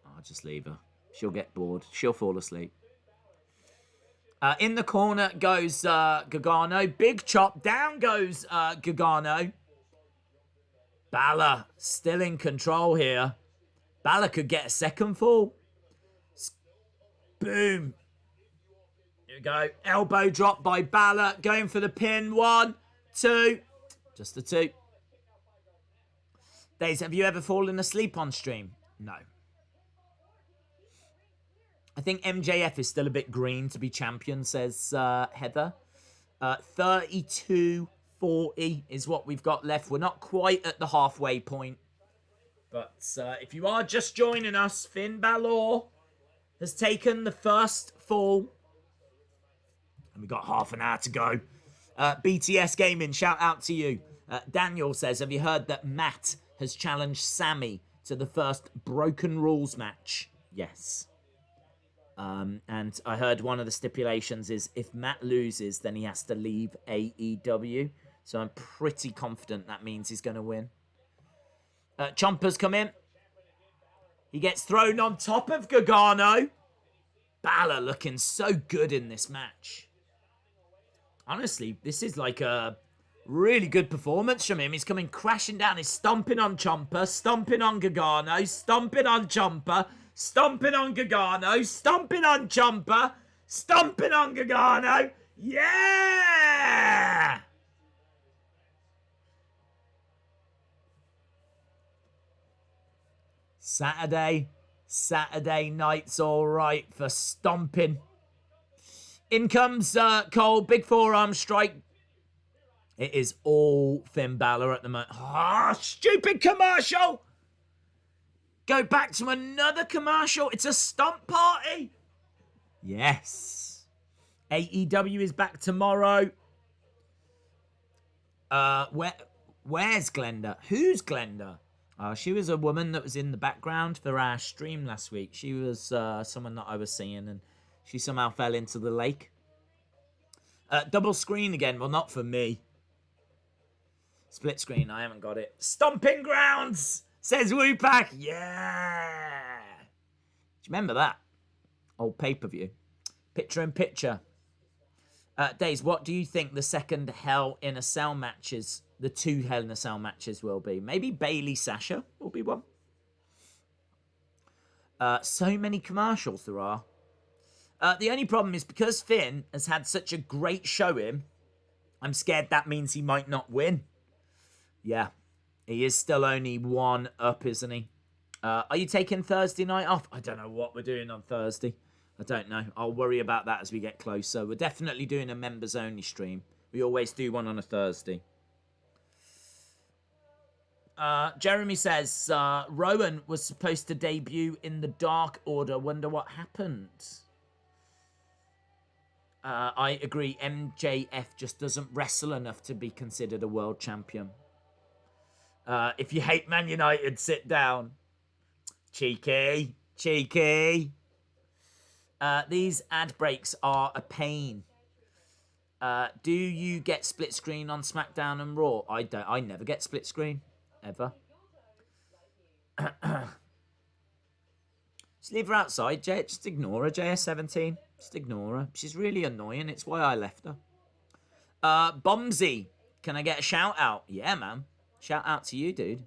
Speaker 1: I'll just leave her. She'll get bored. She'll fall asleep. In the corner goes Gargano. Big chop. Down goes Gargano. Balor still in control here. Balor could get a second fall. Boom. Here we go. Elbow drop by Balor. Going for the pin. 1, 2. Just the 2. Days, have you ever fallen asleep on stream? No. I think MJF is still a bit green to be champion, says Heather. 32-40 is what we've got left. We're not quite at the halfway point. But if you are just joining us, Finn Balor has taken the first fall. And we've got half an hour to go. BTS Gaming, shout out to you. Daniel says, have you heard that Matt has challenged Sammy to the first Broken Rules match? Yes. And I heard one of the stipulations is if Matt loses, then he has to leave AEW. So I'm pretty confident that means he's going to win. Ciampa's come in. He gets thrown on top of Gargano. Balor looking so good in this match. Honestly, this is like a really good performance from him. He's coming crashing down. He's stomping on Ciampa, stomping on Gargano, stomping on Ciampa, stomping on Gargano, stomping on Ciampa, stomping on Gargano. Yeah! Saturday night's all right for stomping. In comes Cole, big forearm strike. It is all Finn Balor at the moment. Ah, stupid commercial! Go back to another commercial. It's a stomp party. Yes. AEW is back tomorrow. Where's Glenda? Who's Glenda? She was a woman that was in the background for our stream last week. She was someone that I was seeing, and she somehow fell into the lake. Double screen again. Well, not for me. Split screen. I haven't got it. Stomping Grounds, says Woopack. Yeah. Do you remember that? Old pay-per-view. Picture in picture. Days, what do you think the second Hell in a Cell matches, the 2 Hell in a Cell matches will be? Maybe Bailey Sasha will be one. So many commercials there are. The only problem is because Finn has had such a great showing, I'm scared that means he might not win. Yeah, he is still only 1 up, isn't he? Are you taking Thursday night off? I don't know what we're doing on Thursday. I don't know. I'll worry about that as we get closer. We're definitely doing a members-only stream. We always do one on a Thursday. Jeremy says, Rowan was supposed to debut in the Dark Order. Wonder what happened. I agree. MJF just doesn't wrestle enough to be considered a world champion. If you hate Man United, sit down. Cheeky. These ad breaks are a pain. Do you get split screen on SmackDown and Raw? I don't. I never get split screen. Ever. Just leave her outside, Jay. Just ignore her, JS17. Just ignore her. She's really annoying. It's why I left her. Bomsy, can I get a shout out? Yeah, man. Shout out to you, dude.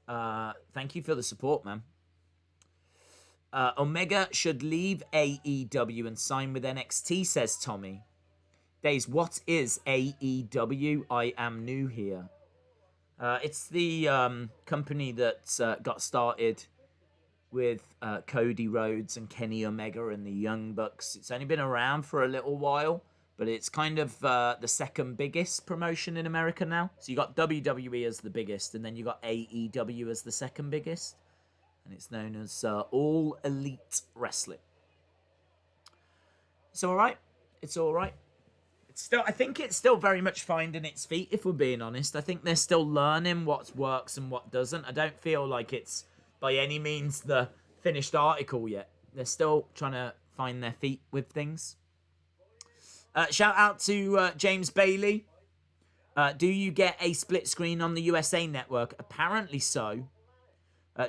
Speaker 1: Thank you for the support, man. Omega should leave AEW and sign with NXT, says Tommy. Days, what is AEW? I am new here. It's the company that got started with Cody Rhodes and Kenny Omega and the Young Bucks. It's only been around for a little while, but it's kind of the second biggest promotion in America now. So you got WWE as the biggest, and then you got AEW as the second biggest. And it's known as All Elite Wrestling. It's all right. It's all right. It's still, I think it's still very much finding its feet, if we're being honest. I think they're still learning what works and what doesn't. I don't feel like it's by any means the finished article yet. They're still trying to find their feet with things. Shout out to James Bailey. Do you get a split screen on the USA Network? Apparently so.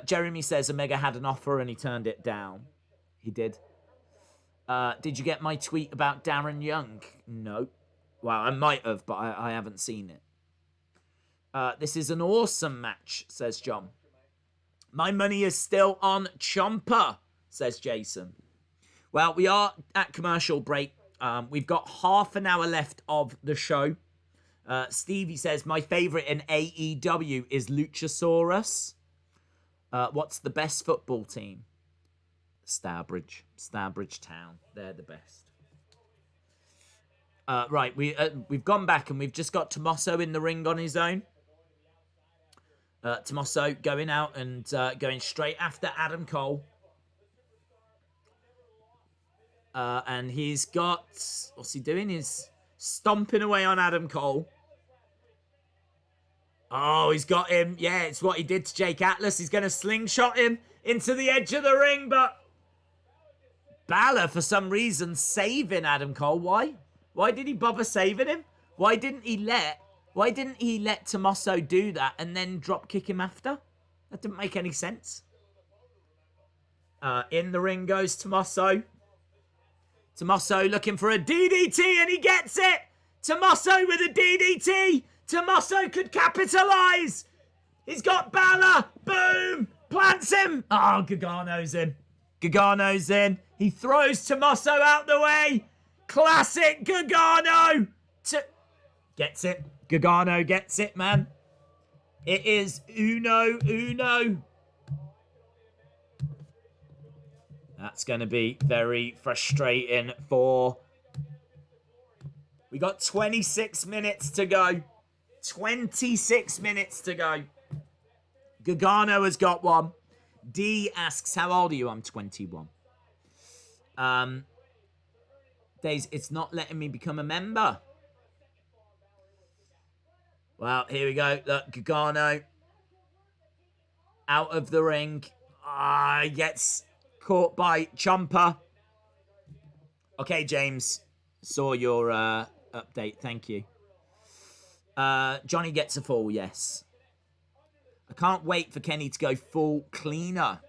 Speaker 1: Jeremy says Omega had an offer and he turned it down. He did. Did you get my tweet about Darren Young? No. Well, I might have, but I haven't seen it. This is an awesome match, says John. My money is still on Ciampa, says Jason. Well, we are at commercial break. We've got half an hour left of the show. Stevie says, my favourite in AEW is Luchasaurus. What's the best football team? Starbridge Town. They're the best. Right, we've gone back and we've just got Tommaso in the ring on his own. Tommaso going out and going straight after Adam Cole. And he's got... What's he doing? He's stomping away on Adam Cole. Oh, he's got him. Yeah, it's what he did to Jake Atlas. He's going to slingshot him into the edge of the ring, but... Balor, for some reason, saving Adam Cole. Why? Why did he bother saving him? Why didn't he let Tommaso do that and then drop kick him after? That didn't make any sense. In the ring goes Tommaso. Tommaso looking for a DDT and he gets it. Tommaso with a DDT. Tommaso could capitalise. He's got Balor. Boom. Plants him. Oh, Gargano's in. Gargano's in. He throws Tommaso out the way. Classic Gargano. Gets it. Gargano gets it, man. It is uno. That's going to be very frustrating for... We got 26 minutes to go. 26 minutes to go. Gargano has got one. D asks, how old are you? I'm 21. Days, it's not letting me become a member. Well, here we go. Look, Gargano out of the ring. He gets caught by Ciampa. Okay, James. Saw your update. Thank you. Johnny gets a fall, yes. I can't wait for Kenny to go full cleaner.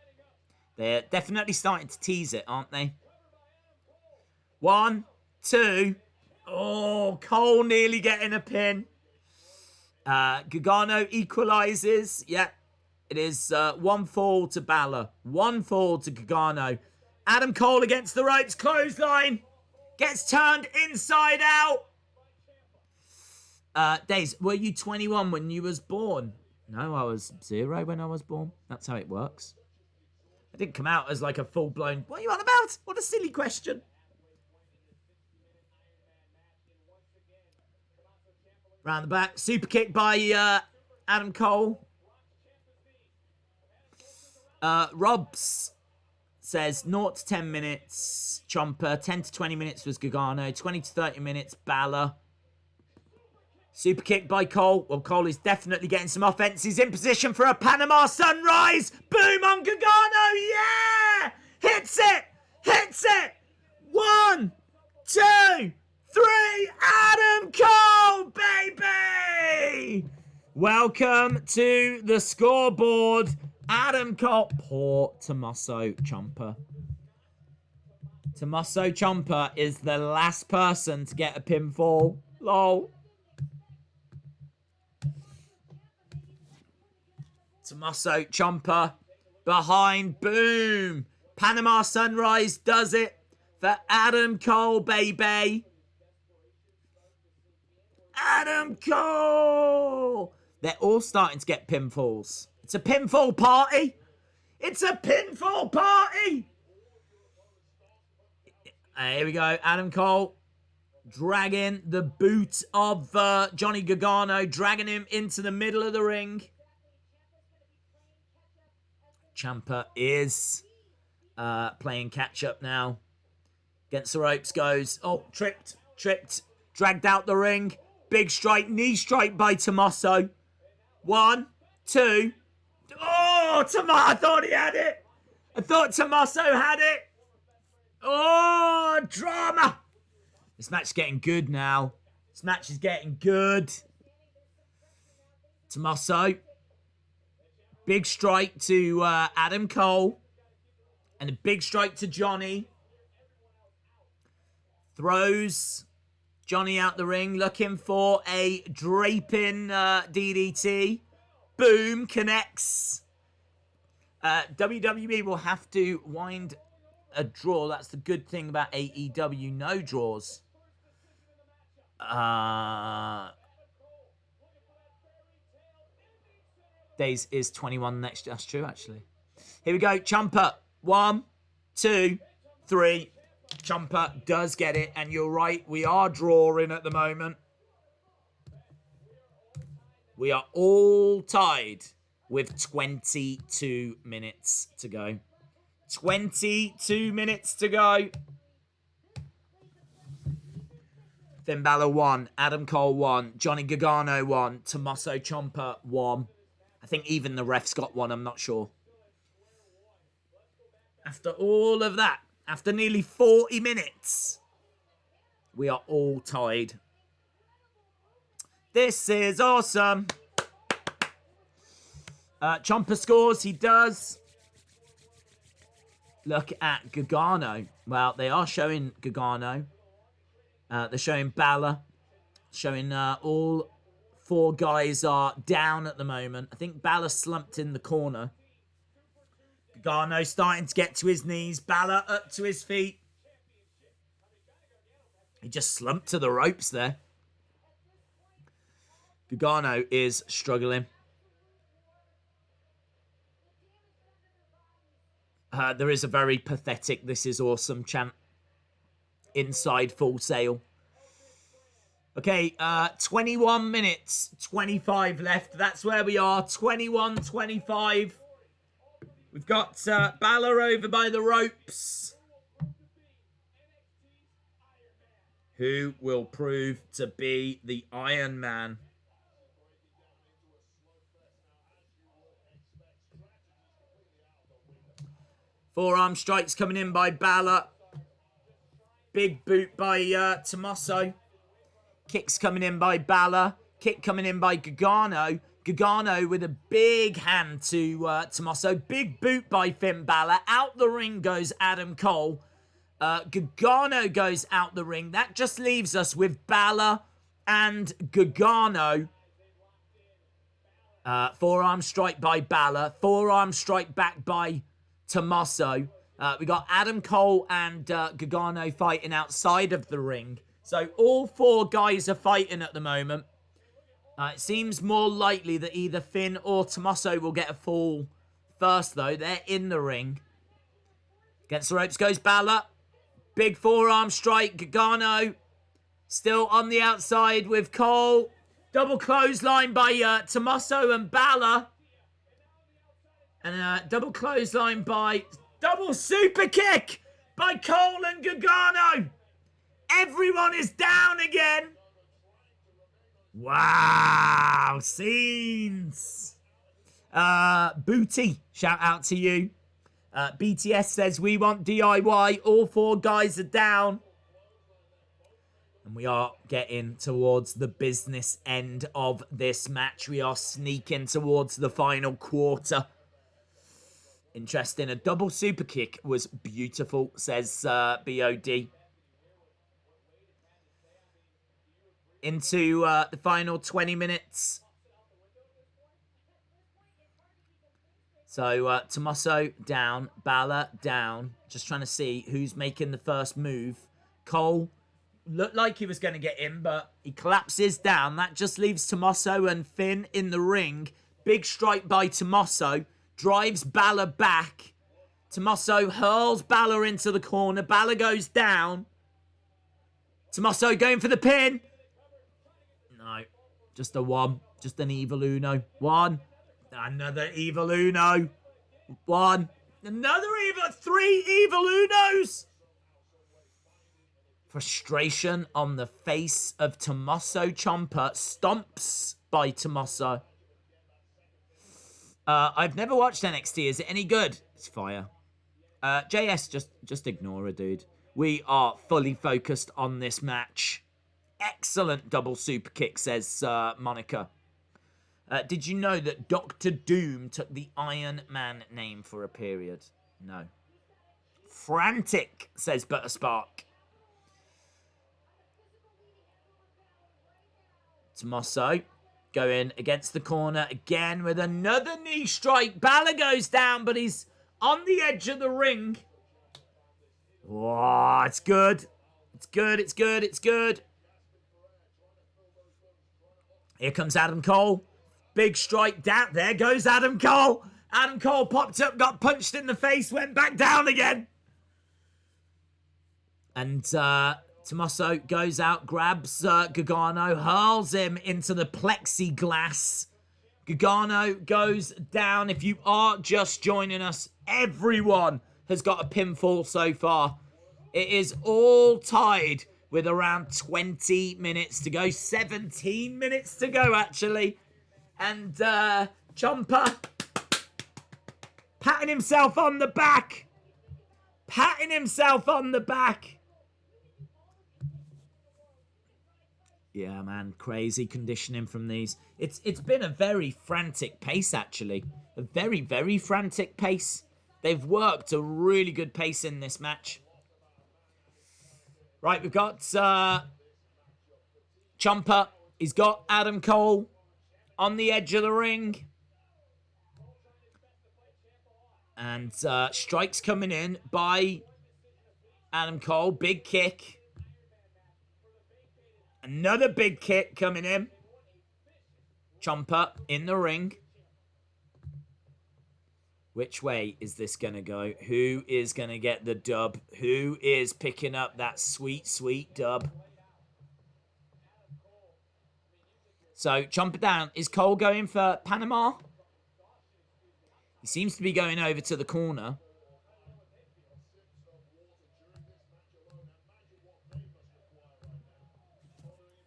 Speaker 1: They're definitely starting to tease it, aren't they? 1, 2. Oh, Cole nearly getting a pin. Gargano equalises. Yeah, it is 1 fall to Balor. 1 fall to Gargano. Adam Cole against the ropes. Clothesline. Gets turned inside out. Days, were you 21 when you was born? No, I was 0 when I was born. That's how it works. I didn't come out as like a full-blown... What are you on about? What a silly question. Round the back. Super kick by Adam Cole. Robs says 0 to 10 minutes. Ciampa. 10 to 20 minutes was Gargano. 20 to 30 minutes Balor. Super kick by Cole. Well, Cole is definitely getting some offense. He's in position for a Panama Sunrise. Boom on Gargano. Yeah! Hits it. Hits it. 1, 2, 3. Adam Cole, baby! Welcome to the scoreboard. Adam Cole. Poor Tommaso Ciampa. Tommaso Ciampa is the last person to get a pinfall. Lol. Tommaso Ciampa behind. Boom. Panama Sunrise does it for Adam Cole, baby. Adam Cole. They're all starting to get pinfalls. It's a pinfall party. It's a pinfall party. Here we go. Adam Cole dragging the boot of Johnny Gargano, dragging him into the middle of the ring. Ciampa is playing catch-up now. Against the ropes goes. Oh, tripped. Dragged out the ring. Big strike, knee strike by Tommaso. 1, 2. Oh, I thought he had it. I thought Tommaso had it. Oh, drama. This match is getting good now. This match is getting good. Tommaso. Big strike to Adam Cole. And a big strike to Johnny. Throws Johnny out the ring, looking for a draping DDT. Boom, connects. WWE will have to wind a draw. That's the good thing about AEW. No draws. Days is 21 next. That's true, actually. Here we go. Ciampa. 1, 2, 3. Ciampa does get it. And you're right. We are drawing at the moment. We are all tied with 22 minutes to go. 22 minutes to go. Finn Balor 1, Adam Cole 1, Johnny Gargano 1, Tommaso Ciampa 1. I think even the refs got 1, I'm not sure. After all of that, after nearly 40 minutes, we are all tied. This is awesome. Ciampa scores, he does. Look at Gargano. Well, they are showing Gargano. They're showing Balor. Showing all 4 guys are down at the moment. I think Balor slumped in the corner. Gargano starting to get to his knees. Balor up to his feet. He just slumped to the ropes there. Gargano is struggling. There is a very pathetic "This is awesome" chant inside Full Sail. Okay, 21 minutes, 25 left. That's where we are, 21-25. We've got Balor over by the ropes. Who will prove to be the Iron Man? Forearm strikes coming in by Balor. Big boot by Tommaso. Kicks coming in by Balor. Kick coming in by Gargano. Gargano with a big hand to Tommaso. Big boot by Finn Balor. Out the ring goes Adam Cole. Gargano goes out the ring. That just leaves us with Balor and Gargano. Forearm strike by Balor. Forearm strike back by Tommaso. We got Adam Cole and Gargano fighting outside of the ring. So all 4 guys are fighting at the moment. It seems more likely that either Finn or Tommaso will get a fall first, though. They're in the ring. Against the ropes goes Balor. Big forearm strike. Gargano still on the outside with Cole. Double clothesline by Tommaso and Balor. And double clothesline by... Double super kick by Cole and Gargano. Everyone is down again. Wow. Scenes. Booty, shout out to you. BTS says, we want DIY. All 4 guys are down. And we are getting towards the business end of this match. We are sneaking towards the final quarter. Interesting. A double super kick was beautiful, says BOD. Into the final 20 minutes. So, Tommaso down. Balor down. Just trying to see who's making the first move. Cole looked like he was going to get in, but he collapses down. That just leaves Tommaso and Finn in the ring. Big strike by Tommaso. Drives Balor back. Tommaso hurls Balor into the corner. Balor goes down. Tommaso going for the pin. No. Just a 1. Just an Evil Uno. 1. Another Evil Uno. 1. Another Evil. 3 Evil Unos. Frustration on the face of Tommaso Ciampa. Stomps by Tommaso. I've never watched NXT. Is it any good? It's fire. JS, just ignore it, dude. We are fully focused on this match. Excellent double super kick, says Monica. Did you know that Dr. Doom took the Iron Man name for a period? No. Frantic, says Butterspark. Tommaso going against the corner again with another knee strike. Balor goes down, but he's on the edge of the ring. Oh, it's good. It's good, it's good, it's good. Here comes Adam Cole. Big strike down. There goes Adam Cole. Adam Cole popped up, got punched in the face, went back down again. And Tommaso goes out, grabs Gargano, hurls him into the plexiglass. Gargano goes down. If you are just joining us, everyone has got a pinfall so far. It is all tied with around 20 minutes to go. 17 minutes to go, actually. And Ciampa patting himself on the back. Patting himself on the back. Yeah, man, crazy conditioning from these. It's been a very frantic pace, actually. A very, very frantic pace. They've worked a really good pace in this match. Right, we've got Ciampa. He's got Adam Cole on the edge of the ring. And strikes coming in by Adam Cole. Big kick. Another big kick coming in. Ciampa in the ring. Which way is this going to go? Who is going to get the dub? Who is picking up that sweet, sweet dub? So, Ciampa down. Is Cole going for Panama? He seems to be going over to the corner.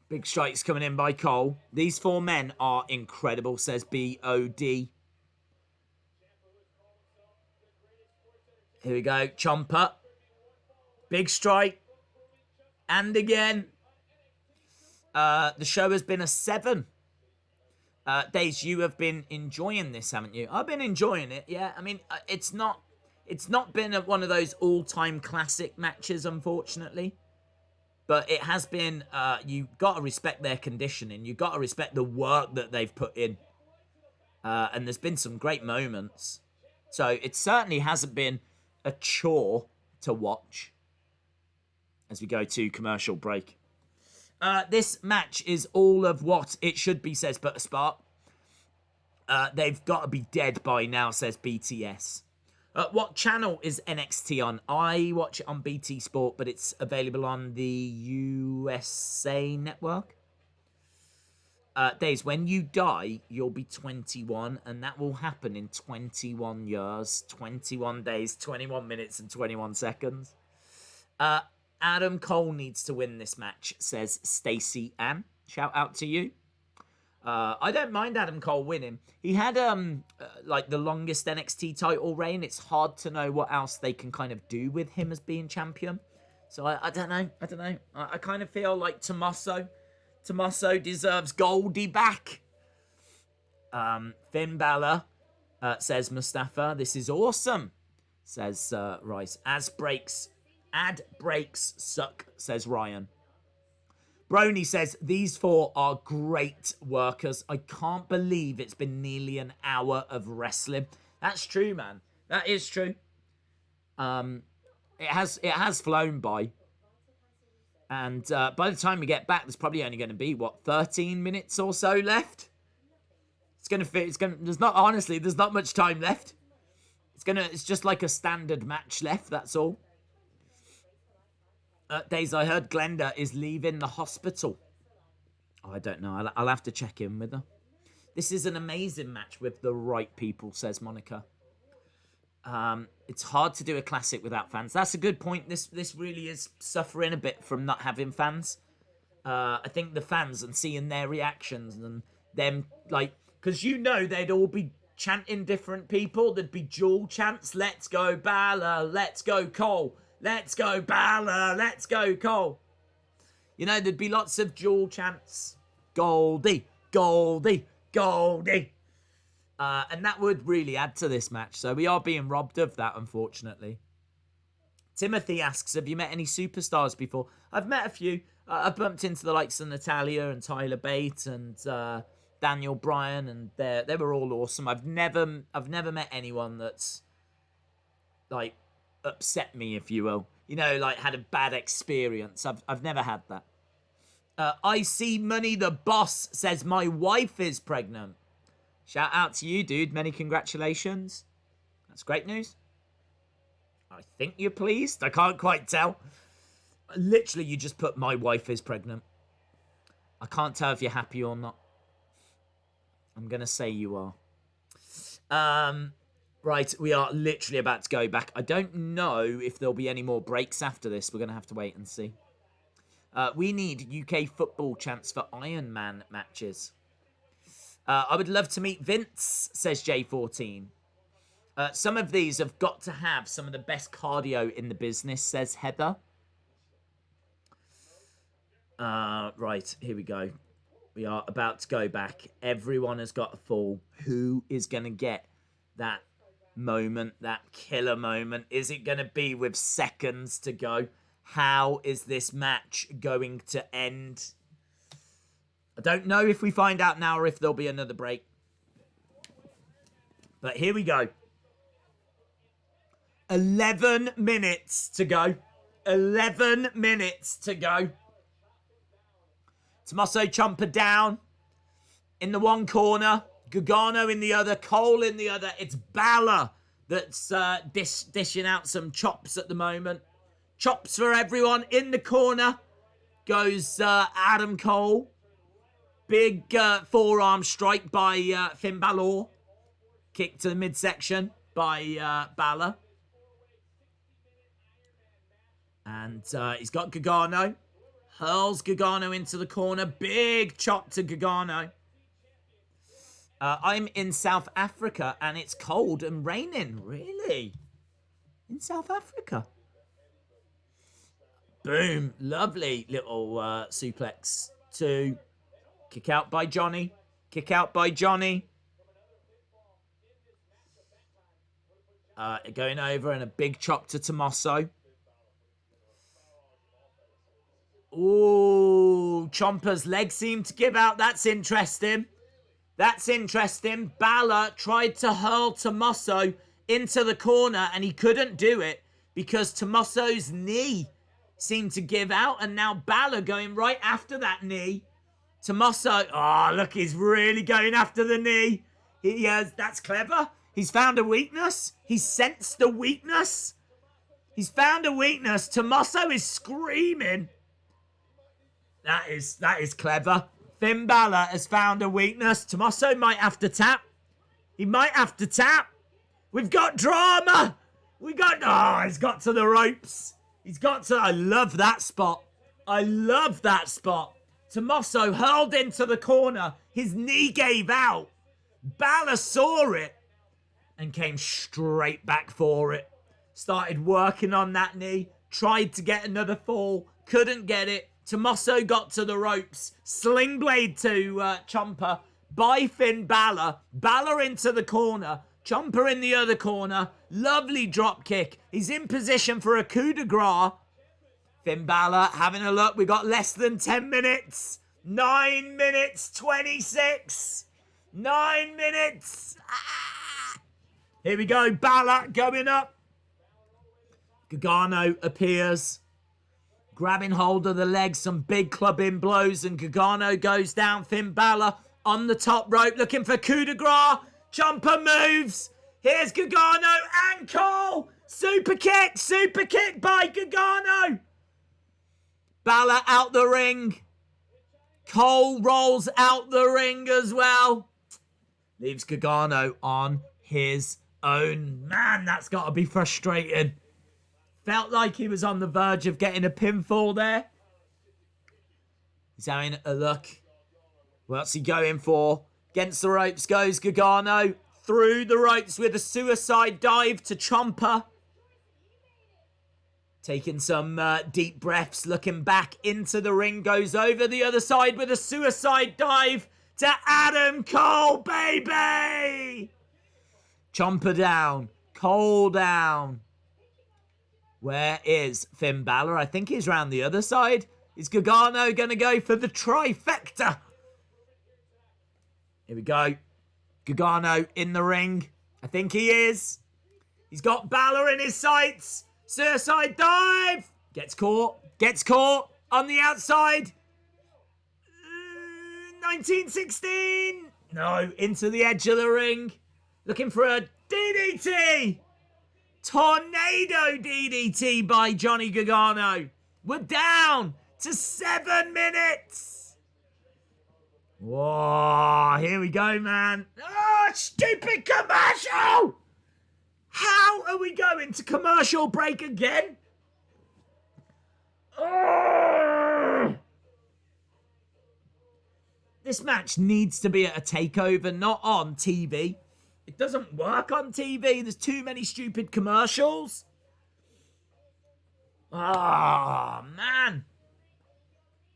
Speaker 1: Big strikes coming in by Cole. These four men are incredible, says B.O.D. Here we go. Ciampa. Big strike. And again. The show has been a 7. Days, you have been enjoying this, haven't you? I've been enjoying it, yeah. I mean, it's not been one of those all-time classic matches, unfortunately. But it has been, you've got to respect their conditioning. You've got to respect the work that they've put in. And there's been some great moments. So it certainly hasn't been a chore to watch as we go to commercial break. This match is all of what it should be, says Butterspark. They've got to be dead by now, says BTS. What channel is NXT on? I watch it on BT Sport, but it's available on the USA Network. Days, when you die, you'll be 21, and that will happen in 21 years, 21 days, 21 minutes, and 21 seconds. Adam Cole needs to win this match, says Stacey Ann. Shout out to you. I don't mind Adam Cole winning. He had like the longest NXT title reign. It's hard to know what else they can kind of do with him as being champion. So I don't know. I kind of feel like Tommaso deserves Goldie back. Finn Balor says Mustafa. This is awesome, says Rice. Ad breaks suck, says Ryan. Brony says, these four are great workers. I can't believe it's been nearly an hour of wrestling. That's true, man. That is true. It has flown by. And by the time we get back, there's probably only going to be, 13 minutes or so left? There's not much time left. It's just like a standard match left, that's all. Days, I heard Glenda is leaving the hospital. Oh, I don't know. I'll have to check in with her. This is an amazing match with the right people, says Monica. It's hard to do a classic without fans. That's a good point. This really is suffering a bit from not having fans. I think the fans and seeing their reactions and them, like, because they'd all be chanting different people. There'd be dual chants. Let's go Balor. Let's go Cole. Let's go Balor. Let's go Cole. There'd be lots of dual chants. Goldie, Goldie, Goldie. And that would really add to this match. So we are being robbed of that, unfortunately. Timothy asks, have you met any superstars before? I've met a few. I've bumped into the likes of Natalia and Tyler Bate and Daniel Bryan, and they were all awesome. I've never met anyone that's like upset me, if you will. You know, like had a bad experience. I've never had that. I see Money the Boss says my wife is pregnant. Shout out to you, dude. Many congratulations. That's great news. I think you're pleased. I can't quite tell. Literally, you just put my wife is pregnant. I can't tell if you're happy or not. I'm going to say you are. Right, we are literally about to go back. I don't know if there'll be any more breaks after this. We're going to have to wait and see. We need UK football champs for Iron Man matches. I would love to meet Vince, says J14. Some of these have got to have some of the best cardio in the business, says Heather. Right, here we go. We are about to go back. Everyone has got a fall. Who is going to get that moment, that killer moment? Is it going to be with seconds to go? How is this match going to end? I don't know if we find out now or if there'll be another break. But here we go. 11 minutes to go. 11 minutes to go. Tommaso Ciampa down in the one corner. Gargano in the other. Cole in the other. It's Balor that's dishing out some chops at the moment. Chops for everyone. In the corner goes Adam Cole. Big forearm strike by Finn Balor. Kick to the midsection by Balor. And he's got Gargano. Hurls Gargano into the corner. Big chop to Gargano. I'm in South Africa and it's cold and raining. Really? In South Africa? Boom. Lovely little suplex to kick out by Johnny. Kick out by Johnny. Going over and a big chop to Tommaso. Ooh, Ciampa's leg seemed to give out. That's interesting. That's interesting. Balor tried to hurl Tommaso into the corner and he couldn't do it because Tommaso's knee seemed to give out. And now Balor going right after that knee. Tommaso, oh, look, he's really going after the knee. That's clever. He's found a weakness. He's sensed a weakness. He's found a weakness. Tommaso is screaming. That is clever. Finn Balor has found a weakness. Tommaso might have to tap. He might have to tap. We've got drama. He's got to the ropes. He's got to... I love that spot. I love that spot. Tommaso hurled into the corner. His knee gave out. Balor saw it and came straight back for it. Started working on that knee. Tried to get another fall. Couldn't get it. Tommaso got to the ropes. Sling blade to Ciampa by Finn Balor. Balor into the corner. Ciampa in the other corner. Lovely drop kick. He's in position for a coup de grace. Finn Balor having a look. We got less than 10 minutes. 9 minutes 26. 9 minutes. Ah! Here we go. Balor going up. Gargano appears. Grabbing hold of the legs, some big clubbing blows, and Gargano goes down. Finn Balor on the top rope, looking for coup de grace. Ciampa moves. Here's Gargano and Cole. Super kick by Gargano. Balor out the ring. Cole rolls out the ring as well. Leaves Gargano on his own. Man, that's got to be frustrating. Felt like he was on the verge of getting a pinfall there. He's having a look. What's he going for? Against the ropes goes Gargano. Through the ropes with a suicide dive to Ciampa. Taking some deep breaths. Looking back into the ring. Goes over the other side with a suicide dive to Adam Cole, baby! Ciampa down. Cole down. Where is Finn Balor? I think he's round the other side. Is Gargano going to go for the trifecta? Here we go. Gargano in the ring. I think he is. He's got Balor in his sights. Suicide dive. Gets caught. Gets caught on the outside. 1916. No, into the edge of the ring. Looking for a DDT. Tornado DDT by Johnny Gargano. We're down to 7 minutes. Whoa, here we go, man. Oh, stupid commercial. How are we going to commercial break again? Oh. This match needs to be at a takeover, not on TV. It doesn't work on TV. There's too many stupid commercials. Ah, man.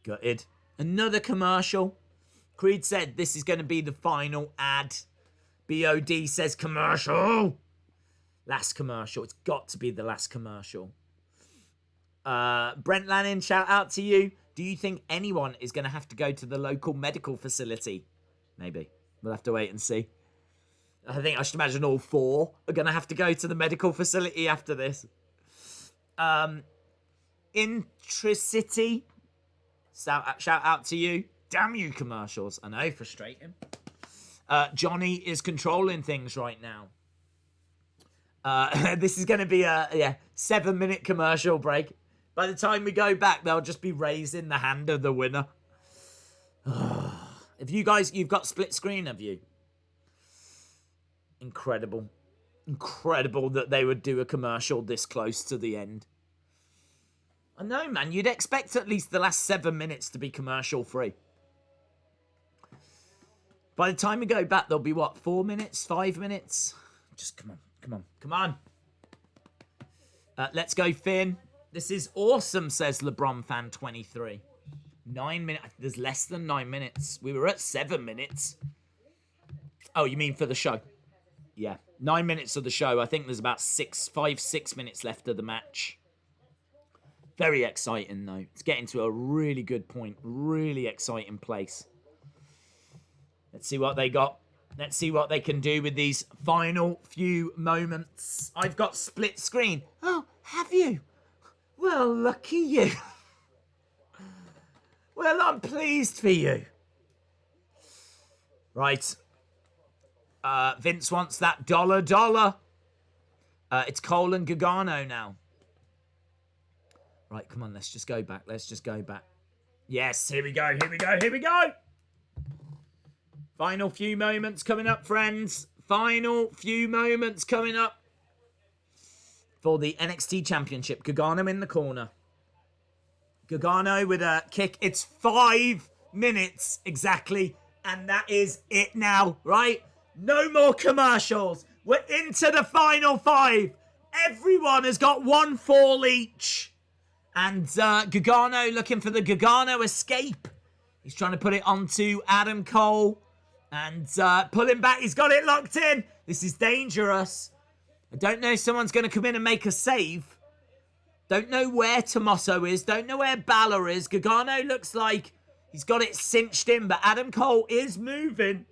Speaker 1: Gutted. Another commercial. Creed said this is going to be the final ad. BOD says commercial. Last commercial. It's got to be the last commercial. Brent Lannin, shout out to you. Do you think anyone is going to have to go to the local medical facility? Maybe. We'll have to wait and see. I should imagine all 4 are going to have to go to the medical facility after this. Intricity. Shout out to you. Damn you commercials. I know, frustrating. Johnny is controlling things right now. This is going to be a 7-minute commercial break. By the time we go back, they'll just be raising the hand of the winner. Have you guys, you've got split screen, have you? Incredible. Incredible that they would do a commercial this close to the end. I know, man. You'd expect at least the last 7 minutes to be commercial free. By the time we go back, there'll be, what, 4 minutes? 5 minutes? Just come on. Come on. Come on. Let's go, Finn. This is awesome, says LeBron Fan 23. 9 minutes. There's less than 9 minutes. We were at 7 minutes. Oh, you mean for the show? Yeah. 9 minutes of the show. I think there's about 6 minutes left of the match. Very exciting, though. It's getting to a really good point. Really exciting place. Let's see what they got. Let's see what they can do with these final few moments. I've got split screen. Oh, have you? Well, lucky you. Well, I'm pleased for you. Right. Vince wants that $. It's Cole and Gargano now. Right, come on, let's just go back. Let's just go back. Yes, here we go, here we go, here we go. Final few moments coming up, friends. Final few moments coming up for the NXT Championship. Gargano in the corner. Gargano with a kick. It's 5 minutes exactly. And that is it now, right? No more commercials. We're into the final 5. Everyone has got 1 fall each. And Gargano looking for the Gargano escape. He's trying to put it onto Adam Cole. And pull him back. He's got it locked in. This is dangerous. I don't know if someone's going to come in and make a save. Don't know where Tommaso is. Don't know where Balor is. Gargano looks like he's got it cinched in. But Adam Cole is moving.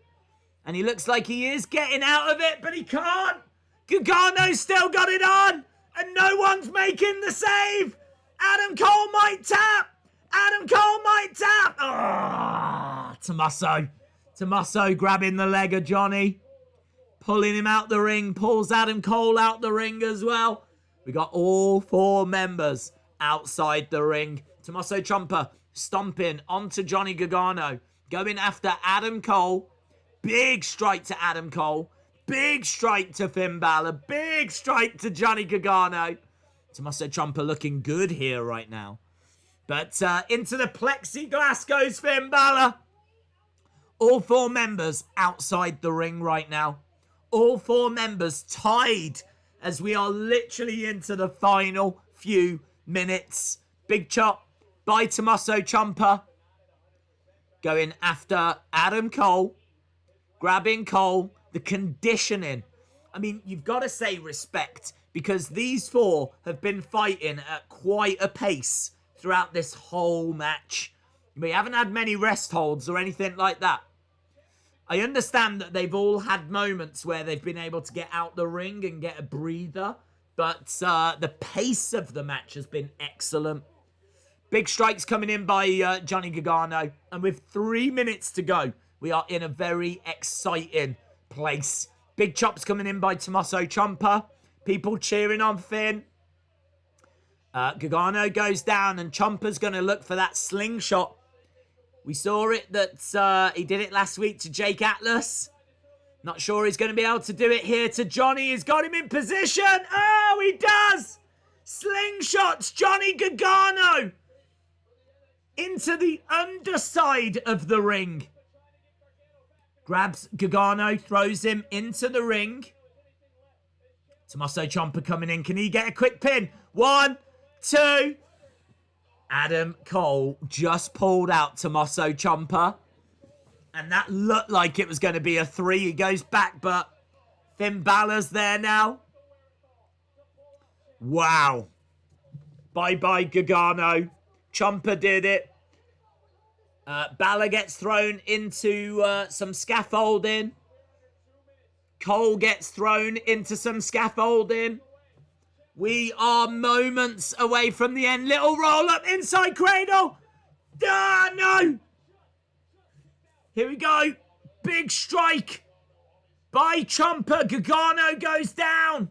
Speaker 1: And he looks like he is getting out of it. But he can't. Gargano's still got it on. And no one's making the save. Adam Cole might tap. Adam Cole might tap. Oh, Tommaso grabbing the leg of Johnny. Pulling him out the ring. Pulls Adam Cole out the ring as well. We got all 4 members outside the ring. Tommaso Ciampa stomping onto Johnny Gargano. Going after Adam Cole. Big strike to Adam Cole. Big strike to Finn Balor. Big strike to Johnny Gargano. Tommaso Ciampa looking good here right now. But into the plexiglass goes Finn Balor. All 4 members outside the ring right now. All 4 members tied as we are literally into the final few minutes. Big chop by Tommaso Ciampa. Going after Adam Cole. Grabbing Cole. The conditioning. I mean, you've got to say respect because these 4 have been fighting at quite a pace throughout this whole match. We haven't had many rest holds or anything like that. I understand that they've all had moments where they've been able to get out the ring and get a breather, but the pace of the match has been excellent. Big strikes coming in by Johnny Gargano, and with 3 minutes to go, we are in a very exciting place. Big chops coming in by Tommaso Ciampa. People cheering on Finn. Gargano goes down, and Ciampa's going to look for that slingshot. We saw it that he did it last week to Jake Atlas. Not sure he's going to be able to do it here to Johnny. He's got him in position. Oh, he does. Slingshots Johnny Gargano into the underside of the ring. Grabs Gargano, throws him into the ring. Tommaso Ciampa coming in. Can he get a quick pin? 1, 2. Adam Cole just pulled out Tommaso Ciampa. And that looked like it was going to be a 3. He goes back, but Finn Balor's there now. Wow. Bye-bye, Gargano. Ciampa did it. Balor gets thrown into some scaffolding. Cole gets thrown into some scaffolding. We are moments away from the end. Little roll up inside cradle. Ah, no. Here we go. Big strike by Ciampa. Gargano goes down.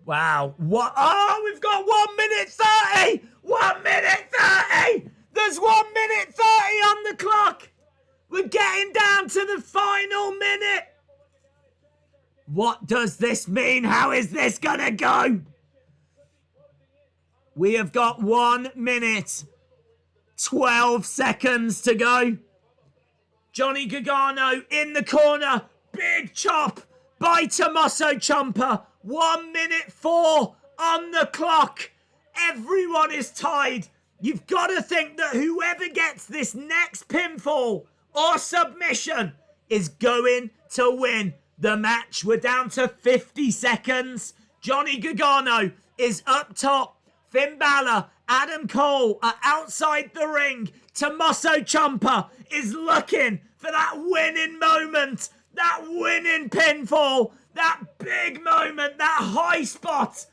Speaker 1: Wow. What? Oh, we've got 1 minute 30. 1 minute 30. There's 1 minute 30 on the clock. We're getting down to the final minute. What does this mean? How is this gonna go? We have got 1 minute, 12 seconds to go. Johnny Gargano in the corner. Big chop by Tommaso Ciampa. 1 minute 4 on the clock. Everyone is tied. You've got to think that whoever gets this next pinfall or submission is going to win the match. We're down to 50 seconds. Johnny Gargano is up top. Finn Balor, Adam Cole are outside the ring. Tommaso Ciampa is looking for that winning moment, that winning pinfall, that big moment, that high spot.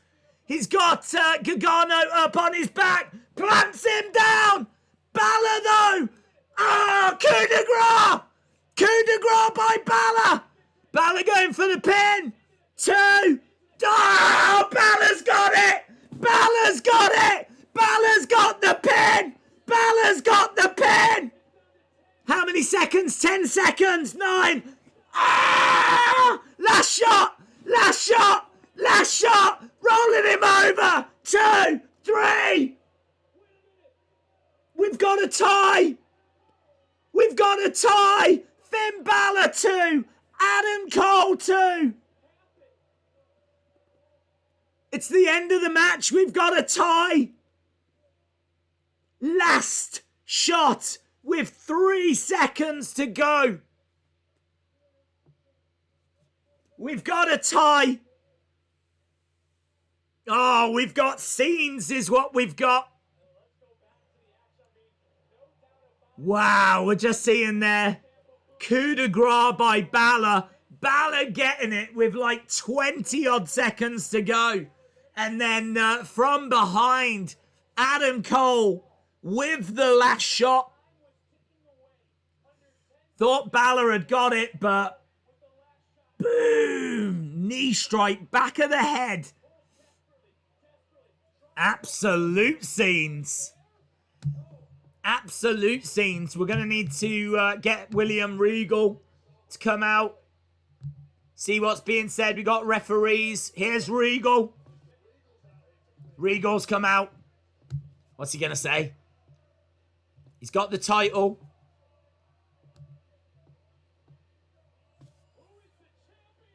Speaker 1: He's got Gargano up on his back, plants him down. Balor though, coup de grace! Coup de grace by Balor. Balor going for the pin. 2. Oh, Balor's got it. Balor's got it. Balor's got the pin. Balor's got the pin. How many seconds? 10 seconds. 9. Last shot. Last shot. Last shot. Rolling him over. 2, 3. We've got a tie. We've got a tie. Finn Balor 2. Adam Cole 2. It's the end of the match. We've got a tie. Last shot with 3 seconds to go. We've got a tie. Oh, we've got scenes is what we've got. Wow, we're just seeing there. Coup de grace by Balor. Balor getting it with like 20 odd seconds to go. And then from behind, Adam Cole with the last shot. Thought Balor had got it, but boom! Knee strike, back of the head. Absolute scenes. Absolute scenes. We're going to need to get William Regal to come out. See what's being said. We got referees. Here's Regal. Regal's come out. What's he going to say? He's got the title.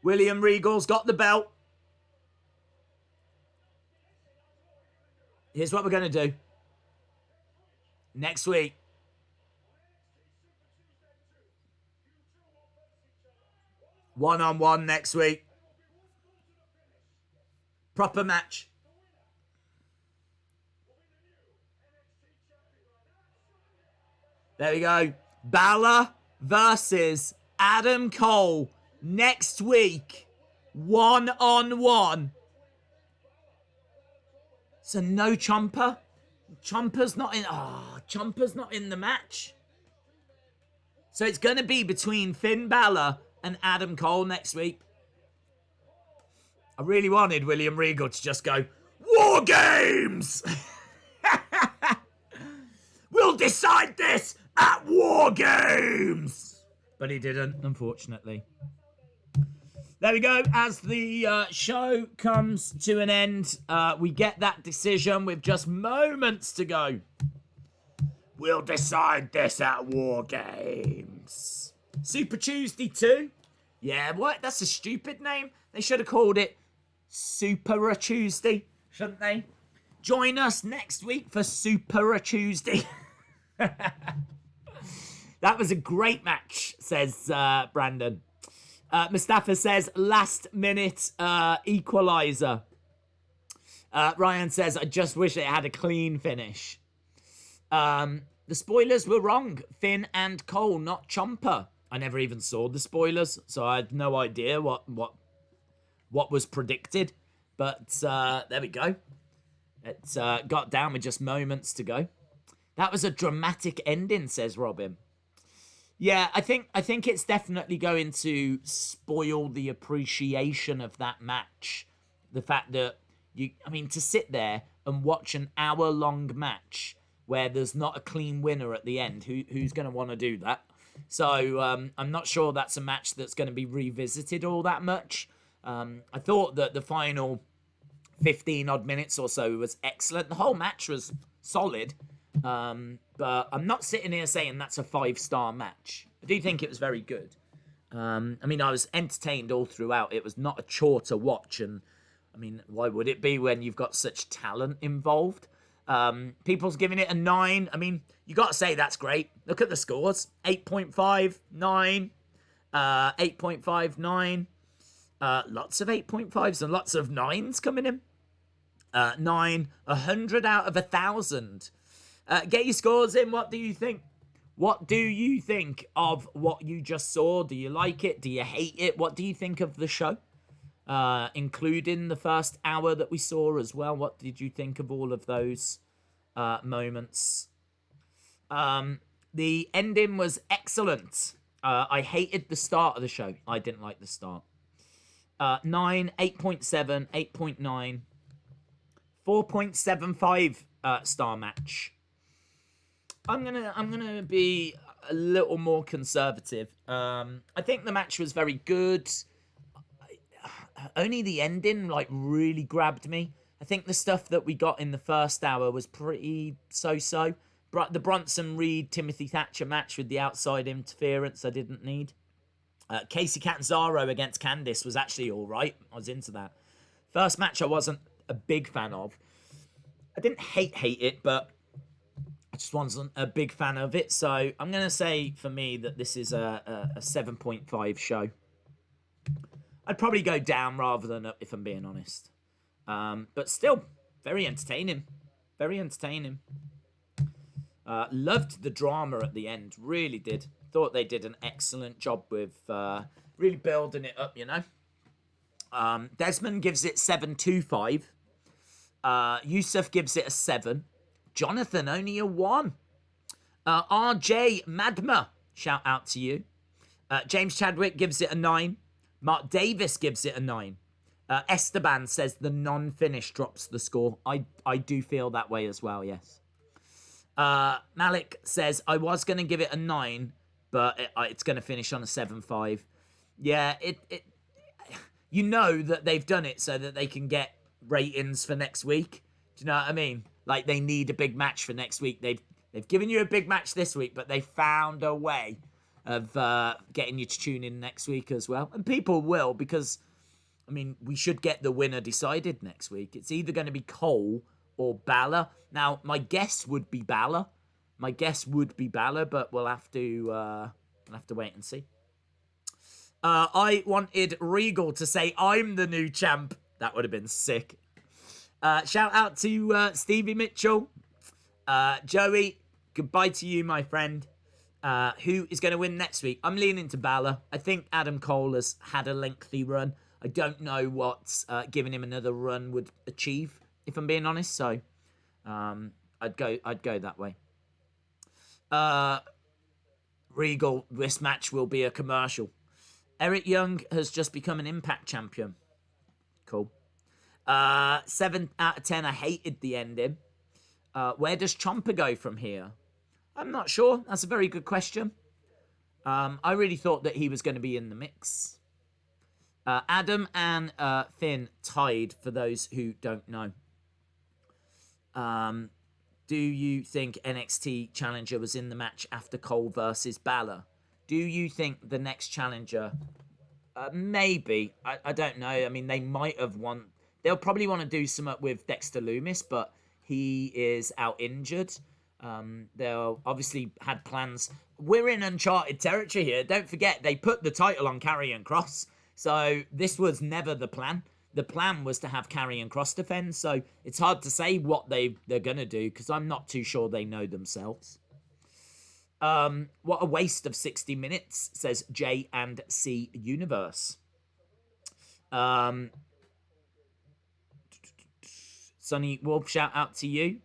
Speaker 1: William Regal's got the belt. Here's what we're going to do. Next week. One-on-one next week. Proper match. There we go. Balor versus Adam Cole next week. 1-on-1. So no Ciampa. Ciampa's not in the match. So it's going to be between Finn Balor and Adam Cole next week. I really wanted William Regal to just go, War Games! We'll decide this at War Games! But he didn't, unfortunately. There we go. As the show comes to an end, we get that decision with just moments to go. We'll decide this at War Games. Super Tuesday 2? Yeah, what? That's a stupid name. They should have called it Super Tuesday, shouldn't they? Join us next week for Super Tuesday. That was a great match, says Brandon. Mustafa says, last minute equalizer. Ryan says, I just wish it had a clean finish. The spoilers were wrong. Finn and Cole, not Ciampa. I never even saw the spoilers, so I had no idea what was predicted. But there we go. It got down with just moments to go. That was a dramatic ending, says Robin. Yeah, I think it's definitely going to spoil the appreciation of that match. The fact that to sit there and watch an hour-long match where there's not a clean winner at the end, who's going to want to do that? So I'm not sure that's a match that's going to be revisited all that much. I thought that the final 15 odd minutes or so was excellent. The whole match was solid. But I'm not sitting here saying that's a 5-star match. I do think it was very good. I was entertained all throughout. It was not a chore to watch. And, why would it be when you've got such talent involved? People's giving it a 9. You got to say that's great. Look at the scores. 8.5, 9, 8.5, 9. Lots of 8.5s and lots of 9s coming in. 9, 100 out of 1,000. Get your scores in. What do you think? What do you think of what you just saw? Do you like it? Do you hate it? What do you think of the show? Including the first hour that we saw as well. What did you think of all of those moments? The ending was excellent. I hated the start of the show. I didn't like the start. 9, 8.7, 8.9, 4.75 star match. I'm gonna be a little more conservative. I think the match was very good. Only the ending really grabbed me. I think the stuff that we got in the first hour was pretty so-so. The Bronson Reed Timothy Thatcher match with the outside interference I didn't need. Casey Catanzaro against Candice was actually all right. I was into that. First match I wasn't a big fan of. I didn't hate it, but I just wasn't a big fan of it. So I'm going to say for me that this is a 7.5 show. I'd probably go down rather than up if I'm being honest. But still, very entertaining. Very entertaining. Loved the drama at the end. Really did. Thought they did an excellent job with really building it up, Desmond gives it 7.25. Yusuf gives it a 7. Jonathan, only a 1. RJ Madma, shout out to you. James Chadwick gives it a 9. Mark Davis gives it a 9. Esteban says the non-finish drops the score. I do feel that way as well, yes. Malik says, I was going to give it a 9, but it's going to finish on a 7.5. Yeah, you know that they've done it so that they can get ratings for next week. Do you know what I mean? Like, they need a big match for next week. They've given you a big match this week, but they found a way of getting you to tune in next week as well. And people will, because, we should get the winner decided next week. It's either going to be Cole or Balor. Now, my guess would be Balor. But we'll have to wait and see. I wanted Regal to say, I'm the new champ. That would have been sick. Shout out to Stevie Mitchell. Joey, goodbye to you, my friend. Who is going to win next week? I'm leaning to Balor. I think Adam Cole has had a lengthy run. I don't know what giving him another run would achieve, if I'm being honest. So I'd go that way. Regal, this match will be a commercial. Eric Young has just become an Impact champion. Cool. 7 out of 10. I hated the ending. Where does Ciampa go from here? I'm not sure. That's a very good question. I really thought that he was going to be in the mix. Adam and Finn tied, for those who don't know. Do you think NXT challenger was in the match after Cole versus Balor? Do you think the next challenger... maybe. I don't know. I mean, they might have won. They'll probably want to do something with Dexter Lumis, but he is out injured. They'll obviously had plans. We're in uncharted territory here. Don't forget, they put the title on Karrion Kross. So this was never the plan. The plan was to have Karrion Kross defend. So it's hard to say what they're going to do because I'm not too sure they know themselves. What a waste of 60 minutes, says J and C Universe. Sonny Wolf, shout out to you.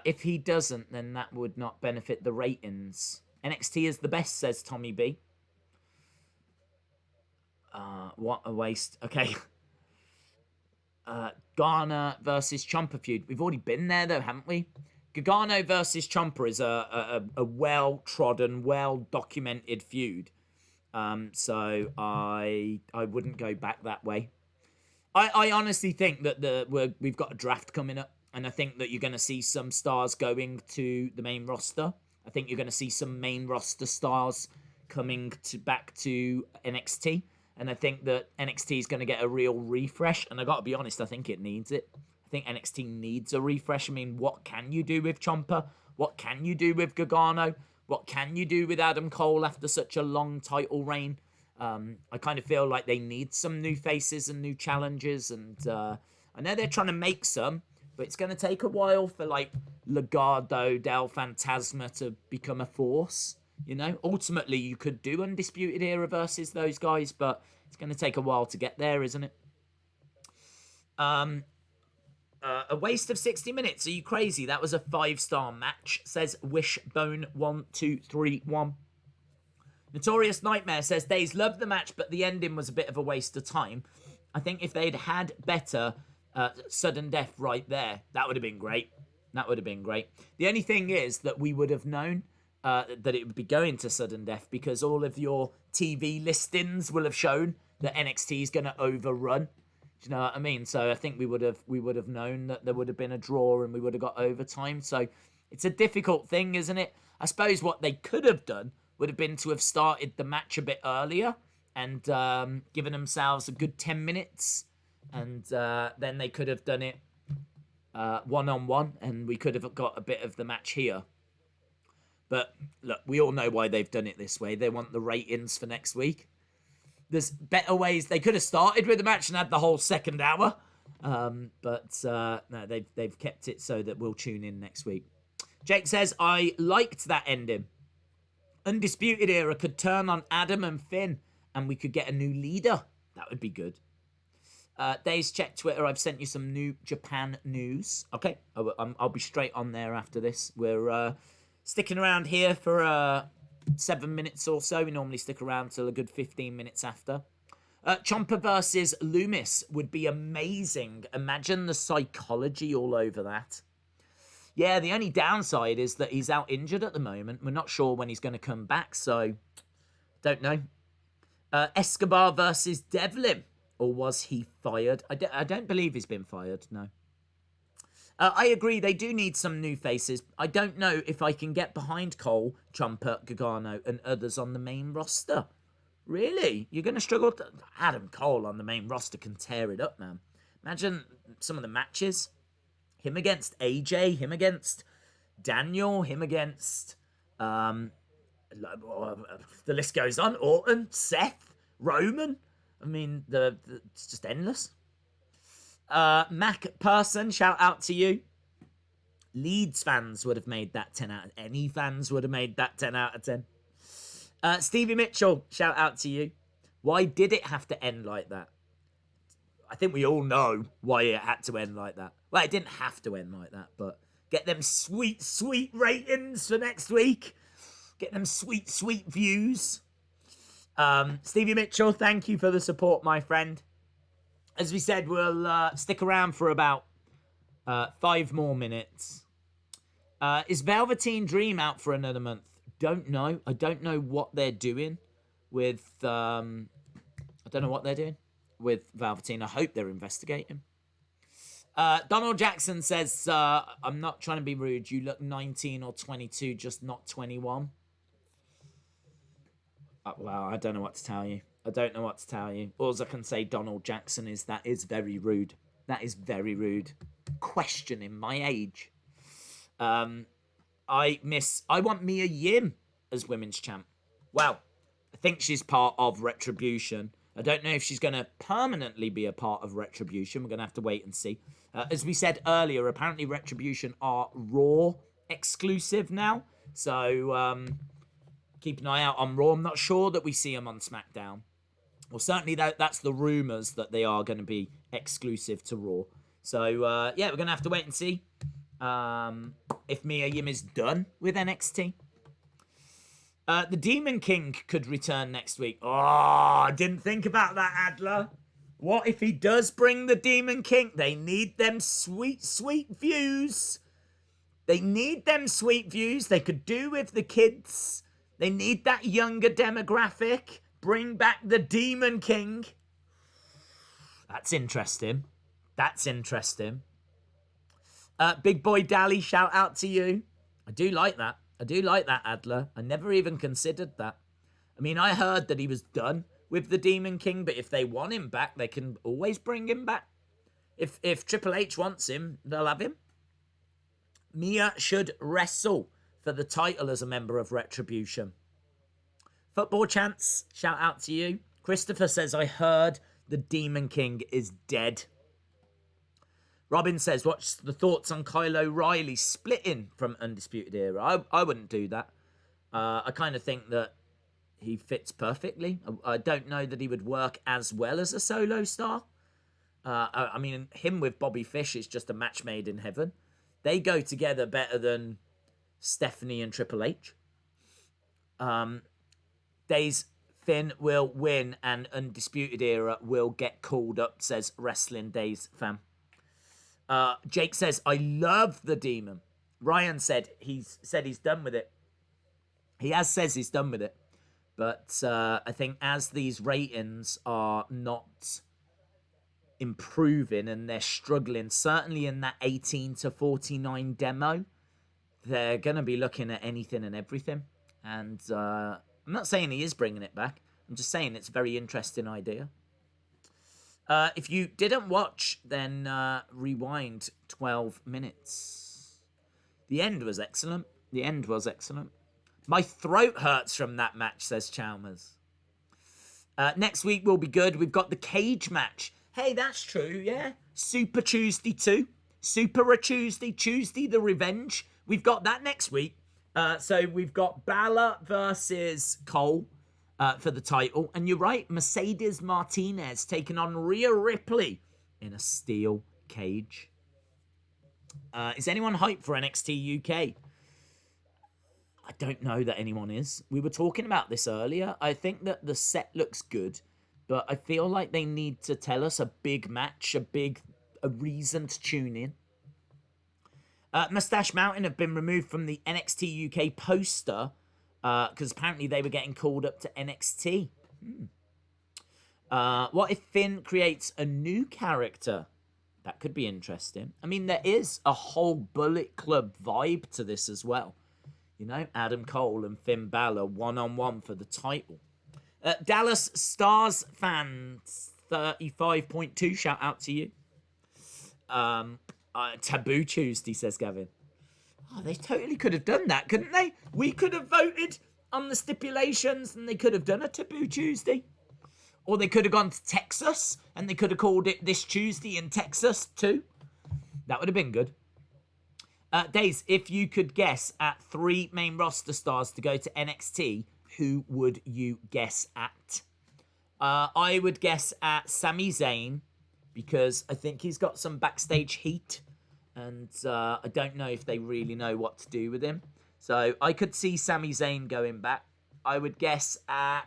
Speaker 1: If he doesn't, then that would not benefit the ratings. NXT is the best, says Tommy B. What a waste. Okay. Gargano versus Ciampa feud. We've already been there, though, haven't we? Gargano versus Ciampa is a well-trodden, well-documented feud. So I wouldn't go back that way. I honestly think that we've got a draft coming up, and I think that you're going to see some stars going to the main roster. I think you're going to see some main roster stars coming back to NXT, and I think that NXT is going to get a real refresh. And I got to be honest, I think it needs it. I think NXT needs a refresh. I mean, what can you do with Ciampa? What can you do with Gargano? What can you do with Adam Cole after such a long title reign? I kind of feel like they need some new faces and new challenges. And I know they're trying to make some, but it's going to take a while for, like, Legado del Fantasma to become a force. You know, ultimately, you could do Undisputed Era versus those guys, but it's going to take a while to get there, isn't it? A waste of 60 minutes. Are you crazy? That was a 5-star match, says Wishbone1231. Notorious Nightmare says, Days loved the match, but the ending was a bit of a waste of time. I think if they'd had better sudden death right there, that would have been great. That would have been great. The only thing is that we would have known that it would be going to sudden death because all of your TV listings will have shown that NXT is going to overrun. Do you know what I mean? So I think we would have known that there would have been a draw and we would have got overtime. So it's a difficult thing, isn't it? I suppose what they could have done would have been to have started the match a bit earlier and given themselves a good 10 minutes. And then they could have done it one-on-one and we could have got a bit of the match here. But look, we all know why they've done it this way. They want the ratings for next week. There's better ways. They could have started with the match and had the whole second hour. But no, they've kept it so that we'll tune in next week. Jake says, I liked that ending. Undisputed Era could turn on Adam and Finn and we could get a new leader. That would be good. Days, check Twitter. I've sent you some new Japan news. Okay, I'll be straight on there after this. We're sticking around here for 7 minutes or so. We normally stick around till a good 15 minutes after. Ciampa versus Lumis would be amazing. Imagine the psychology all over that. Yeah, the only downside is that he's out injured at the moment. We're not sure when he's going to come back, so don't know. Escobar versus Devlin. Or was he fired? I don't believe he's been fired, no. I agree, they do need some new faces. I don't know if I can get behind Cole, Ciampa, Gargano, and others on the main roster. Really? You're going to struggle? Adam Cole on the main roster can tear it up, man. Imagine some of the matches. Him against AJ, him against Daniel, him against... the list goes on. Orton, Seth, Roman. I mean, it's just endless. Mac Person, shout out to you. Leeds fans would have made that 10 out of 10. Any fans would have made that 10 out of 10. Stevie Mitchell, shout out to you. Why did it have to end like that? I think we all know why it had to end like that. Well, it didn't have to end like that, but get them sweet, sweet ratings for next week. Get them sweet, sweet views. Stevie Mitchell, thank you for the support, my friend. As we said, we'll stick around for about 5 more minutes. Is Velveteen Dream out for another month? Don't know. I don't know what they're doing with... I don't know what they're doing with Velveteen. I hope they're investigating. Donald Jackson says, I'm not trying to be rude. You look 19 or 22, just not 21. Well, I don't know what to tell you. I don't know what to tell you. All I can say, Donald Jackson, is that is very rude. That is very rude. Questioning my age. I want Mia Yim as women's champ. Well, I think she's part of Retribution. I don't know if she's going to permanently be a part of Retribution. We're going to have to wait and see. As we said earlier, apparently Retribution are Raw exclusive now. So keep an eye out on Raw. I'm not sure that we see them on SmackDown. Well, certainly that's the rumours that they are going to be exclusive to Raw. So, yeah, we're going to have to wait and see if Mia Yim is done with NXT. The Demon King could return next week. Oh, I didn't think about that, Adler. What if he does bring the Demon King? They need them sweet, sweet views. They need them sweet views. They could do with the kids. They need that younger demographic. Bring back the Demon King. That's interesting. That's interesting. Big Boy Dally, shout out to you. I do like that. I do like that, Adler. I never even considered that. I mean, I heard that he was done with the Demon King, but if they want him back, they can always bring him back. If Triple H wants him, they'll have him. Mia should wrestle for the title as a member of Retribution. Football Chance, shout out to you. Christopher says, I heard the Demon King is dead. Robin says, what's the thoughts on Kyle O'Reilly splitting from Undisputed Era? I wouldn't do that. I kind of think that he fits perfectly. I don't know that he would work as well as a solo star. I mean, him with Bobby Fish is just a match made in heaven. They go together better than Stephanie and Triple H. Days Finn will win and Undisputed Era will get called up, says Wrestling Days fam. Jake says, I love the Demon. Ryan said he's done with it. He says he's done with it. But I think as these ratings are not improving and they're struggling, certainly in that 18 to 49 demo, they're going to be looking at anything and everything. And I'm not saying he is bringing it back. I'm just saying it's a very interesting idea. If you didn't watch, then rewind 12 minutes. The end was excellent. The end was excellent. My throat hurts from that match, says Chalmers. Next week will be good. We've got the cage match. Hey, that's true, yeah. Super Tuesday 2. Super Tuesday, Tuesday the Revenge. We've got that next week. So we've got Balor versus Cole. For the title. And you're right, Mercedes Martinez taking on Rhea Ripley in a steel cage. Is anyone hyped for NXT UK? I don't know that anyone is. We were talking about this earlier. I think that the set looks good, but I feel like they need to tell us a big match, a reason to tune in. Mustache Mountain have been removed from the NXT UK poster because apparently they were getting called up to NXT. What if Finn creates a new character? That could be interesting. I mean, there is a whole Bullet Club vibe to this as well. You know, Adam Cole and Finn Balor one-on-one for the title. Dallas Stars fans 35.2, shout out to you. Taboo Tuesday, says Gavin. Oh, they totally could have done that, couldn't they? We could have voted on the stipulations and they could have done a Taboo Tuesday. Or they could have gone to Texas and they could have called it This Tuesday in Texas too. That would have been good. Days, if you could guess at 3 main roster stars to go to NXT, who would you guess at? I would guess at Sami Zayn, because I think he's got some backstage heat, and I don't know if they really know what to do with him. So I could see Sami Zayn going back. I would guess at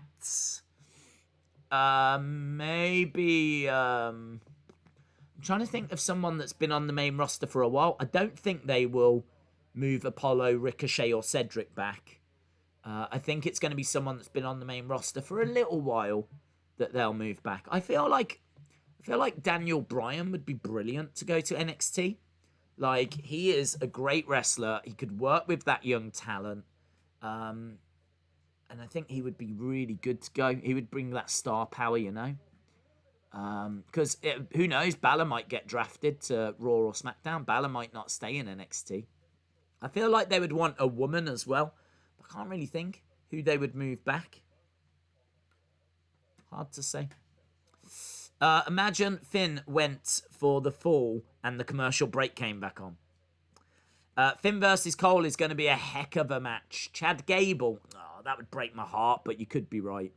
Speaker 1: maybe... I'm trying to think of someone that's been on the main roster for a while. I don't think they will move Apollo, Ricochet, or Cedric back. I think it's going to be someone that's been on the main roster for a little while that they'll move back. I feel like Daniel Bryan would be brilliant to go to NXT. Like, he is a great wrestler. He could work with that young talent. And I think he would be really good to go. He would bring that star power, you know. Because who knows, Balor might get drafted to Raw or SmackDown. Balor might not stay in NXT. I feel like they would want a woman as well. I can't really think who they would move back. Hard to say. Imagine Finn went for the fall and the commercial break came back on. Finn versus Cole is going to be a heck of a match. Chad Gable, that would break my heart, but you could be right.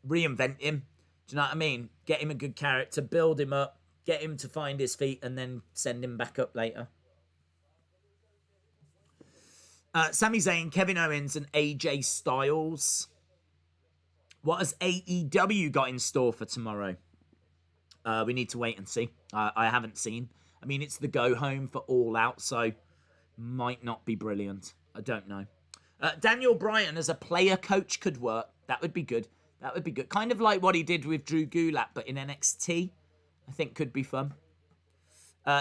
Speaker 1: Reinvent him. Do you know what I mean? Get him a good character, build him up, get him to find his feet, and then send him back up later. Sami Zayn, Kevin Owens, and AJ Styles. What has AEW got in store for tomorrow? We need to wait and see. I haven't seen. I mean, it's the go home for All Out, so might not be brilliant. I don't know. Daniel Bryan as a player coach could work. That would be good. That would be good. Kind of like what he did with Drew Gulak, but in NXT. I think could be fun.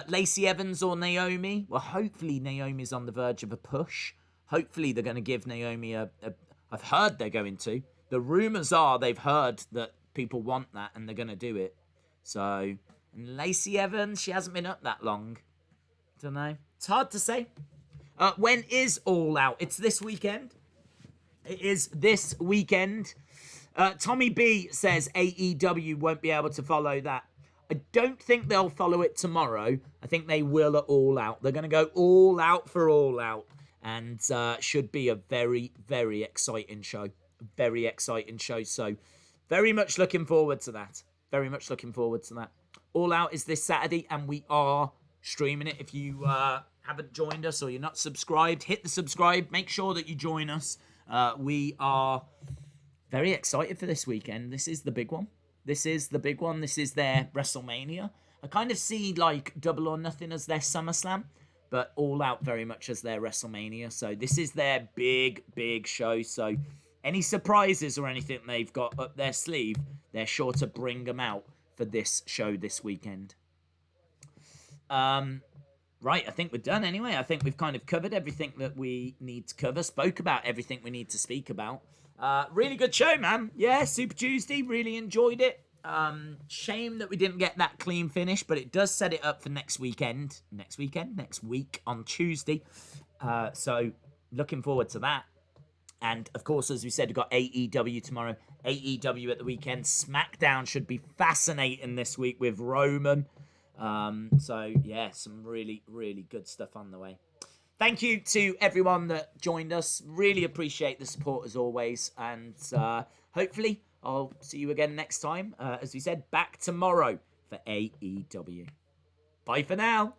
Speaker 1: Lacey Evans or Naomi? Well, hopefully Naomi's on the verge of a push. Hopefully they're going to give Naomi I've heard they're going to. The rumours are they've heard that people want that and they're going to do it. So, and Lacey Evans, she hasn't been up that long. Don't know. It's hard to say. When is All Out? It's this weekend. It is this weekend. Tommy B says AEW won't be able to follow that. I don't think they'll follow it tomorrow. I think they will at All Out. They're going to go all out for All Out. And should be a very, very exciting show. Very exciting show. So very much looking forward to that. Very much looking forward to that. All Out is this Saturday and we are streaming it. If you haven't joined us or you're not subscribed, hit the subscribe. Make sure that you join us. We are very excited for this weekend. This is the big one. This is the big one. This is their WrestleMania. I kind of see like Double or Nothing as their SummerSlam, but All Out very much as their WrestleMania. So this is their big, big show. So any surprises or anything they've got up their sleeve, they're sure to bring them out for this show this weekend. Right, I think we're done anyway. I think we've kind of covered everything that we need to cover, spoke about everything we need to speak about. Really good show, man. Yeah, Super Tuesday, really enjoyed it. Shame that we didn't get that clean finish, but it does set it up for next week on Tuesday. So looking forward to that. And of course, as we said, we've got AEW tomorrow, AEW at the weekend. SmackDown should be fascinating this week with Roman. So yeah, some really, really good stuff on the way. Thank you to everyone that joined us. Really appreciate the support as always. And hopefully I'll see you again next time. As we said, back tomorrow for AEW. Bye for now.